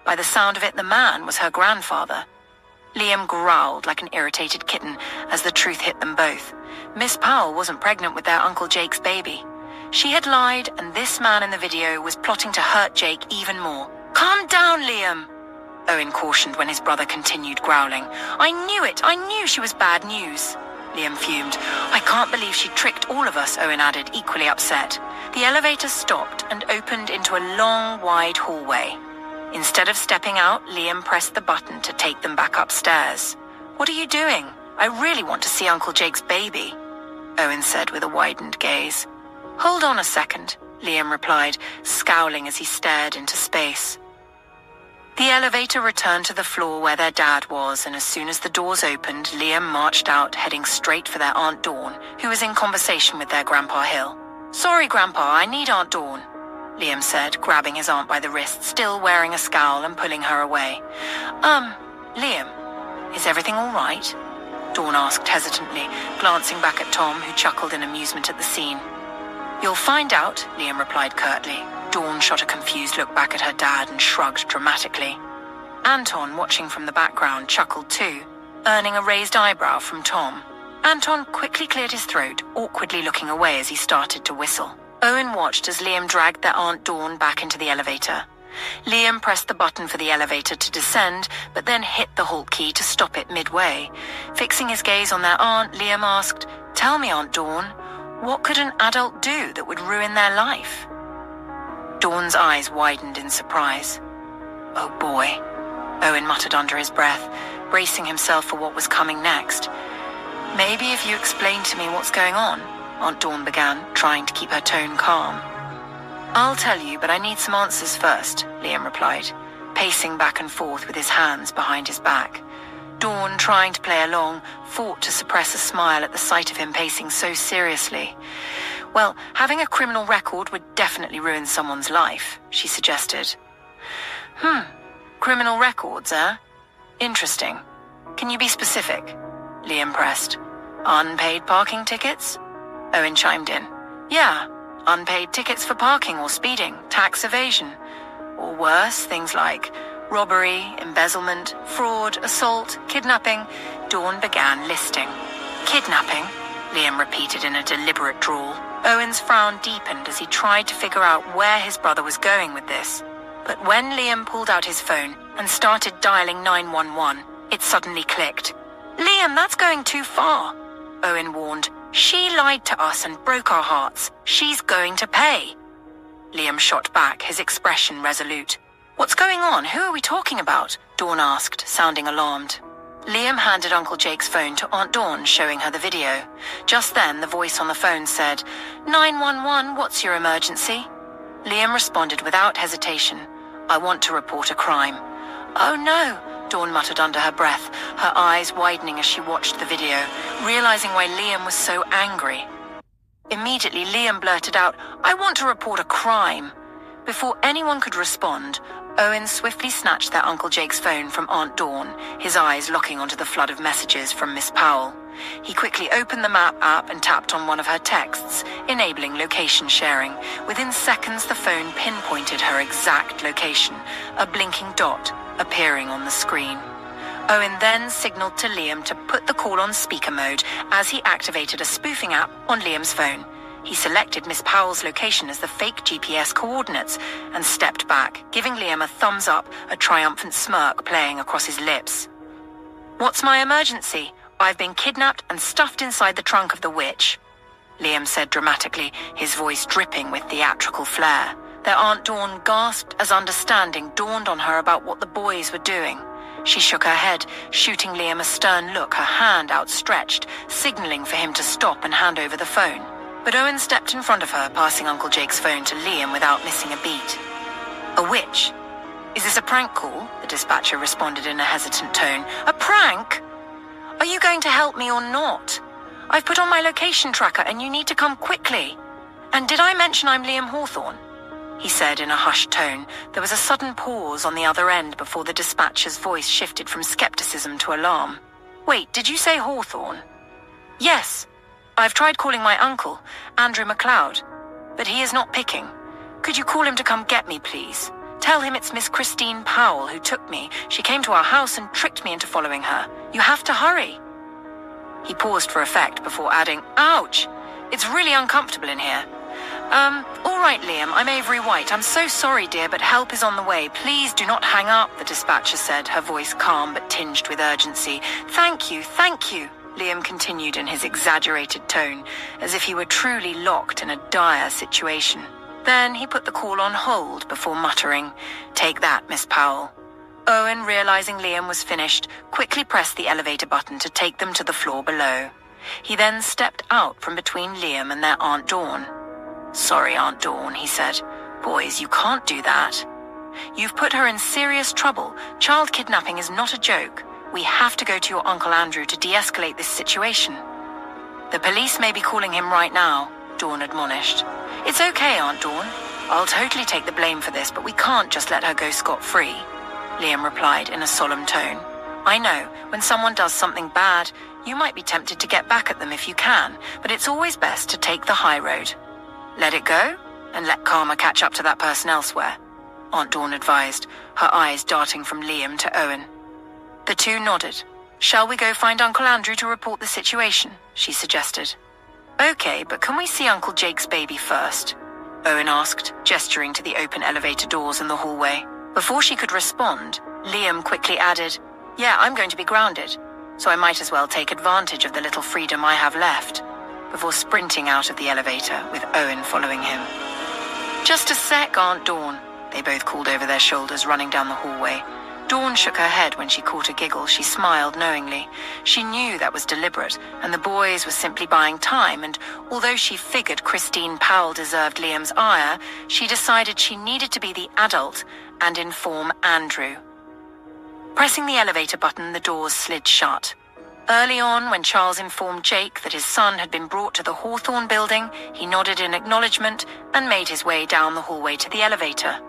By the sound of it, the man was her grandfather. Liam growled like an irritated kitten as the truth hit them both. Miss Powell wasn't pregnant with their Uncle Jake's baby. She had lied, and this man in the video was plotting to hurt Jake even more. "Calm down, Liam," Owen cautioned when his brother continued growling. "I knew it! I knew she was bad news." Liam fumed. "I can't believe she tricked all of us," Owen added, equally upset. The elevator stopped and opened into a long, wide hallway. Instead of stepping out, Liam pressed the button to take them back upstairs. "What are you doing? I really want to see Uncle Jake's baby," Owen said with a widened gaze. "Hold on a second," Liam replied, scowling as he stared into space. The elevator returned to the floor where their dad was, and as soon as the doors opened, Liam marched out, heading straight for their Aunt Dawn, who was in conversation with their Grandpa Hill. "Sorry, Grandpa, I need Aunt Dawn," Liam said, grabbing his aunt by the wrist, still wearing a scowl, and pulling her away. Liam, is everything all right?" Dawn asked hesitantly, glancing back at Tom, who chuckled in amusement at the scene. "You'll find out," Liam replied curtly. Dawn shot a confused look back at her dad and shrugged dramatically. Anton, watching from the background, chuckled too, earning a raised eyebrow from Tom. Anton quickly cleared his throat, awkwardly looking away as he started to whistle. Owen watched as Liam dragged their Aunt Dawn back into the elevator. Liam pressed the button for the elevator to descend, but then hit the halt key to stop it midway. Fixing his gaze on their aunt, Liam asked, "Tell me, Aunt Dawn, what could an adult do that would ruin their life?" Dawn's eyes widened in surprise. "Oh boy," Owen muttered under his breath, bracing himself for what was coming next. "Maybe if you explain to me what's going on," Aunt Dawn began, trying to keep her tone calm. "I'll tell you, but I need some answers first," Liam replied, pacing back and forth with his hands behind his back. Dawn, trying to play along, fought to suppress a smile at the sight of him pacing so seriously. "Well, having a criminal record would definitely ruin someone's life," she suggested. Criminal records, eh? Interesting. Can you be specific?" Liam pressed. "Unpaid parking tickets?" Owen chimed in. "Yeah, unpaid tickets for parking or speeding, tax evasion. Or worse, things like robbery, embezzlement, fraud, assault, kidnapping." Dawn began listing. "Kidnapping?" Liam repeated in a deliberate drawl. Owen's frown deepened as he tried to figure out where his brother was going with this. But when Liam pulled out his phone and started dialing 911, it suddenly clicked. "Liam, that's going too far," Owen warned. "She lied to us and broke our hearts. She's going to pay." Liam shot back, his expression resolute. "What's going on? Who are we talking about?" Dawn asked, sounding alarmed. Liam handed Uncle Jake's phone to Aunt Dawn, showing her the video. Just then, the voice on the phone said, "911, what's your emergency?" Liam responded without hesitation, "I want to report a crime." "Oh no," Dawn muttered under her breath, her eyes widening as she watched the video, realizing why Liam was so angry. Immediately, Liam blurted out, "I want to report a crime." Before anyone could respond, Owen swiftly snatched their Uncle Jake's phone from Aunt Dawn, his eyes locking onto the flood of messages from Miss Powell. He quickly opened the map app and tapped on one of her texts, enabling location sharing. Within seconds, the phone pinpointed her exact location, a blinking dot appearing on the screen. Owen then signaled to Liam to put the call on speaker mode as he activated a spoofing app on Liam's phone. He selected Miss Powell's location as the fake GPS coordinates and stepped back, giving Liam a thumbs up, a triumphant smirk playing across his lips. "What's my emergency? I've been kidnapped and stuffed inside the trunk of the witch," Liam said dramatically, his voice dripping with theatrical flair. Their Aunt Dawn gasped as understanding dawned on her about what the boys were doing. She shook her head, shooting Liam a stern look, her hand outstretched, signaling for him to stop and hand over the phone. But Owen stepped in front of her, passing Uncle Jake's phone to Liam without missing a beat. "A witch?" "Is this a prank call?" the dispatcher responded in a hesitant tone. "A prank? Are you going to help me or not? I've put on my location tracker and you need to come quickly. And did I mention I'm Liam Hawthorne?" he said in a hushed tone. There was a sudden pause on the other end before the dispatcher's voice shifted from skepticism to alarm. "Wait, did you say Hawthorne?" "Yes. I've tried calling my uncle, Andrew MacLeod, but he is not picking. Could you call him to come get me, please? Tell him it's Miss Christine Powell who took me. She came to our house and tricked me into following her. You have to hurry." He paused for effect before adding, "Ouch! It's really uncomfortable in here. All right, Liam, I'm Avery White. I'm so sorry, dear, but help is on the way. Please do not hang up," the dispatcher said, her voice calm but tinged with urgency. Thank you, Liam continued in his exaggerated tone, as if he were truly locked in a dire situation. Then he put the call on hold before muttering, "Take that, Miss Powell." Owen, realizing Liam was finished, quickly pressed the elevator button to take them to the floor below. He then stepped out from between Liam and their Aunt Dawn. "Sorry, Aunt Dawn," he said. "Boys, you can't do that. You've put her in serious trouble. Child kidnapping is not a joke. We have to go to your Uncle Andrew to de-escalate this situation." "The police may be calling him right now," Dawn admonished. "It's okay, Aunt Dawn. I'll totally take the blame for this, but we can't just let her go scot-free," Liam replied in a solemn tone. "I know, when someone does something bad, you might be tempted to get back at them if you can, but it's always best to take the high road. Let it go, and let karma catch up to that person elsewhere," Aunt Dawn advised, her eyes darting from Liam to Owen. The two nodded. "Shall we go find Uncle Andrew to report the situation?" she suggested. "Okay, but can we see Uncle Jake's baby first?" Owen asked, gesturing to the open elevator doors in the hallway. Before she could respond, Liam quickly added, "Yeah, I'm going to be grounded, so I might as well take advantage of the little freedom I have left," before sprinting out of the elevator with Owen following him. "Just a sec, Aunt Dawn," they both called over their shoulders, running down the hallway. Dawn shook her head when she caught a giggle. She smiled knowingly. She knew that was deliberate, and the boys were simply buying time, and although she figured Christine Powell deserved Liam's ire, she decided she needed to be the adult and inform Andrew. Pressing the elevator button, the doors slid shut. Early on, when Charles informed Jake that his son had been brought to the Hawthorne building, he nodded in acknowledgement and made his way down the hallway to the elevator.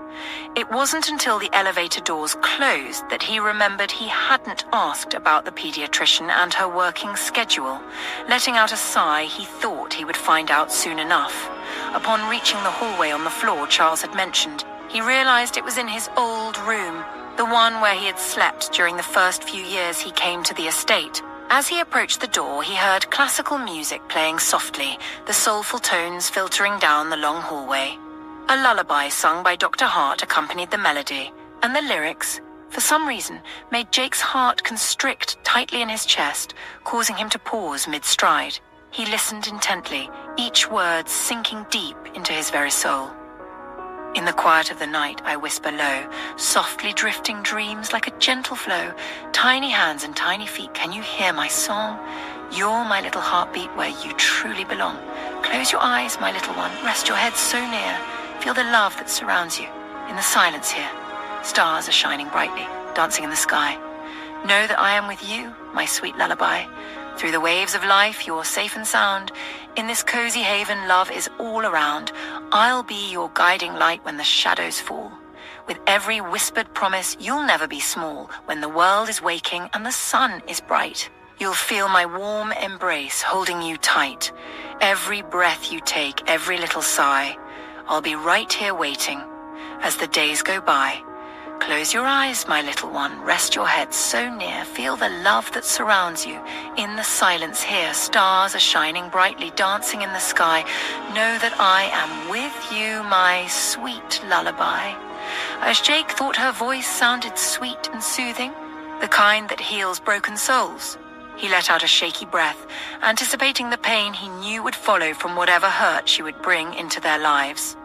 It wasn't until the elevator doors closed that he remembered he hadn't asked about the pediatrician and her working schedule. Letting out a sigh, he thought he would find out soon enough. Upon reaching the hallway on the floor Charles had mentioned, he realized it was in his old room, the one where he had slept during the first few years he came to the estate. As he approached the door, he heard classical music playing softly, the soulful tones filtering down the long hallway. A lullaby sung by Dr. Hart accompanied the melody, and the lyrics, for some reason, made Jake's heart constrict tightly in his chest, causing him to pause mid-stride. He listened intently, each word sinking deep into his very soul. "In the quiet of the night I whisper low, softly drifting dreams like a gentle flow. Tiny hands and tiny feet, can you hear my song? You're my little heartbeat where you truly belong. Close your eyes, my little one, rest your head so near. Feel the love that surrounds you. In the silence here, stars are shining brightly, dancing in the sky. Know that I am with you, my sweet lullaby. Through the waves of life, you're safe and sound. In this cozy haven, love is all around. I'll be your guiding light when the shadows fall. With every whispered promise, you'll never be small. When the world is waking and the sun is bright, you'll feel my warm embrace holding you tight. Every breath you take, every little sigh, I'll be right here waiting as the days go by. Close your eyes, my little one, rest your head so near. Feel the love that surrounds you. In the silence here, stars are shining brightly, dancing in the sky. Know that I am with you, my sweet lullaby." As Jake thought her voice sounded sweet and soothing, the kind that heals broken souls, he let out a shaky breath, anticipating the pain he knew would follow from whatever hurt she would bring into their lives.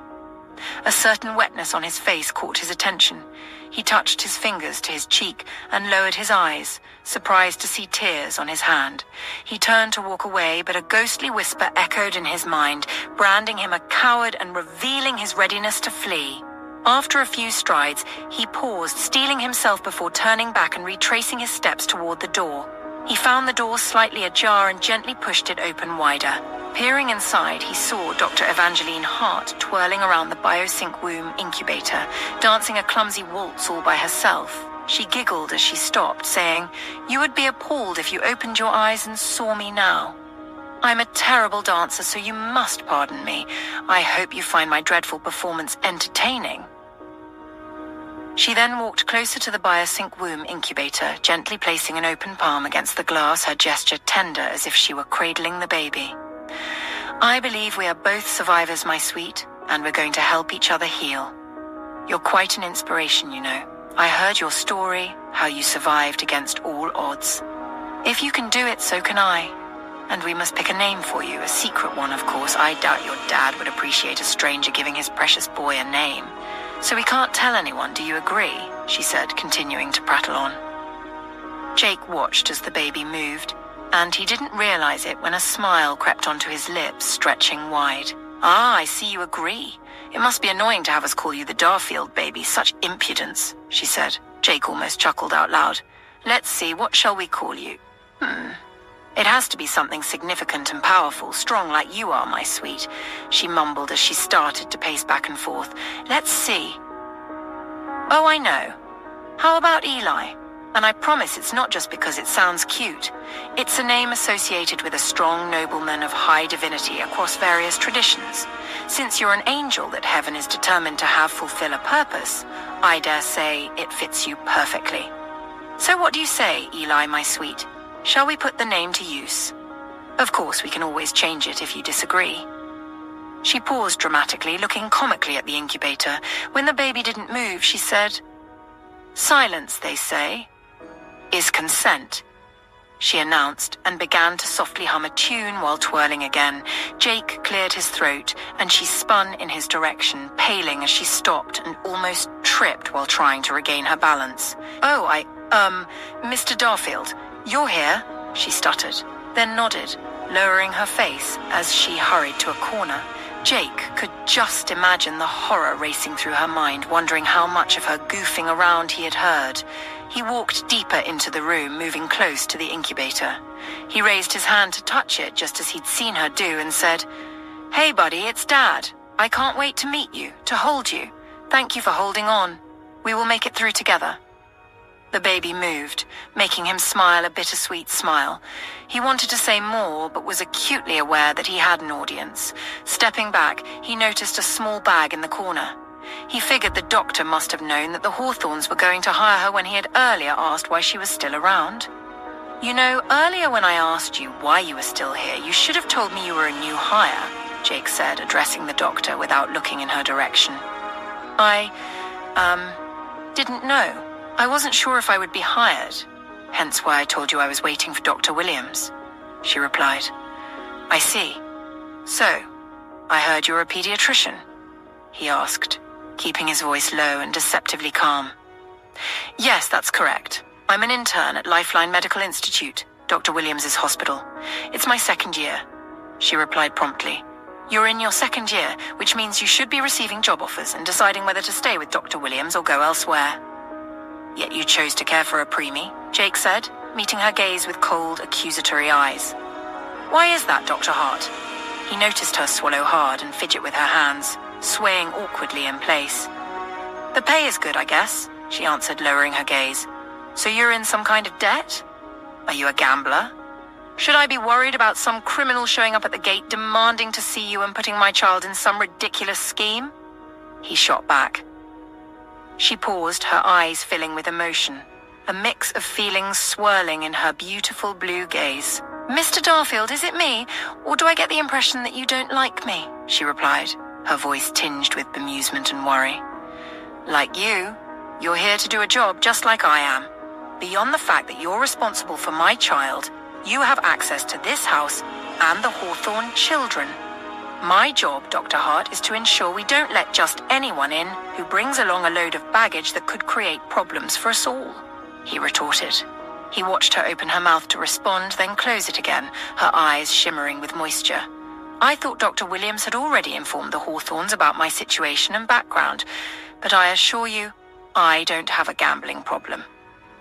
A certain wetness on his face caught his attention. He touched his fingers to his cheek and lowered his eyes, surprised to see tears on his hand. He turned to walk away, but a ghostly whisper echoed in his mind, branding him a coward and revealing his readiness to flee. After a few strides, he paused, steeling himself before turning back and retracing his steps toward the door. He found the door slightly ajar and gently pushed it open wider. Peering inside, he saw Dr. Evangeline Hart twirling around the biosync womb incubator, dancing a clumsy waltz all by herself. She giggled as she stopped, saying, "You would be appalled if you opened your eyes and saw me now. I'm a terrible dancer, so you must pardon me. I hope you find my dreadful performance entertaining." She then walked closer to the biosync womb incubator, gently placing an open palm against the glass, her gesture tender as if she were cradling the baby. "I believe we are both survivors, my sweet, and we're going to help each other heal. You're quite an inspiration, you know. I heard your story, how you survived against all odds. If you can do it, so can I. And we must pick a name for you, a secret one, of course. I doubt your dad would appreciate a stranger giving his precious boy a name. So we can't tell anyone, do you agree?" she said, continuing to prattle on. Jake watched as the baby moved, and he didn't realize it when a smile crept onto his lips, stretching wide. "Ah, I see you agree. It must be annoying to have us call you the Darfield baby. Such impudence," she said. Jake almost chuckled out loud. "Let's see, what shall we call you? It has to be something significant and powerful, strong like you are, my sweet," she mumbled as she started to pace back and forth. "Let's see. Oh, I know. How about Eli? And I promise it's not just because it sounds cute. It's a name associated with a strong nobleman of high divinity across various traditions. Since you're an angel that heaven is determined to have fulfill a purpose, I dare say it fits you perfectly. So what do you say, Eli, my sweet? Shall we put the name to use? Of course, we can always change it if you disagree." She paused dramatically, looking comically at the incubator. When the baby didn't move, she said, "Silence, they say, is consent," she announced, and began to softly hum a tune while twirling again. Jake cleared his throat, and she spun in his direction, paling as she stopped and almost tripped while trying to regain her balance. "Oh, Mr. Darfield, you're here," she stuttered, then nodded, lowering her face as she hurried to a corner. Jake could just imagine the horror racing through her mind, wondering how much of her goofing around he had heard. He walked deeper into the room, moving close to the incubator. He raised his hand to touch it, just as he'd seen her do, and said, "Hey, buddy, it's Dad. I can't wait to meet you, to hold you. Thank you for holding on. We will make it through together." The baby moved, making him smile a bittersweet smile. He wanted to say more, but was acutely aware that he had an audience. Stepping back, he noticed a small bag in the corner. He figured the doctor must have known that the Hawthornes were going to hire her when he had earlier asked why she was still around. "You know, earlier when I asked you why you were still here, you should have told me you were a new hire," Jake said, addressing the doctor without looking in her direction. I didn't know. I wasn't sure if I would be hired, hence why I told you I was waiting for Dr. Williams," she replied. "I see. So, I heard you're a pediatrician?" he asked, keeping his voice low and deceptively calm. "Yes, that's correct. I'm an intern at Lifeline Medical Institute, Dr. Williams's hospital. It's my second year," she replied promptly. "You're in your second year, which means you should be receiving job offers and deciding whether to stay with Dr. Williams or go elsewhere." "Yet you chose to care for a preemie," Jake said, meeting her gaze with cold, accusatory eyes. "Why is that, Dr. Hart?" He noticed her swallow hard and fidget with her hands, swaying awkwardly in place. "The pay is good, I guess," she answered, lowering her gaze. "So you're in some kind of debt? Are you a gambler? Should I be worried about some criminal showing up at the gate demanding to see you and putting my child in some ridiculous scheme?" He shot back. She paused, her eyes filling with emotion, a mix of feelings swirling in her beautiful blue gaze. "Mr. Darfield, is it me, or do I get the impression that you don't like me?" she replied, her voice tinged with bemusement and worry. "Like you, you're here to do a job just like I am. Beyond the fact that you're responsible for my child, you have access to this house and the Hawthorne children. My job, Dr. Hart, is to ensure we don't let just anyone in who brings along a load of baggage that could create problems for us all," he retorted. He watched her open her mouth to respond, then close it again, her eyes shimmering with moisture. "I thought Dr. Williams had already informed the Hawthornes about my situation and background. but I assure you, I don't have a gambling problem.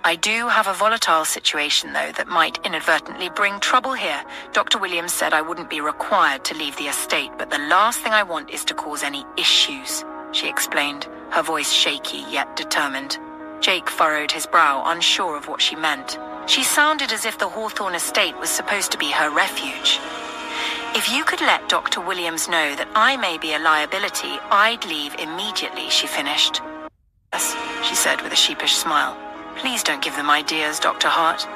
I do have a volatile situation, though, that might inadvertently bring trouble here. Dr. Williams said I wouldn't be required to leave the estate, but the last thing I want is to cause any issues, she explained, her voice shaky yet determined. Jake furrowed his brow, unsure of what she meant. She sounded as if the Hawthorne estate was supposed to be her refuge. If you could let Dr. Williams know that I may be a liability, I'd leave immediately, she finished. Yes, she said with a sheepish smile. Please don't give them ideas, Dr. Hart.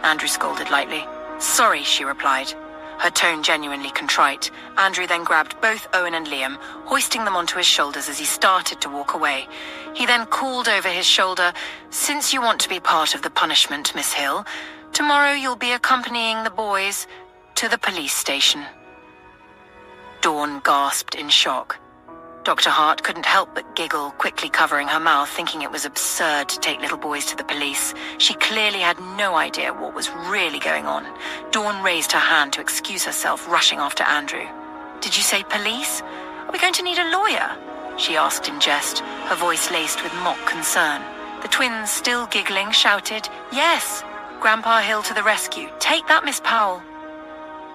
Andrew scolded lightly. Sorry, she replied, her tone genuinely contrite. Andrew then grabbed both Owen and Liam, hoisting them onto his shoulders as he started to walk away. He then called over his shoulder, "Since you want to be part of the punishment, Miss Hill, tomorrow you'll be accompanying the boys to the police station." Dawn gasped in shock. Dr. Hart couldn't help but giggle, quickly covering her mouth, thinking it was absurd to take little boys to the police. She clearly had no idea what was really going on. Dawn raised her hand to excuse herself, rushing after Andrew. "Did you say police? Are we going to need a lawyer?" she asked in jest, her voice laced with mock concern. The twins, still giggling, shouted, "Yes! Grandpa Hill to the rescue. Take that, Miss Powell."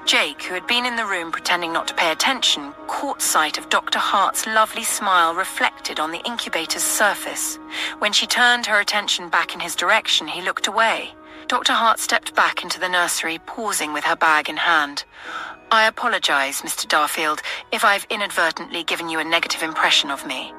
Jake, who had been in the room pretending not to pay attention, caught sight of Dr. Hart's lovely smile reflected on the incubator's surface. When she turned her attention back in his direction, he looked away. Dr. Hart stepped back into the nursery, pausing with her bag in hand. "I apologize, Mr. Darfield, if I've inadvertently given you a negative impression of me.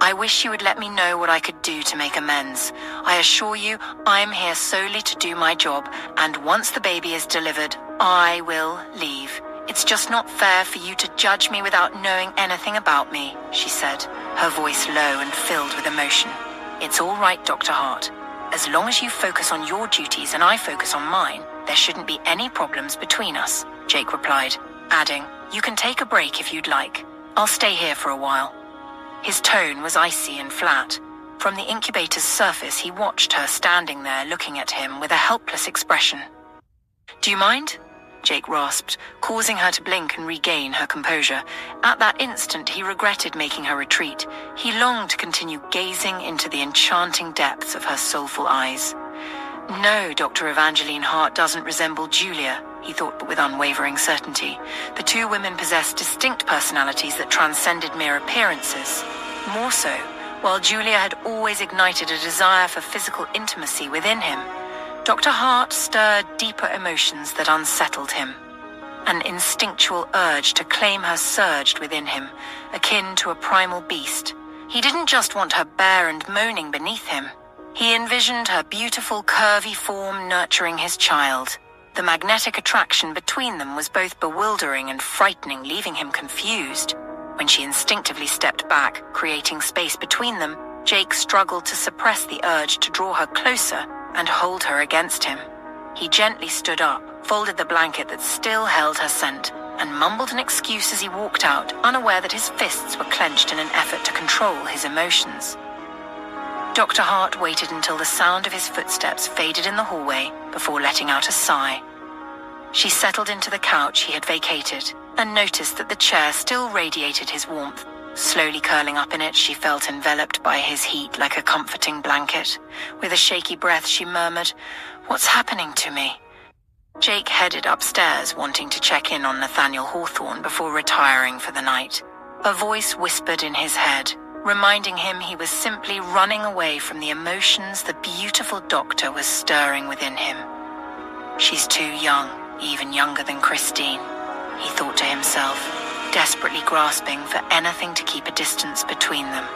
I wish you would let me know what I could do to make amends. I assure you, I'm here solely to do my job, and once the baby is delivered, I will leave. It's just not fair for you to judge me without knowing anything about me," she said, her voice low and filled with emotion. "It's all right, Dr. Hart. As long as you focus on your duties and I focus on mine, there shouldn't be any problems between us," Jake replied, adding, "You can take a break if you'd like. I'll stay here for a while." His tone was icy and flat. From the incubator's surface, he watched her standing there looking at him with a helpless expression. "Do you mind?" Jake rasped, causing her to blink and regain her composure. At that instant, he regretted making her retreat. He longed to continue gazing into the enchanting depths of her soulful eyes. "No, Dr. Evangeline Hart doesn't resemble Julia," he thought, but with unwavering certainty. The two women possessed distinct personalities that transcended mere appearances. More so, while Julia had always ignited a desire for physical intimacy within him, Dr. Hart stirred deeper emotions that unsettled him. An instinctual urge to claim her surged within him, akin to a primal beast. He didn't just want her bare and moaning beneath him. He envisioned her beautiful, curvy form nurturing his child. The magnetic attraction between them was both bewildering and frightening, leaving him confused. When she instinctively stepped back, creating space between them, Jake struggled to suppress the urge to draw her closer and hold her against him. He gently stood up, folded the blanket that still held her scent, and mumbled an excuse as he walked out, unaware that his fists were clenched in an effort to control his emotions. Dr. Hart waited until the sound of his footsteps faded in the hallway before letting out a sigh. She settled into the couch he had vacated and noticed that the chair still radiated his warmth. Slowly curling up in it, she felt enveloped by his heat like a comforting blanket. With a shaky breath, she murmured, "What's happening to me?" Jake headed upstairs, wanting to check in on Nathaniel Hawthorne before retiring for the night. A voice whispered in his head, reminding him he was simply running away from the emotions the beautiful doctor was stirring within him. She's too young, even younger than Christine, he thought to himself, desperately grasping for anything to keep a distance between them.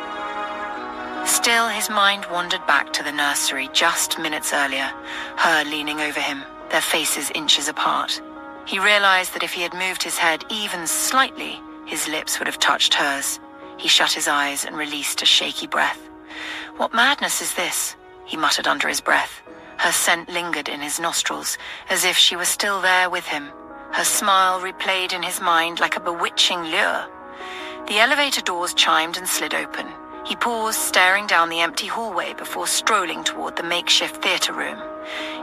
Still, his mind wandered back to the nursery just minutes earlier, her leaning over him, their faces inches apart. He realized that if he had moved his head even slightly, his lips would have touched hers. He shut his eyes and released a shaky breath. "What madness is this?" he muttered under his breath. Her scent lingered in his nostrils, as if she was still there with him. Her smile replayed in his mind like a bewitching lure. The elevator doors chimed and slid open. He paused, staring down the empty hallway before strolling toward the makeshift theater room.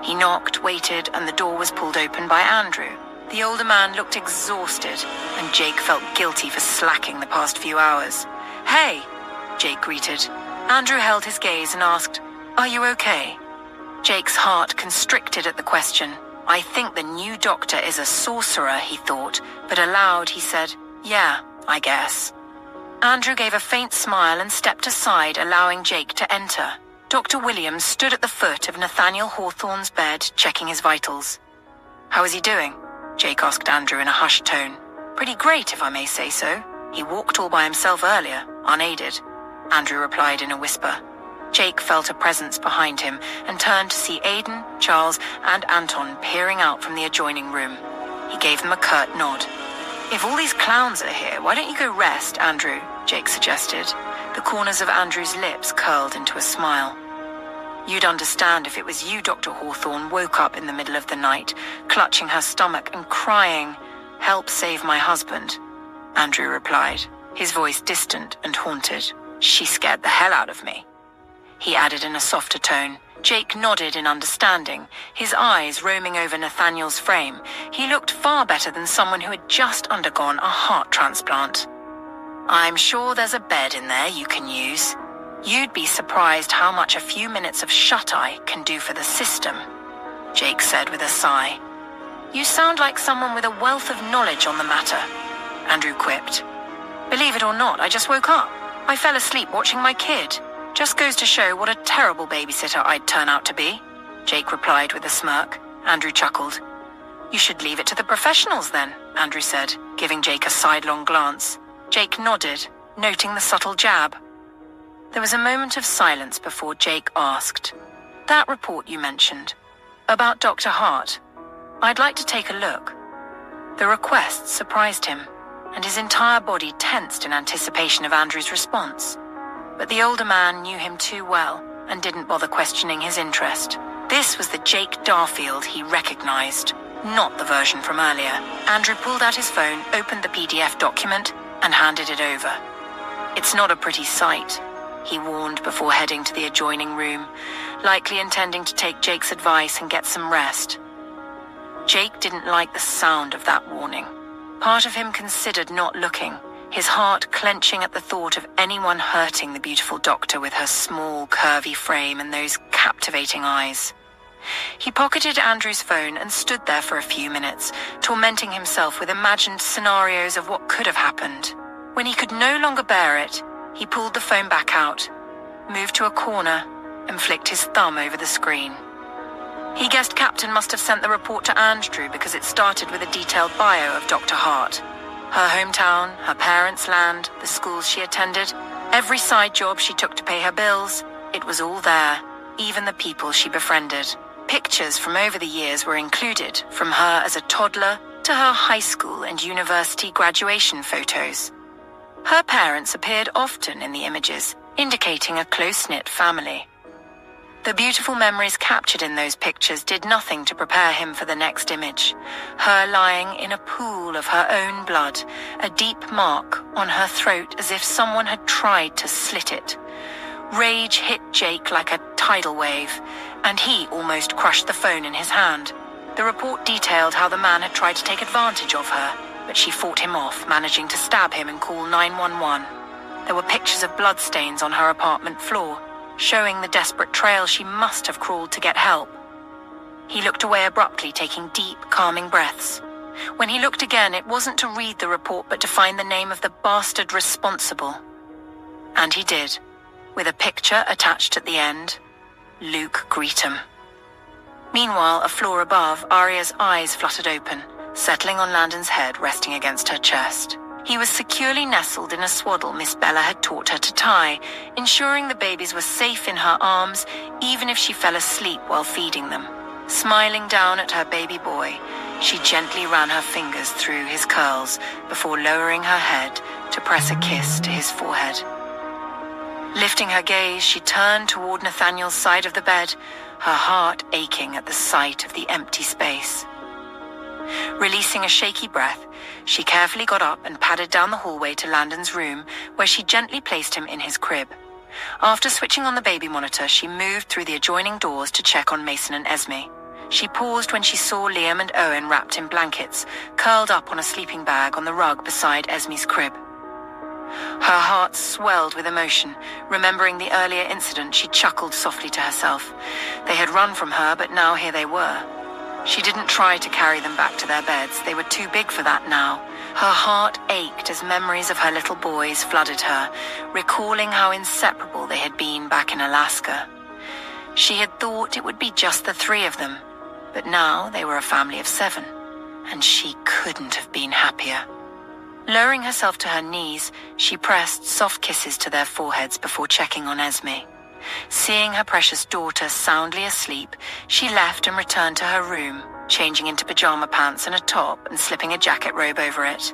He knocked, waited, and the door was pulled open by Andrew. The older man looked exhausted, and Jake felt guilty for slacking the past few hours. "Hey," Jake greeted, Andrew held his gaze and asked, "Are you okay?" Jake's heart constricted at the question. I think the new doctor is a sorcerer, he thought, but aloud he said, "Yeah, I guess." Andrew gave a faint smile and stepped aside, allowing Jake to enter. Dr. Williams stood at the foot of Nathaniel Hawthorne's bed, checking his vitals. "How is he doing?" Jake asked Andrew in a hushed tone. "Pretty great, if I may say so. He walked all by himself earlier, unaided," Andrew replied in a whisper. Jake felt a presence behind him and turned to see Aidan, Charles, and Anton peering out from the adjoining room. He gave them a curt nod. "If all these clowns are here, why don't you go rest, Andrew?" Jake suggested. The corners of Andrew's lips curled into a smile. "You'd understand if it was you," Dr. Hawthorne woke up in the middle of the night, clutching her stomach and crying, "Help save my husband," Andrew replied, his voice distant and haunted. "She scared the hell out of me," he added in a softer tone. Jake nodded in understanding, his eyes roaming over Nathaniel's frame. He looked far better than someone who had just undergone a heart transplant. "I'm sure there's a bed in there you can use. You'd be surprised how much a few minutes of shut-eye can do for the system," Jake said with a sigh. "You sound like someone with a wealth of knowledge on the matter," Andrew quipped. "Believe it or not, I just woke up. I fell asleep watching my kid. Just goes to show what a terrible babysitter I'd turn out to be," Jake replied with a smirk. Andrew chuckled. "You should leave it to the professionals then," Andrew said, giving Jake a sidelong glance. Jake nodded, noting the subtle jab. There was a moment of silence before Jake asked, "That report you mentioned, about Dr. Hart, I'd like to take a look." The request surprised him, and his entire body tensed in anticipation of Andrew's response. But the older man knew him too well and didn't bother questioning his interest. This was the Jake Darfield he recognized, not the version from earlier. Andrew pulled out his phone, opened the PDF document, and handed it over. "It's not a pretty sight," he warned before heading to the adjoining room, likely intending to take Jake's advice and get some rest. Jake didn't like the sound of that warning. Part of him considered not looking, his heart clenching at the thought of anyone hurting the beautiful doctor with her small, curvy frame and those captivating eyes. He pocketed Andrew's phone and stood there for a few minutes, tormenting himself with imagined scenarios of what could have happened. When he could no longer bear it, he pulled the phone back out, moved to a corner, and flicked his thumb over the screen. He guessed Captain must have sent the report to Andrew because it started with a detailed bio of Dr. Hart. Her hometown, her parents' land, the schools she attended, every side job she took to pay her bills, it was all there, even the people she befriended. Pictures from over the years were included, from her as a toddler to her high school and university graduation photos. Her parents appeared often in the images, indicating a close-knit family. The beautiful memories captured in those pictures did nothing to prepare him for the next image, her lying in a pool of her own blood, a deep mark on her throat as if someone had tried to slit it. Rage hit Jake like a tidal wave, and he almost crushed the phone in his hand. The report detailed how the man had tried to take advantage of her, but she fought him off, managing to stab him and call 911. There were pictures of bloodstains on her apartment floor, showing the desperate trail she must have crawled to get help. He looked away abruptly, taking deep, calming breaths. When he looked again, it wasn't to read the report, but to find the name of the bastard responsible. And he did, with a picture attached at the end. Luke Greetham. Meanwhile, a floor above, Arya's eyes fluttered open, settling on Landon's head resting against her chest. He was securely nestled in a swaddle Miss Bella had taught her to tie, ensuring the babies were safe in her arms, even if she fell asleep while feeding them. Smiling down at her baby boy, she gently ran her fingers through his curls before lowering her head to press a kiss to his forehead. Lifting her gaze, she turned toward Nathaniel's side of the bed, her heart aching at the sight of the empty space. Releasing a shaky breath, she carefully got up and padded down the hallway to Landon's room, where she gently placed him in his crib. After switching on the baby monitor, she moved through the adjoining doors to check on Mason and Esme. She paused when she saw Liam and Owen wrapped in blankets, curled up on a sleeping bag on the rug beside Esme's crib. Her heart swelled with emotion. Remembering the earlier incident, she chuckled softly to herself. They had run from her, but now here they were. She didn't try to carry them back to their beds. They were too big for that now. Her heart ached as memories of her little boys flooded her, recalling how inseparable they had been back in Alaska. She had thought it would be just the three of them, but now they were a family of 7, and she couldn't have been happier. Lowering herself to her knees, she pressed soft kisses to their foreheads before checking on Esme. Seeing her precious daughter soundly asleep, she left and returned to her room, changing into pajama pants and a top and slipping a jacket robe over it.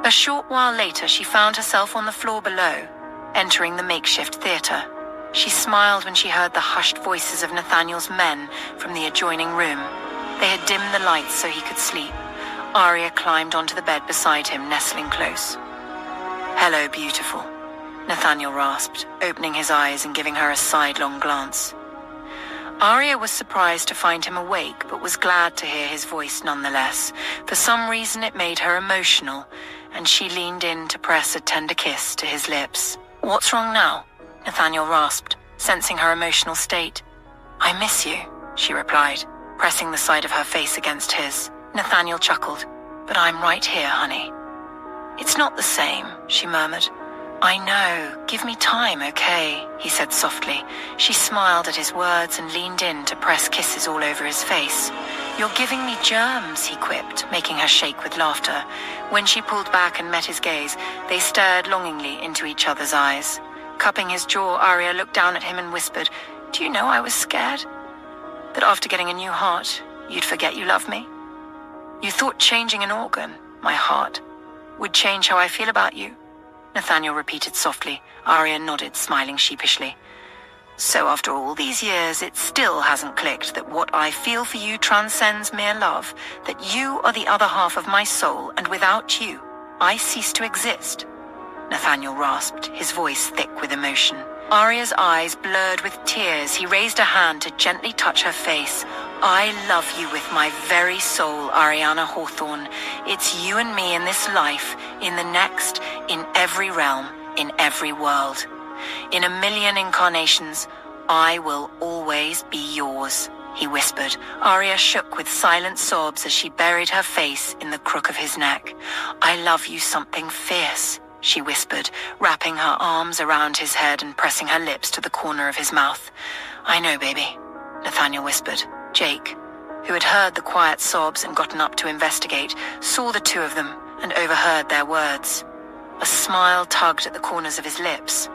A short while later, she found herself on the floor below, entering the makeshift theater. She smiled when she heard the hushed voices of Nathaniel's men from the adjoining room. They had dimmed the lights so he could sleep. Arya climbed onto the bed beside him, nestling close. "Hello, beautiful," Nathaniel rasped, opening his eyes and giving her a sidelong glance. Arya was surprised to find him awake, but was glad to hear his voice nonetheless. For some reason it made her emotional, and she leaned in to press a tender kiss to his lips. "What's wrong now?" Nathaniel rasped, sensing her emotional state. "I miss you," she replied, pressing the side of her face against his. Nathaniel chuckled. "But I'm right here, honey." "It's not the same," she murmured. "I know. Give me time, okay?" he said softly. She smiled at his words and leaned in to press kisses all over his face. "You're giving me germs," he quipped, making her shake with laughter. When she pulled back and met his gaze, they stared longingly into each other's eyes. Cupping his jaw, Arya looked down at him and whispered, "Do you know I was scared? That after getting a new heart, you'd forget you love me? You thought changing an organ, my heart, would change how I feel about you?" Nathaniel repeated softly. Arya nodded, smiling sheepishly. "So after all these years, it still hasn't clicked that what I feel for you transcends mere love, that you are the other half of my soul, and without you, I cease to exist?" Nathaniel rasped, his voice thick with emotion. Arya's eyes blurred with tears. He raised a hand to gently touch her face. "I love you with my very soul, Ariana Hawthorne. It's you and me in this life, in the next, in every realm, in every world. In a million incarnations, I will always be yours," he whispered. Arya shook with silent sobs as she buried her face in the crook of his neck. "I love you something fierce," she whispered, wrapping her arms around his head and pressing her lips to the corner of his mouth. "I know, baby," Nathaniel whispered. Jake, who had heard the quiet sobs and gotten up to investigate, saw the two of them and overheard their words. A smile tugged at the corners of his lips.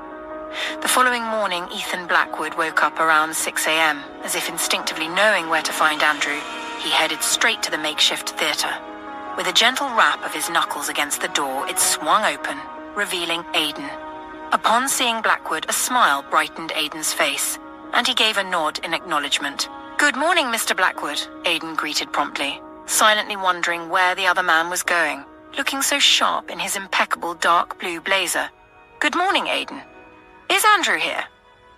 The following morning, Ethan Blackwood woke up around 6 a.m. As if instinctively knowing where to find Andrew, he headed straight to the makeshift theater. With a gentle rap of his knuckles against the door, it swung open, revealing Aiden. Upon seeing Blackwood, a smile brightened Aiden's face, and he gave a nod in acknowledgement. "Good morning, Mr. Blackwood," Aiden greeted promptly, silently wondering where the other man was going, looking so sharp in his impeccable dark blue blazer. "Good morning, Aiden. Is Andrew here?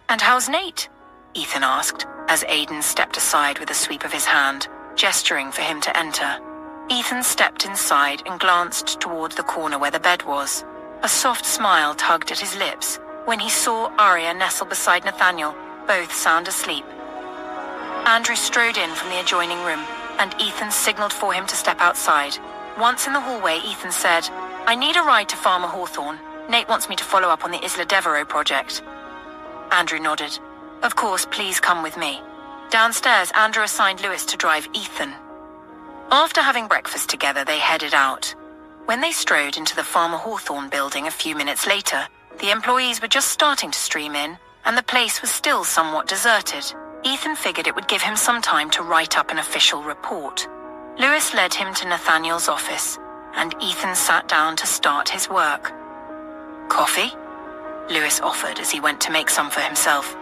And how's Nate?" Ethan asked, as Aiden stepped aside with a sweep of his hand, gesturing for him to enter. Ethan stepped inside and glanced toward the corner where the bed was. A soft smile tugged at his lips when he saw Arya nestle beside Nathaniel, both sound asleep. Andrew strode in from the adjoining room, and Ethan signaled for him to step outside. Once in the hallway, Ethan said, "I need a ride to Farmer Hawthorne. Nate wants me to follow up on the Isla Devereaux project." Andrew nodded. "Of course, please come with me." Downstairs, Andrew assigned Lewis to drive Ethan. After having breakfast together, they headed out. When they strode into the Farmer Hawthorne building a few minutes later, the employees were just starting to stream in, and the place was still somewhat deserted. Ethan figured it would give him some time to write up an official report. Lewis led him to Nathaniel's office, and Ethan sat down to start his work. "Coffee?" Lewis offered as he went to make some for himself.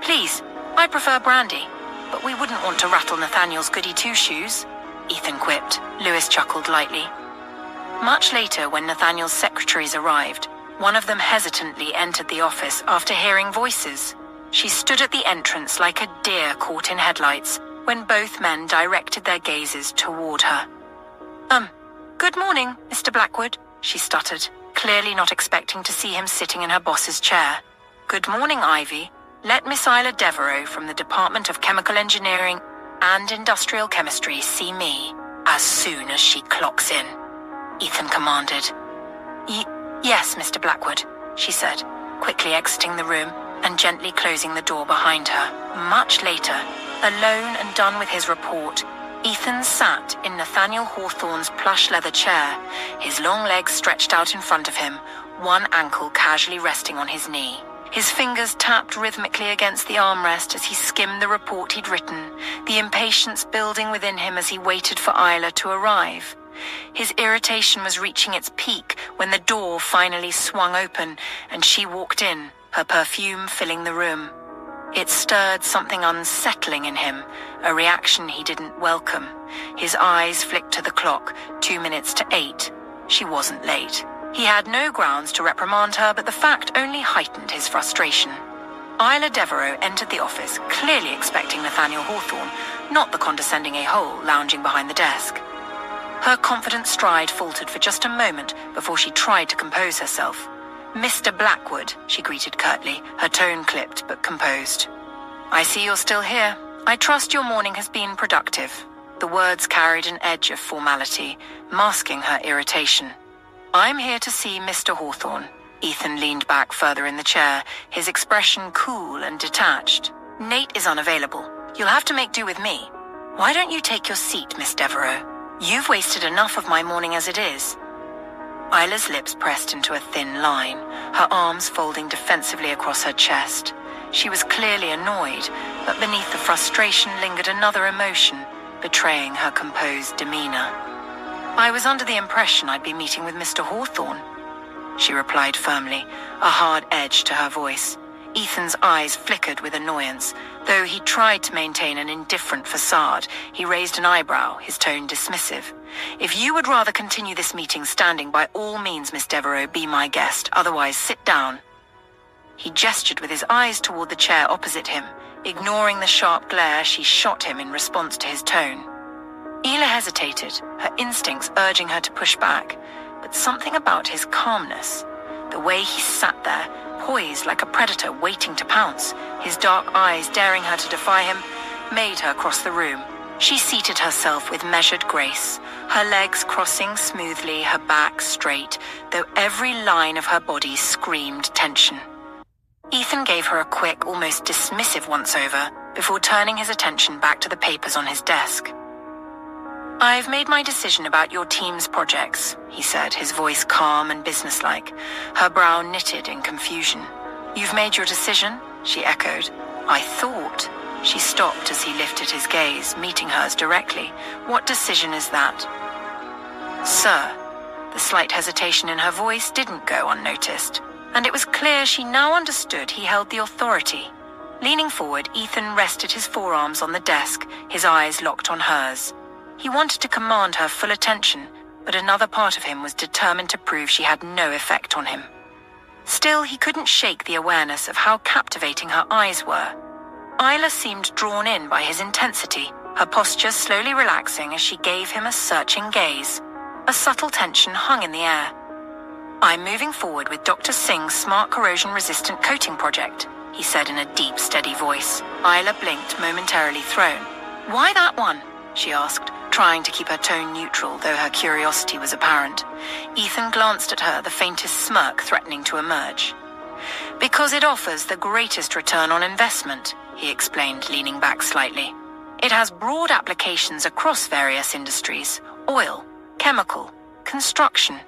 "Please, I prefer brandy, but we wouldn't want to rattle Nathaniel's goody two-shoes," Ethan quipped. Lewis chuckled lightly. Much later, when Nathaniel's secretaries arrived, one of them hesitantly entered the office after hearing voices. She stood at the entrance like a deer caught in headlights when both men directed their gazes toward her. Good morning, Mr. Blackwood," she stuttered. clearly not expecting to see him sitting in her boss's chair. "Good morning, Ivy. Let Miss Isla Devereaux from the Department of Chemical Engineering and Industrial Chemistry see me as soon as she clocks in," Ethan commanded. Yes, Mr. Blackwood," she said, quickly exiting the room and gently closing the door behind her. Much later, alone and done with his report, Ethan sat in Nathaniel Hawthorne's plush leather chair, his long legs stretched out in front of him, one ankle casually resting on his knee. His fingers tapped rhythmically against the armrest as he skimmed the report he'd written, the impatience building within him as he waited for Isla to arrive. His irritation was reaching its peak when the door finally swung open and she walked in, her perfume filling the room. It stirred something unsettling in him, a reaction he didn't welcome. His eyes flicked to the clock, 2 minutes to 8. She wasn't late. He had no grounds to reprimand her, but the fact only heightened his frustration. Isla Devereaux entered the office, clearly expecting Nathaniel Hawthorne, not the condescending a-hole lounging behind the desk. Her confident stride faltered for just a moment before she tried to compose herself. "Mr. Blackwood," she greeted curtly, her tone clipped but composed. "I see you're still here. I trust your morning has been productive." The words carried an edge of formality, masking her irritation. "I'm here to see Mr. Hawthorne." Ethan leaned back further in the chair, his expression cool and detached. "Nate is unavailable. You'll have to make do with me. Why don't you take your seat, Miss Devereaux? You've wasted enough of my morning as it is." Isla's lips pressed into a thin line, her arms folding defensively across her chest. She was clearly annoyed, but beneath the frustration lingered another emotion, betraying her composed demeanor. "I was under the impression I'd be meeting with Mr. Hawthorne," she replied firmly, a hard edge to her voice. Ethan's eyes flickered with annoyance. Though he tried to maintain an indifferent facade, he raised an eyebrow, his tone dismissive. "If you would rather continue this meeting standing, by all means, Miss Devereaux, be my guest. Otherwise, sit down." He gestured with his eyes toward the chair opposite him, ignoring the sharp glare she shot him in response to his tone. Isla hesitated, her instincts urging her to push back, but something about his calmness, the way he sat there, poised like a predator waiting to pounce, his dark eyes daring her to defy him, made her cross the room. She seated herself with measured grace, her legs crossing smoothly, her back straight, though every line of her body screamed tension. Ethan gave her a quick, almost dismissive once-over before turning his attention back to the papers on his desk. "I've made my decision about your team's projects," he said, his voice calm and businesslike, her brow knitted in confusion. "You've made your decision?" she echoed. "I thought." She stopped as he lifted his gaze, meeting hers directly. "What decision is that?" "Sir." The slight hesitation in her voice didn't go unnoticed, and it was clear she now understood he held the authority. Leaning forward, Ethan rested his forearms on the desk, his eyes locked on hers. He wanted to command her full attention, but another part of him was determined to prove she had no effect on him. Still, he couldn't shake the awareness of how captivating her eyes were. Isla seemed drawn in by his intensity, her posture slowly relaxing as she gave him a searching gaze. A subtle tension hung in the air. "I'm moving forward with Dr. Singh's smart corrosion-resistant coating project," he said in a deep, steady voice. Isla blinked, momentarily thrown. "Why that one?" she asked, trying to keep her tone neutral, though her curiosity was apparent. Ethan glanced at her, the faintest smirk threatening to emerge. "Because it offers the greatest return on investment," he explained, leaning back slightly. "It has broad applications across various industries: oil, chemical, construction.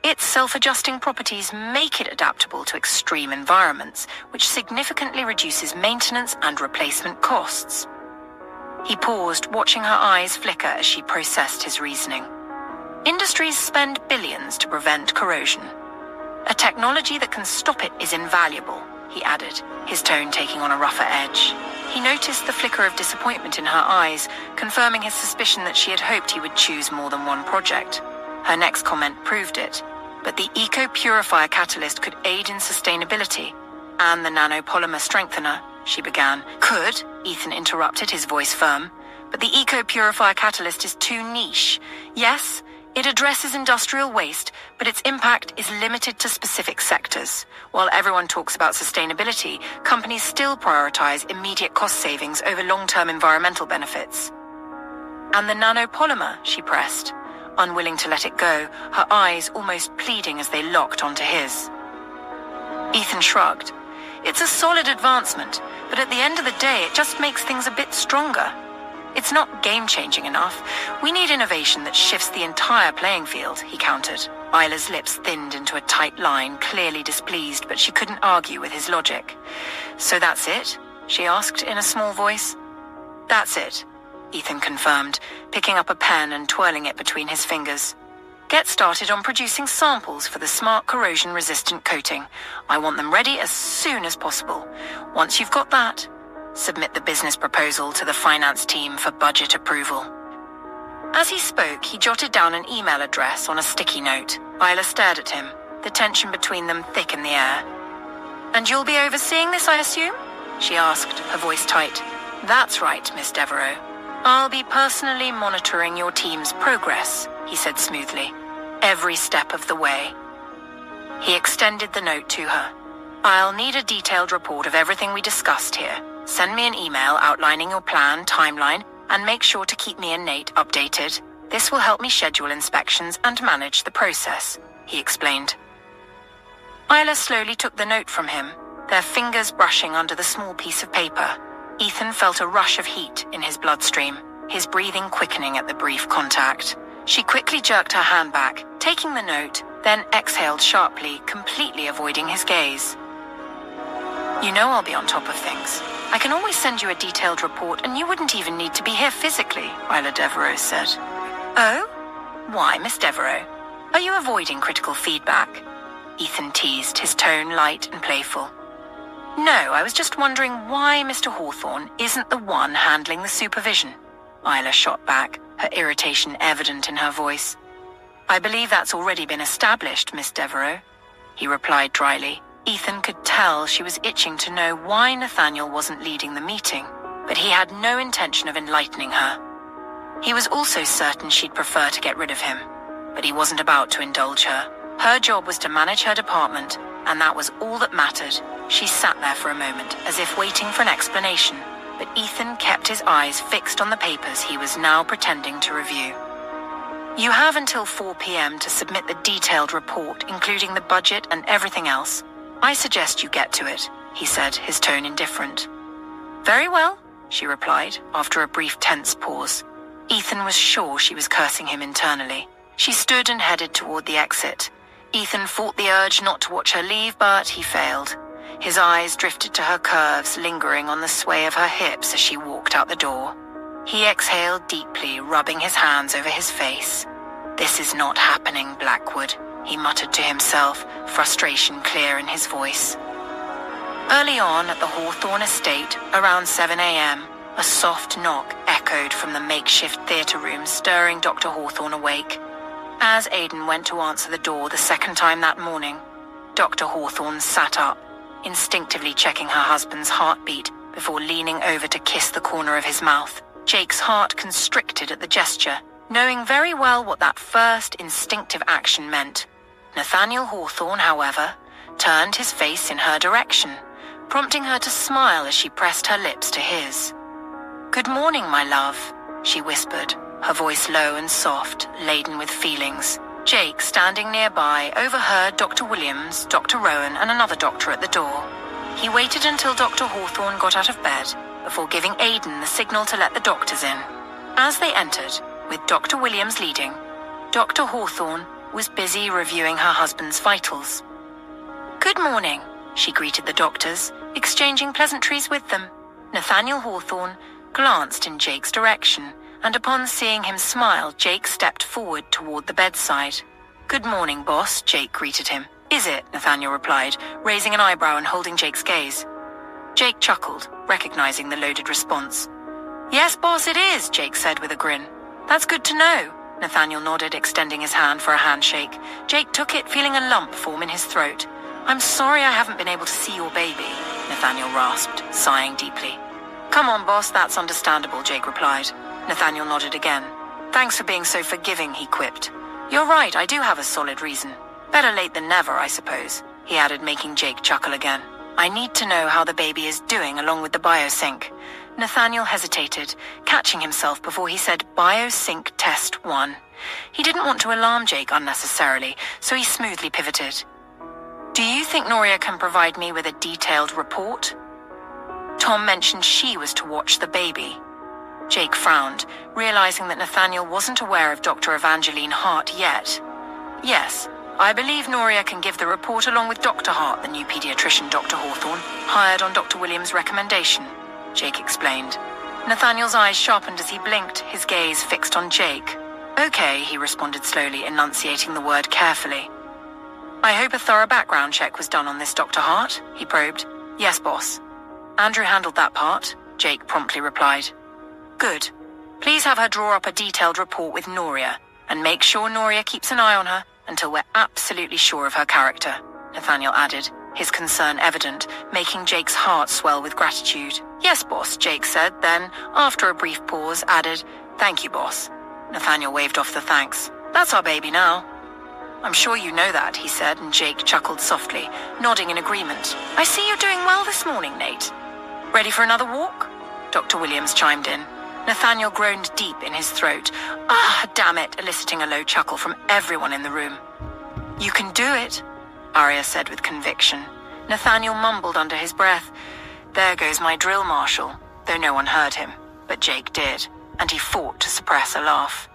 Its self-adjusting properties make it adaptable to extreme environments, which significantly reduces maintenance and replacement costs." He paused, watching her eyes flicker as she processed his reasoning. "Industries spend billions to prevent corrosion. A technology that can stop it is invaluable," he added, his tone taking on a rougher edge. He noticed the flicker of disappointment in her eyes, confirming his suspicion that she had hoped he would choose more than one project. Her next comment proved it, but the eco-purifier catalyst could aid in sustainability, and the nanopolymer strengthener, she began. "Could," Ethan interrupted, his voice firm, "but the eco-purifier catalyst is too niche. Yes, It addresses industrial waste, but its impact is limited to specific sectors. While everyone talks about sustainability, companies still prioritize immediate cost savings over long-term environmental benefits. And the nanopolymer, she pressed, unwilling to let it go, her eyes almost pleading as they locked onto his. Ethan shrugged. It's a solid advancement, but at the end of the day, it just makes things a bit stronger. It's not game-changing enough. We need innovation that shifts the entire playing field, he countered. Isla's lips thinned into a tight line, clearly displeased, but she couldn't argue with his logic. So that's it? She asked in a small voice. That's it, Ethan confirmed, picking up a pen and twirling it between his fingers. Get started on producing samples for the smart corrosion-resistant coating. I want them ready as soon as possible. Once you've got that, submit the business proposal to the finance team for budget approval. As he spoke, he jotted down an email address on a sticky note. Isla stared at him, the tension between them thick in the air. And you'll be overseeing this, I assume? She asked, her voice tight. That's right, Miss Devereaux. I'll be personally monitoring your team's progress, he said smoothly, every step of the way. He extended the note to her. I'll need a detailed report of everything we discussed here. Send me an email outlining your plan, timeline, and make sure to keep me and Nate updated. This will help me schedule inspections and manage the process, he explained. Isla slowly took the note from him, their fingers brushing under the small piece of paper. Ethan felt a rush of heat in his bloodstream, his breathing quickening at the brief contact. She quickly jerked her hand back, taking the note, then exhaled sharply, completely avoiding his gaze. You know I'll be on top of things. I can always send you a detailed report and you wouldn't even need to be here physically, Isla Devereaux said. Oh? Why, Miss Devereaux? Are you avoiding critical feedback? Ethan teased, his tone light and playful. No, I was just wondering why Mr. Hawthorne isn't the one handling the supervision. Isla shot back, her irritation evident in her voice. I believe that's already been established, Miss Devereaux, he replied dryly. Ethan could tell she was itching to know why Nathaniel wasn't leading the meeting, but he had no intention of enlightening her. He was also certain she'd prefer to get rid of him, but he wasn't about to indulge her. Her job was to manage her department, and that was all that mattered. She sat there for a moment, as if waiting for an explanation, but Ethan kept his eyes fixed on the papers he was now pretending to review. You have until 4 p.m. to submit the detailed report, including the budget and everything else. I suggest you get to it, he said, his tone indifferent. Very well, she replied, after a brief tense pause. Ethan was sure she was cursing him internally. She stood and headed toward the exit. Ethan fought the urge not to watch her leave, but he failed. His eyes drifted to her curves, lingering on the sway of her hips as she walked out the door. He exhaled deeply, rubbing his hands over his face. This is not happening, Blackwood, he muttered to himself, frustration clear in his voice. Early on at the Hawthorne estate, around 7 a.m., a soft knock echoed from the makeshift theatre room, stirring Dr. Hawthorne awake. As Aidan went to answer the door the second time that morning, Dr. Hawthorne sat up, instinctively checking her husband's heartbeat before leaning over to kiss the corner of his mouth. Jake's heart constricted at the gesture, knowing very well what that first instinctive action meant. Nathaniel Hawthorne, however, turned his face in her direction, prompting her to smile as she pressed her lips to his. Good morning, my love, she whispered, her voice low and soft, laden with feelings. Jake, standing nearby, overheard Dr. Williams, Dr. Rowan, and another doctor at the door. He waited until Dr. Hawthorne got out of bed before giving Aidan the signal to let the doctors in. As they entered, with Dr. Williams leading, Dr. Hawthorne was busy reviewing her husband's vitals. Good morning, she greeted the doctors, exchanging pleasantries with them. Nathaniel Hawthorne glanced in Jake's direction, and upon seeing him smile, Jake stepped forward toward the bedside. Good morning, boss, Jake greeted him. Is it? Nathaniel replied, raising an eyebrow and holding Jake's gaze. Jake chuckled, recognizing the loaded response. Yes, boss, it is, Jake said with a grin. That's good to know. Nathaniel nodded, extending his hand for a handshake. Jake took it, feeling a lump form in his throat. I'm sorry I haven't been able to see your baby, Nathaniel rasped, sighing deeply. Come on, boss, that's understandable, Jake replied. Nathaniel nodded again. Thanks for being so forgiving, he quipped. You're right, I do have a solid reason. Better late than never, I suppose, he added, making Jake chuckle again. I need to know how the baby is doing along with the biosync. Nathaniel hesitated, catching himself before he said biosync test 1. He didn't want to alarm Jake unnecessarily, so he smoothly pivoted. Do you think Noria can provide me with a detailed report? Tom mentioned she was to watch the baby. Jake frowned, realizing that Nathaniel wasn't aware of Dr. Evangeline Hart yet. Yes, I believe Noria can give the report along with Dr. Hart, the new pediatrician Dr. Hawthorne, hired on Dr. Williams' recommendation, Jake explained. Nathaniel's eyes sharpened as he blinked, his gaze fixed on Jake. Okay, he responded slowly, enunciating the word carefully. I hope a thorough background check was done on this Dr. Hart, he probed. Yes, boss. Andrew handled that part, Jake promptly replied. Good. Please have her draw up a detailed report with Noria, and make sure Noria keeps an eye on her until we're absolutely sure of her character, Nathaniel added, his concern evident, making Jake's heart swell with gratitude. Yes, boss, Jake said, then, after a brief pause, added, Thank you, boss. Nathaniel waved off the thanks. That's our baby now. I'm sure you know that, he said, and Jake chuckled softly, nodding in agreement. I see you're doing well this morning, Nate. Ready for another walk? Dr. Williams chimed in. Nathaniel groaned deep in his throat. Ah, damn it, eliciting a low chuckle from everyone in the room. You can do it, Arya said with conviction. Nathaniel mumbled under his breath. There goes my drill marshal, though no one heard him, but Jake did, and he fought to suppress a laugh.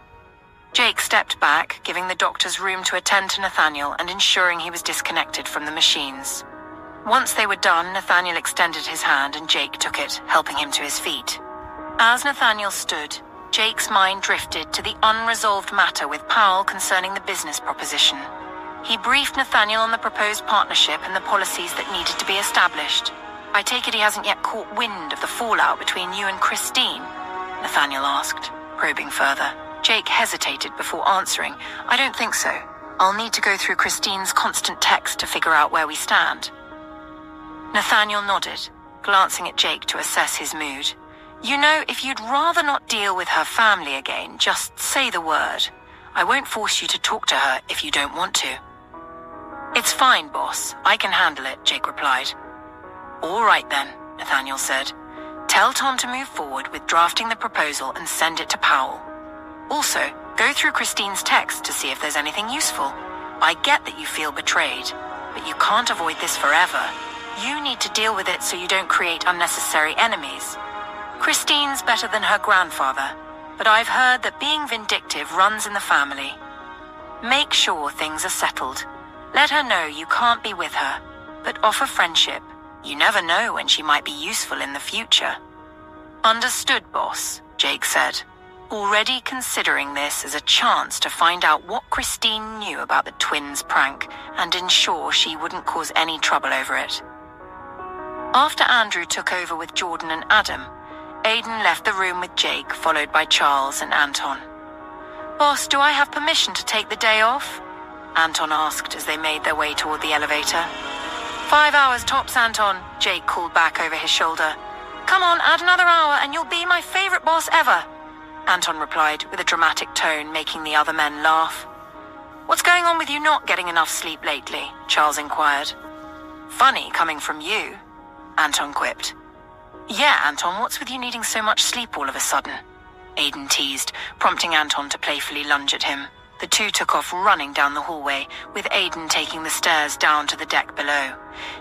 Jake stepped back, giving the doctors room to attend to Nathaniel and ensuring he was disconnected from the machines. Once they were done, Nathaniel extended his hand and Jake took it, helping him to his feet. As Nathaniel stood, Jake's mind drifted to the unresolved matter with Powell concerning the business proposition. He briefed Nathaniel on the proposed partnership and the policies that needed to be established. I take it he hasn't yet caught wind of the fallout between you and Christine? Nathaniel asked, probing further. Jake hesitated before answering. I don't think so. I'll need to go through Christine's constant text to figure out where we stand. Nathaniel nodded, glancing at Jake to assess his mood. You know, if you'd rather not deal with her family again, just say the word. I won't force you to talk to her if you don't want to. It's fine, boss. I can handle it, Jake replied. All right then, Nathaniel said. Tell Tom to move forward with drafting the proposal and send it to Powell. Also, go through Christine's text to see if there's anything useful. I get that you feel betrayed, but you can't avoid this forever. You need to deal with it so you don't create unnecessary enemies. Christine's better than her grandfather, but I've heard that being vindictive runs in the family. Make sure things are settled. Let her know you can't be with her, but offer friendship. You never know when she might be useful in the future. Understood, boss, Jake said, already considering this as a chance to find out what Christine knew about the twins' prank and ensure she wouldn't cause any trouble over it. After Andrew took over with Jordan and Adam, Aidan left the room with Jake, followed by Charles and Anton. Boss, do I have permission to take the day off? Anton asked as they made their way toward the elevator. 5 hours tops, Anton, Jake called back over his shoulder. Come on, add another hour and you'll be my favorite boss ever, Anton replied with a dramatic tone, making the other men laugh. What's going on with you not getting enough sleep lately? Charles inquired. Funny coming from you, Anton quipped. Yeah, Anton, what's with you needing so much sleep all of a sudden? Aidan teased, prompting Anton to playfully lunge at him. The two took off running down the hallway, with Aidan taking the stairs down to the deck below.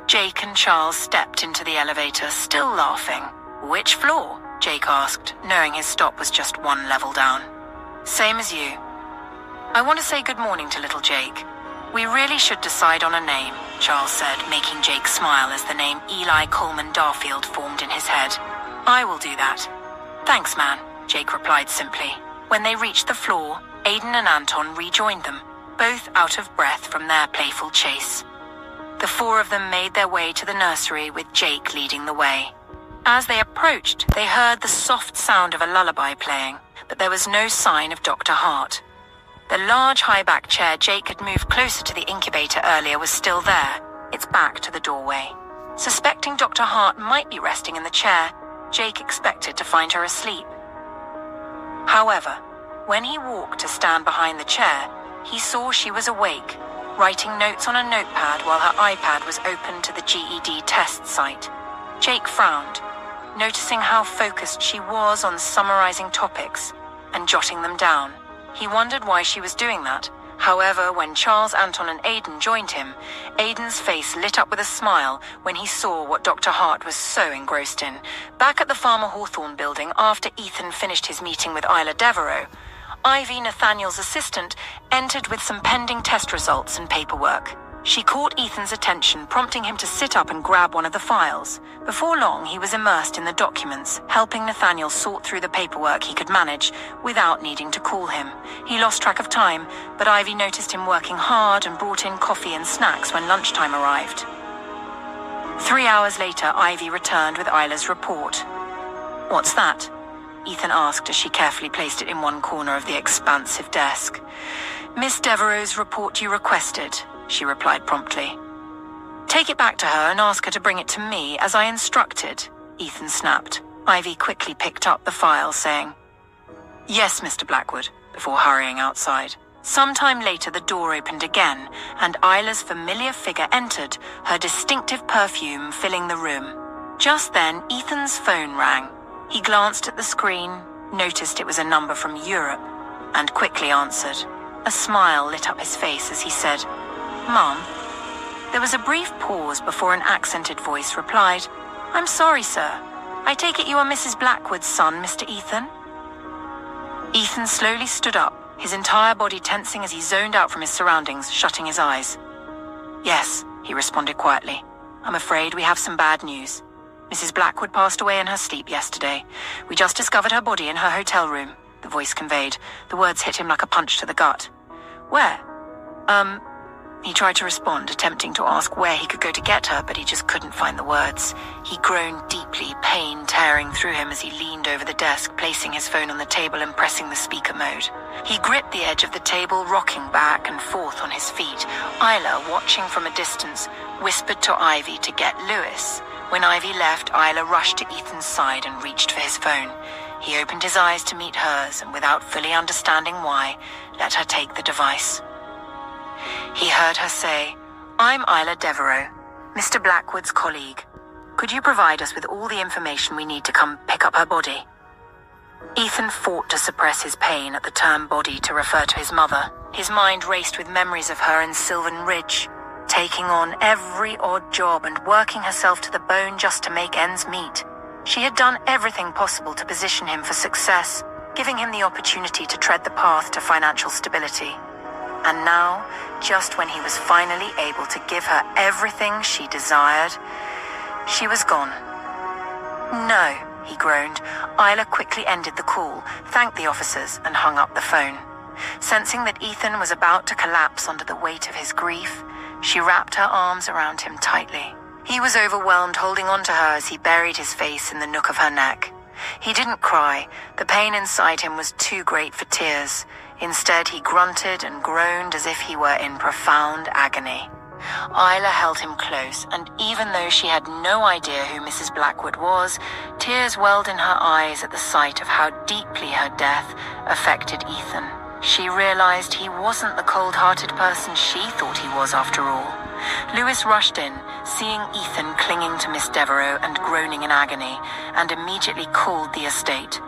Jake and Charles stepped into the elevator, still laughing. Which floor? Jake asked, knowing his stop was just one level down. Same as you. I want to say good morning to little Jake. We really should decide on a name, Charles said, making Jake smile as the name Eli Coleman Darfield formed in his head. I will do that. Thanks, man, Jake replied simply. When they reached the floor, Aidan and Anton rejoined them, both out of breath from their playful chase. The four of them made their way to the nursery with Jake leading the way. As they approached, they heard the soft sound of a lullaby playing, but there was no sign of Dr. Hart. The large high-back chair Jake had moved closer to the incubator earlier was still there, its back to the doorway. Suspecting Dr. Hart might be resting in the chair, Jake expected to find her asleep. However, when he walked to stand behind the chair, he saw she was awake, writing notes on a notepad while her iPad was open to the GED test site. Jake frowned, noticing how focused she was on summarizing topics and jotting them down. He wondered why she was doing that. However, when Charles, Anton, and Aidan joined him, Aidan's face lit up with a smile when he saw what Dr. Hart was so engrossed in. Back at the Farmer Hawthorne building, after Ethan finished his meeting with Isla Devereaux, Ivy, Nathaniel's assistant, entered with some pending test results and paperwork. She caught Ethan's attention, prompting him to sit up and grab one of the files. Before long, he was immersed in the documents, helping Nathaniel sort through the paperwork he could manage without needing to call him. He lost track of time, but Ivy noticed him working hard and brought in coffee and snacks when lunchtime arrived. 3 hours later, Ivy returned with Isla's report. "What's that?" Ethan asked as she carefully placed it in one corner of the expansive desk. "Miss Devereaux's report you requested," she replied promptly. "Take it back to her and ask her to bring it to me as I instructed," Ethan snapped. Ivy quickly picked up the file, saying, "Yes, Mr. Blackwood," before hurrying outside. Sometime later, the door opened again, and Isla's familiar figure entered, her distinctive perfume filling the room. Just then, Ethan's phone rang. He glanced at the screen, noticed it was a number from Europe, and quickly answered. A smile lit up his face as he said, "Mum?" There was a brief pause before an accented voice replied, "I'm sorry, sir. I take it you are Mrs. Blackwood's son, Mr. Ethan?" Ethan slowly stood up, his entire body tensing as he zoned out from his surroundings, shutting his eyes. "Yes," he responded quietly. "I'm afraid we have some bad news. Mrs. Blackwood passed away in her sleep yesterday. We just discovered her body in her hotel room," the voice conveyed. The words hit him like a punch to the gut. "Where?" He tried to respond, attempting to ask where he could go to get her, but he just couldn't find the words. He groaned deeply, pain tearing through him as he leaned over the desk, placing his phone on the table and pressing the speaker mode. He gripped the edge of the table, rocking back and forth on his feet. Isla, watching from a distance, whispered to Ivy to get Lewis. When Ivy left, Isla rushed to Ethan's side and reached for his phone. He opened his eyes to meet hers and, without fully understanding why, let her take the device. He heard her say, "I'm Isla Devereaux, Mr. Blackwood's colleague. Could you provide us with all the information we need to come pick up her body?" Ethan fought to suppress his pain at the term body to refer to his mother. His mind raced with memories of her in Sylvan Ridge, taking on every odd job and working herself to the bone just to make ends meet. She had done everything possible to position him for success, giving him the opportunity to tread the path to financial stability. And now, just when he was finally able to give her everything she desired, she was gone. "No," he groaned. Isla quickly ended the call, thanked the officers, and hung up the phone. Sensing that Ethan was about to collapse under the weight of his grief, she wrapped her arms around him tightly. He was overwhelmed, holding on to her as he buried his face in the nook of her neck. He didn't cry. The pain inside him was too great for tears. Instead, he grunted and groaned as if he were in profound agony. Isla held him close, and even though she had no idea who Mrs. Blackwood was, tears welled in her eyes at the sight of how deeply her death affected Ethan. She realized he wasn't the cold-hearted person she thought he was after all. Lewis rushed in, seeing Ethan clinging to Miss Devereaux and groaning in agony, and immediately called the estate.